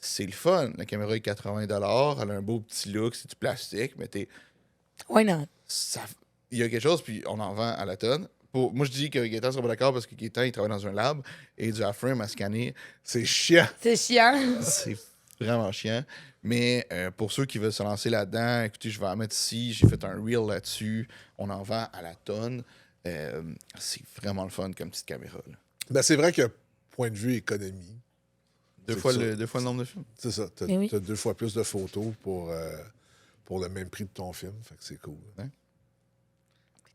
c'est le fun. La caméra est 80 $, elle a un beau petit look, c'est du plastique, mais Why not? il y a quelque chose, puis on en vend à la tonne. Moi, je dis que Gaëtan sera pas d'accord parce que Gaëtan, il travaille dans un lab et du half-frame à scanner, C'est chiant. C'est chiant. c'est vraiment chiant. Mais pour ceux qui veulent se lancer là-dedans, écoutez, je vais en mettre ici. J'ai fait un reel là-dessus. On en vend à la tonne. C'est vraiment le fun comme petite caméra. Là. Ben, c'est vrai que, point de vue économie, Deux C'est fois ça. le nombre de films. c'est ça. Tu Eh oui. as 2 fois plus de photos pour le même prix de ton film. Fait que c'est cool.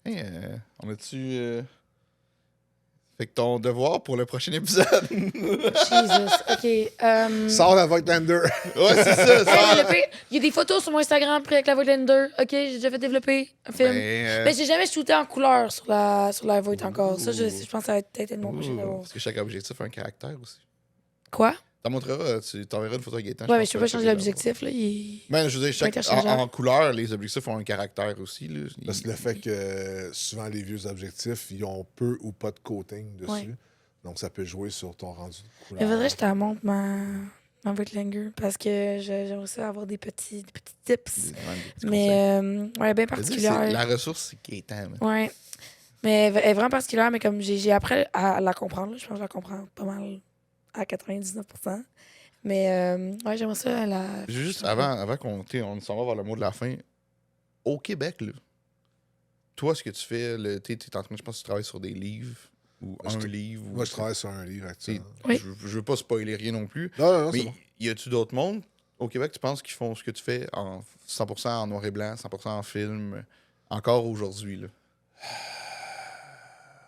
Hey, on a-tu. Fait que ton devoir pour le prochain épisode. Jesus. OK. Sors la Voigtlander. Ouais, c'est ça. Hey, ça. développer. Il y a des photos sur mon Instagram pris avec la Voigtlander. OK, j'ai déjà fait développer un film. Mais j'ai jamais shooté en couleur sur la Voight encore. Ça, je pense que ça va être peut-être mon prochain devoir. Parce que chaque objectif a un caractère aussi. Quoi? T'en montreras, tu t'enverras une photo à Gaëtan. Ouais, mais je peux pas changer l'objectif. Là. Mais je veux dire, interchangeable. en couleur, les objectifs ont un caractère aussi. Là. Parce que le fait que souvent les vieux objectifs, ils ont peu ou pas de coating dessus. Ouais. Donc ça peut jouer sur ton rendu de couleur. Il faudrait que je te la montre ma Voigtlander parce que j'aimerais aussi avoir des petits tips. Mais ouais, bien particulière. La ressource, c'est Gaëtan. man. Ouais. Mais elle est vraiment particulière, mais comme j'ai appris à la comprendre, là, je pense que je la comprends pas mal à 99%. Mais ouais, j'aimerais ça Juste avant on s'en va vers le mot de la fin. Au Québec, là, toi, ce que tu fais, t'es en train, je pense que tu travailles sur des livres ou Moi, un livre. Moi, je travaille sur un livre actuellement. Oui. Je veux pas spoiler rien non plus. Non, Mais c'est bon. y a-tu d'autres mondes au Québec, tu penses, qui font ce que tu fais en 100% en noir et blanc, 100% en film, encore aujourd'hui? Là?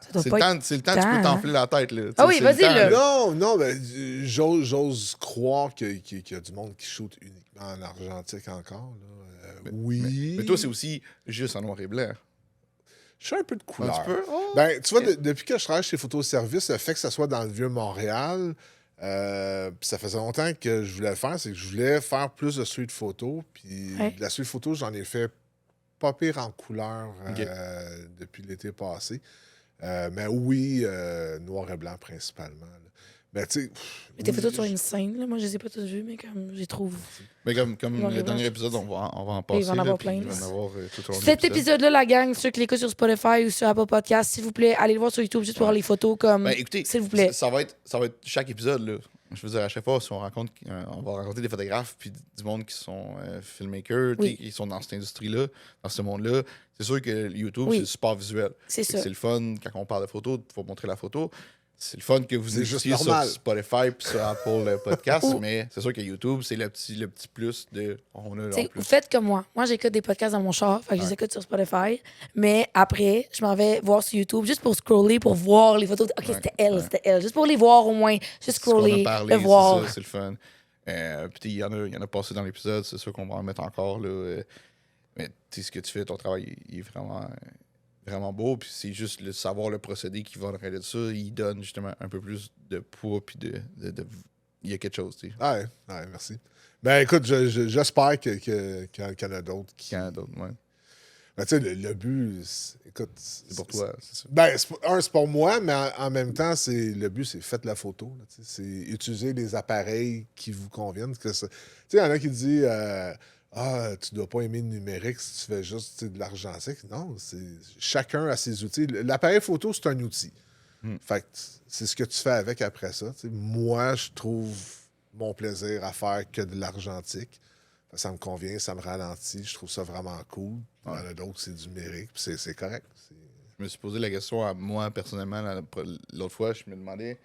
Ça doit C'est pas le être temps, tu peux hein. t'enfler la tête. Là. Ah oui, C'est le vas-y, temps, là. Non, ben, j'ose croire qu'il y a du monde qui shoot uniquement en argentique encore. Là. Oui. Mais toi, c'est aussi juste en noir et blanc. Je suis un peu de couleur. Un petit peu? Oh. Ben, tu vois, depuis que je travaille chez Photoservice, le fait que ça soit dans le Vieux-Montréal, puis ça faisait longtemps que je voulais le faire, c'est que je voulais faire plus de street photo. Puis Ouais. la street photo, j'en ai fait pas pire en couleur Ok. depuis l'été passé. Mais oui, noir et blanc principalement. Là. Mais tu sais. Mais tes oui, photos sur une scène, là, moi je les ai pas toutes vues, mais comme je les trouve. Mais comme Noir et le blanc, dernier je- épisode, on va en passer. Il va en avoir là, puis plein, il va là. en avoir tout au long de Cet l'épisode. épisode-là, la gang, ceux qui l'écoutent sur Spotify ou sur Apple Podcast, s'il vous plaît, allez le voir sur YouTube juste pour voir les photos comme. Ben, écoutez, S'il vous plaît. ça va être chaque épisode. Là. Je veux dire, à chaque fois, si on va rencontrer des photographes puis du monde qui sont filmmakers, Oui. qui sont dans cette industrie-là, dans ce monde-là. C'est sûr que YouTube, Oui. c'est le support visuel. C'est Fait que ça. C'est le fun quand on parle de photos, il faut montrer la photo. C'est le fun que vous C'est juste écoutiez sur normal. Spotify puis sur Apple Podcast, Ou- mais c'est sûr que YouTube, c'est le petit plus de on a là en T'sais, plus. vous faites comme moi. Moi, j'écoute des podcasts dans mon char, fait que je les écoute sur Spotify. Mais après, je m'en vais voir sur YouTube juste pour scroller, pour voir les photos. OK, c'était elle. Juste pour les voir au moins. Juste C'est ce qu'on a scroller, parlé, le c'est voir. ça, c'est le fun. Puis il y en a passé dans l'épisode, c'est sûr qu'on va en mettre encore. Là, mais tu sais, ce que tu fais, ton travail, il est vraiment beau. Puis c'est juste le savoir le procédé qui va derrière de ça. Il donne justement un peu plus de poids. Puis il y a quelque chose. Tu sais. Ouais, merci. Ben écoute, j'espère qu'il y en a d'autres qui. Qu'il y en a d'autres, ouais. Ben, tu sais, le but, écoute. C'est pour toi, c'est ça. Ben, c'est pour moi, mais en même temps, le but, c'est faites la photo. Là, tu sais, c'est utiliser les appareils qui vous conviennent. Tu sais, il y en a qui disent tu dois pas aimer le numérique si tu fais juste tu sais, de l'argentique. Non, chacun a ses outils. L'appareil photo, c'est un outil. Fait que c'est ce que tu fais avec après ça. Tu sais. Moi, je trouve mon plaisir à faire que de l'argentique. Ça me convient, ça me ralentit. Je trouve ça vraiment cool. Il y en a d'autres, c'est du numérique. Puis c'est correct. Je me suis posé la question à moi, personnellement, l'autre fois. Je me demandais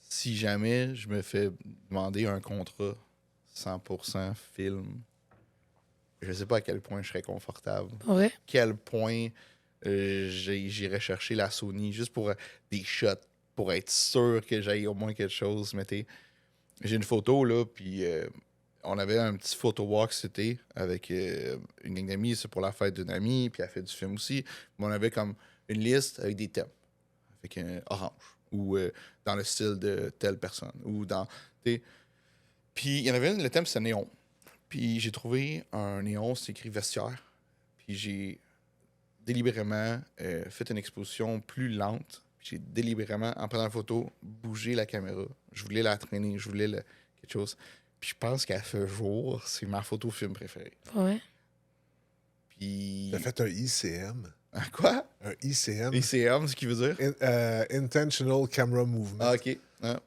si jamais je me fais demander un contrat 100% film je sais pas à quel point je serais confortable. Ouais. Quel point j'irais chercher la Sony juste pour des shots, pour être sûr que j'aille au moins quelque chose. Mais j'ai une photo, là, puis on avait un petit photo walk cet été avec une gang d'amis, c'est pour la fête d'une amie, puis elle fait du film aussi. Mais on avait comme une liste avec des thèmes. Avec un orange, ou dans le style de telle personne, ou dans... Puis il y en avait une, le thème, c'était néon. Puis j'ai trouvé un néon, c'est écrit vestiaire. Puis j'ai délibérément fait une exposition plus lente. Puis j'ai délibérément, en prenant la photo, bougé la caméra. Je voulais la traîner, je voulais quelque chose. Puis je pense qu'à ce jour, c'est ma photo film préférée. Ouais. Puis... T'as fait un ICM. Quoi? Un ICM. ICM, ce qui veut dire? Intentional Camera Movement. Ah, OK. Ah.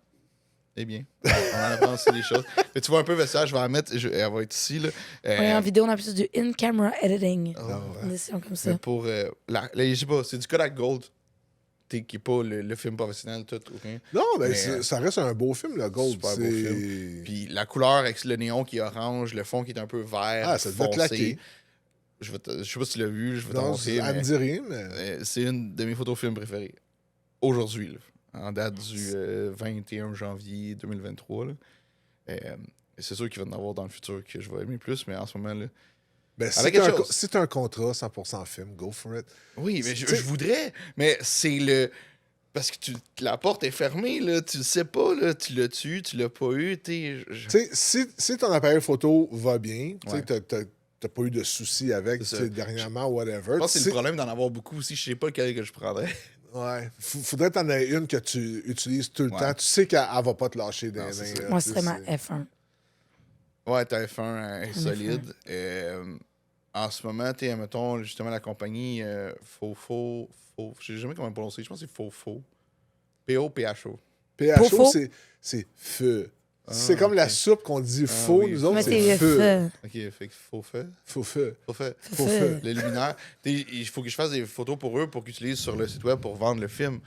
Eh bien, on en a pensé des choses. Mais tu vois un peu, Vestia, je vais la mettre, elle va être ici. Là. Ouais, en vidéo, on appelle ça du in-camera editing. Oh, Une décision comme ça. mais pour, je sais pas, c'est du Kodak Gold. Qui n'est pas le film professionnel, tout, aucun. Non, mais, Mais, ça reste un beau film, le Gold. Super beau film. Puis la couleur avec le néon qui est orange, le fond qui est un peu vert, Ah, ça devait claquer. Je sais pas si tu l'as vu, je vais te Non, montrer. elle me dit rien, mais... C'est une de mes photos films préférées. Aujourd'hui, là, en date du 21 janvier 2023. Là. Et c'est sûr qu'il va y en avoir dans le futur que je vais aimer plus, mais en ce moment, là... Ben, si t'as un contrat 100% film, go for it. Oui, mais je voudrais, mais c'est le... Parce que la porte est fermée, là, tu le sais pas, là, tu l'as-tu, tu l'as pas eu, Tu sais, si ton appareil photo va bien, Ouais. t'as pas eu de soucis avec, dernièrement, whatever. Je pense que c'est le problème d'en avoir beaucoup aussi, je sais pas lequel que je prendrais. Ouais. Faudrait t'en aies une que tu utilises tout le Ouais. temps. Tu sais qu'elle va pas te lâcher des Non, c'est ça. Moi, ce serait ma F1. Ouais, t'as F1 est solide. En ce moment, mettons, justement, la compagnie Fofo, je sais jamais comment prononcer, je pense que c'est Fofo. P-O-P-H-O. PHO, c'est feu. Ah, c'est comme la soupe qu'on dit faux, oui, nous autres, Mais c'est c'est feu. feu. OK, fait que Fofo. Faux feu. Fofo. Faux feu. Le luminaire. Il faut que je fasse des photos pour eux pour qu'ils utilisent sur le site web pour vendre le film.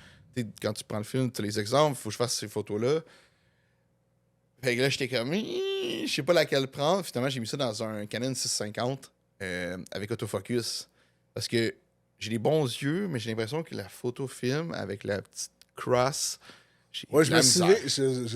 Quand tu prends le film, tu as les exemples, il faut que je fasse ces photos-là. Fait que là, j'étais comme, je sais pas laquelle prendre. Finalement, j'ai mis ça dans un Canon 650 avec autofocus. Parce que j'ai des bons yeux, mais j'ai l'impression que la photo film avec la petite cross. Ouais, je me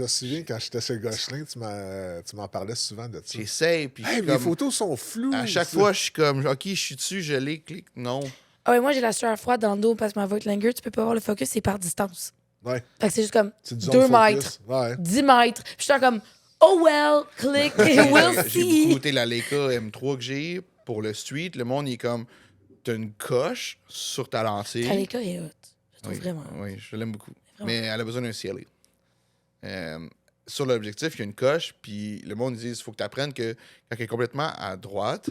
souviens quand j'étais chez Gosselin, tu m'en parlais souvent de ça. J'essaye, puis Hey, mes photos sont floues. à chaque fois, je suis comme, OK, je suis dessus, je l'ai, clique, non. Ah ouais, moi, j'ai la sueur froide dans le dos parce que ma Voigtlander, tu peux pas voir le focus, c'est par distance. Ouais. Fait que c'est juste comme C'est du 2 zone focus. mètres, Ouais. 10 mètres. Puis je suis comme, oh well, click, we'll J'ai see. beaucoup écouté la Leica M3 que j'ai pour le street. Le monde, il est comme, t'as une coche sur ta lentille. Ta Leica est hot. Je trouve Oui, vraiment. oui, je l'aime beaucoup. Vraiment. Mais elle a besoin d'un CLA. Sur l'objectif, il y a une coche, puis le monde dit il faut que tu apprennes que quand elle est complètement à droite,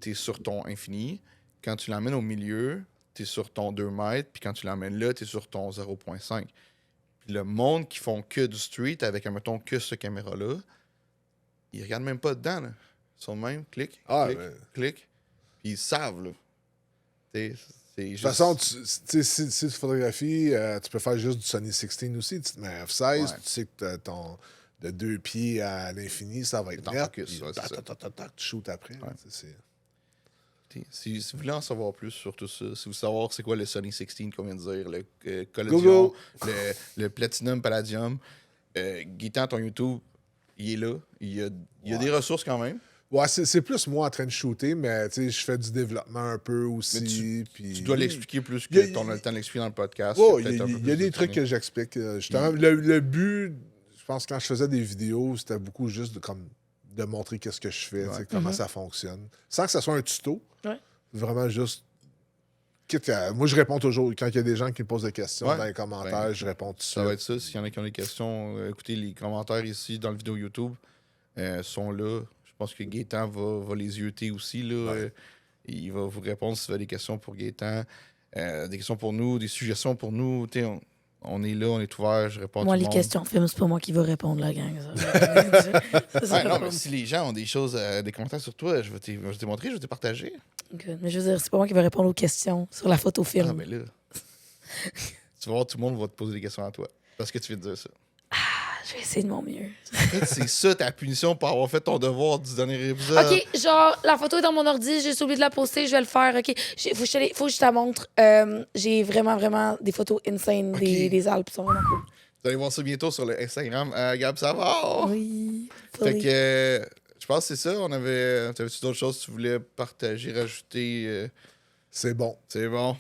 tu es sur ton infini. Quand tu l'emmènes au milieu, tu es sur ton 2 mètres, puis quand tu l'emmènes là, tu es sur ton 0.5. Puis le monde qui font que du street avec, mettons, que cette caméra-là, ils regardent même pas dedans. Là. Ils sont de même, clic, clic. Puis ils savent, là. C'est De juste... toute façon, si tu photographies, tu peux faire juste du Sony 16 aussi. Tu te mets à F16, Ouais. tu sais que de 2 pieds à l'infini, ça va être T'en net. focus, puis ouais, c'est ça. tu shootes après. Ouais. C'est- Si vous voulez en savoir plus sur tout ça, si vous voulez savoir c'est quoi le Sony 16 qu'on vient de dire, le Google. Collodion, le Platinum Palladium, Gaëtan, ton YouTube, il est là. Il y a des ressources quand même. Ouais, c'est plus moi en train de shooter, mais tu sais, je fais du développement un peu aussi. Mais puis... Tu dois l'expliquer plus Il y a- que ton le temps de l'expliquer dans le podcast. Ouais, peut-être un peu il y a plus des de trucs training. que j'explique. Justement, le but, je pense que quand je faisais des vidéos, c'était beaucoup juste de montrer qu'est-ce que je fais, tu sais, comment ça fonctionne. Sans que ça soit un tuto. Ouais. Vraiment juste. Moi, je réponds toujours. Quand il y a des gens qui me posent des questions Ouais. dans les commentaires, Ben, je réponds tout de Ça va suite. être ça. S'il y en a qui ont des questions, écoutez, les commentaires ici dans la vidéo YouTube sont là. Je pense que Gaëtan va les yeuter aussi. Là. Ouais. Il va vous répondre si vous avez des questions pour Gaëtan, des questions pour nous, des suggestions pour nous. On est là, on est ouvert, je réponds à Moi, tout le les monde. questions film, c'est pas moi qui vais répondre, la gang. Ça. Ouais, non, mais si les gens ont des choses, des commentaires sur toi, je vais te montrer, je vais te partager. Good. Mais je veux dire, c'est pas moi qui vais répondre aux questions sur la photo film. Ah, ben là. Tu vas voir, tout le monde va te poser des questions à toi. Parce que tu viens de dire ça. Je vais essayer de mon mieux. En fait, c'est ça ta punition pour avoir fait ton devoir du dernier épisode. OK, genre, la photo est dans mon ordi, j'ai juste oublié de la poster, je vais le faire, OK. Faut que je te la montre. J'ai vraiment, vraiment des photos insane OK. des Alpes, sont vraiment cool. Vous allez voir ça bientôt sur le Instagram Gab Savard. Oui. Fait que je pense que c'est ça. T'avais-tu d'autres choses que tu voulais partager, rajouter? C'est bon. C'est bon.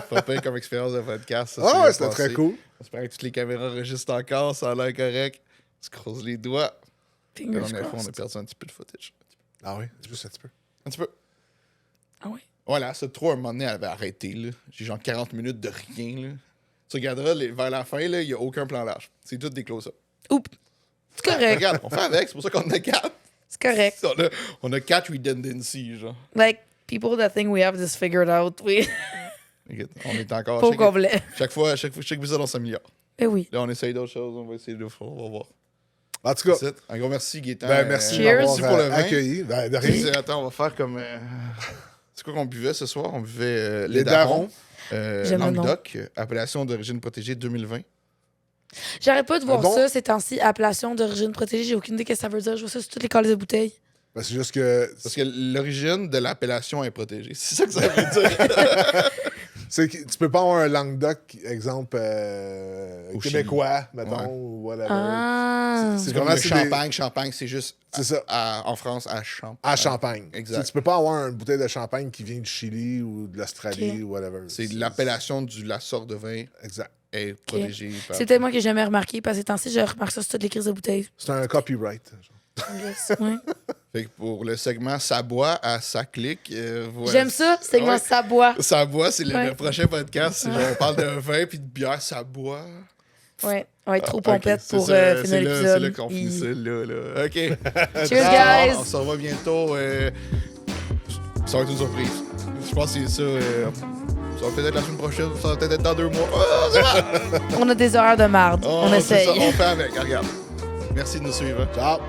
Pas pire comme expérience de podcast. Ça, Ah c'est ouais, bien c'était passé. très cool. J'espère que toutes les caméras enregistrent encore, ça a l'air correct. On se croise les doigts. La Fingers dernière fois, on a crossed. perdu un petit peu de footage. Ah oui, juste un petit peu. Un petit peu. Ah oui? Voilà, ce 3, à un moment donné, elle avait arrêté. Là. J'ai genre 40 minutes de rien. Là. Tu regarderas, vers la fin, il n'y a aucun plan large. C'est tout des close-up. Oups. C'est correct. Regarde, on fait avec, c'est pour ça qu'on a 4. C'est correct. On a 4 redundancy, genre. Like, people that think we have this figured out, oui. Regarde, on est encore... Pas au complet. Chaque épisode, on s'améliore. Mais oui. Là, on essaye d'autres choses, on va essayer de faire, on va voir. En tout cas, C'est it. Un gros merci, Gaétan. merci de Cheers. m'avoir Merci pour le vin. accueilli. Ben, de rien. Attends, on va faire comme... C'est quoi qu'on buvait ce soir? On buvait Les darons. J'aime le nom. Languedoc, appellation d'origine protégée 2020. J'arrête pas de voir bon? ça ces temps-ci, appellation d'origine protégée. J'ai aucune idée de ce que ça veut dire. Je vois ça sur toutes les cales de bouteilles. Ben, c'est juste que. Parce que l'origine de l'appellation est protégée. C'est ça que ça veut dire. C'est que tu peux pas avoir un Languedoc, exemple, Au québécois, mettons, Ouais. ou whatever. Ah. C'est vraiment comme le c'est champagne. Champagne, c'est juste C'est ça. en France, à Champagne. À Champagne. Exact. Tu peux pas avoir une bouteille de champagne qui vient du Chili ou de l'Australie Ok. ou whatever. C'est l'appellation de la sorte de vin Exact. est protégée. par- C'est peut-être moi que j'ai jamais remarqué parce que ces temps-ci, je remarque ça sur toutes les crises de bouteilles. C'est un copyright. Ouais. Fait que pour le segment Ça boit à Ça clique, voilà. J'aime ça, c'est Ouais. ça boit. Ça boit, c'est Ouais. le prochain podcast. C'est genre, on parle de vin puis de bière, ça boit. Ouais, on va être trop Ok, pompette c'est pour ça, finir c'est l'épisode. là qu'on finit ça, là. OK. Cheers, On guys! se revoit bientôt. Ça va être une surprise. Je pense que c'est ça. Ça va peut-être être la semaine prochaine, ça va peut-être être dans 2 mois. Oh, ça va! On a des horaires de marde. Oh, On c'est ça, essaye. on fait avec, regarde. Merci de nous suivre. Ciao!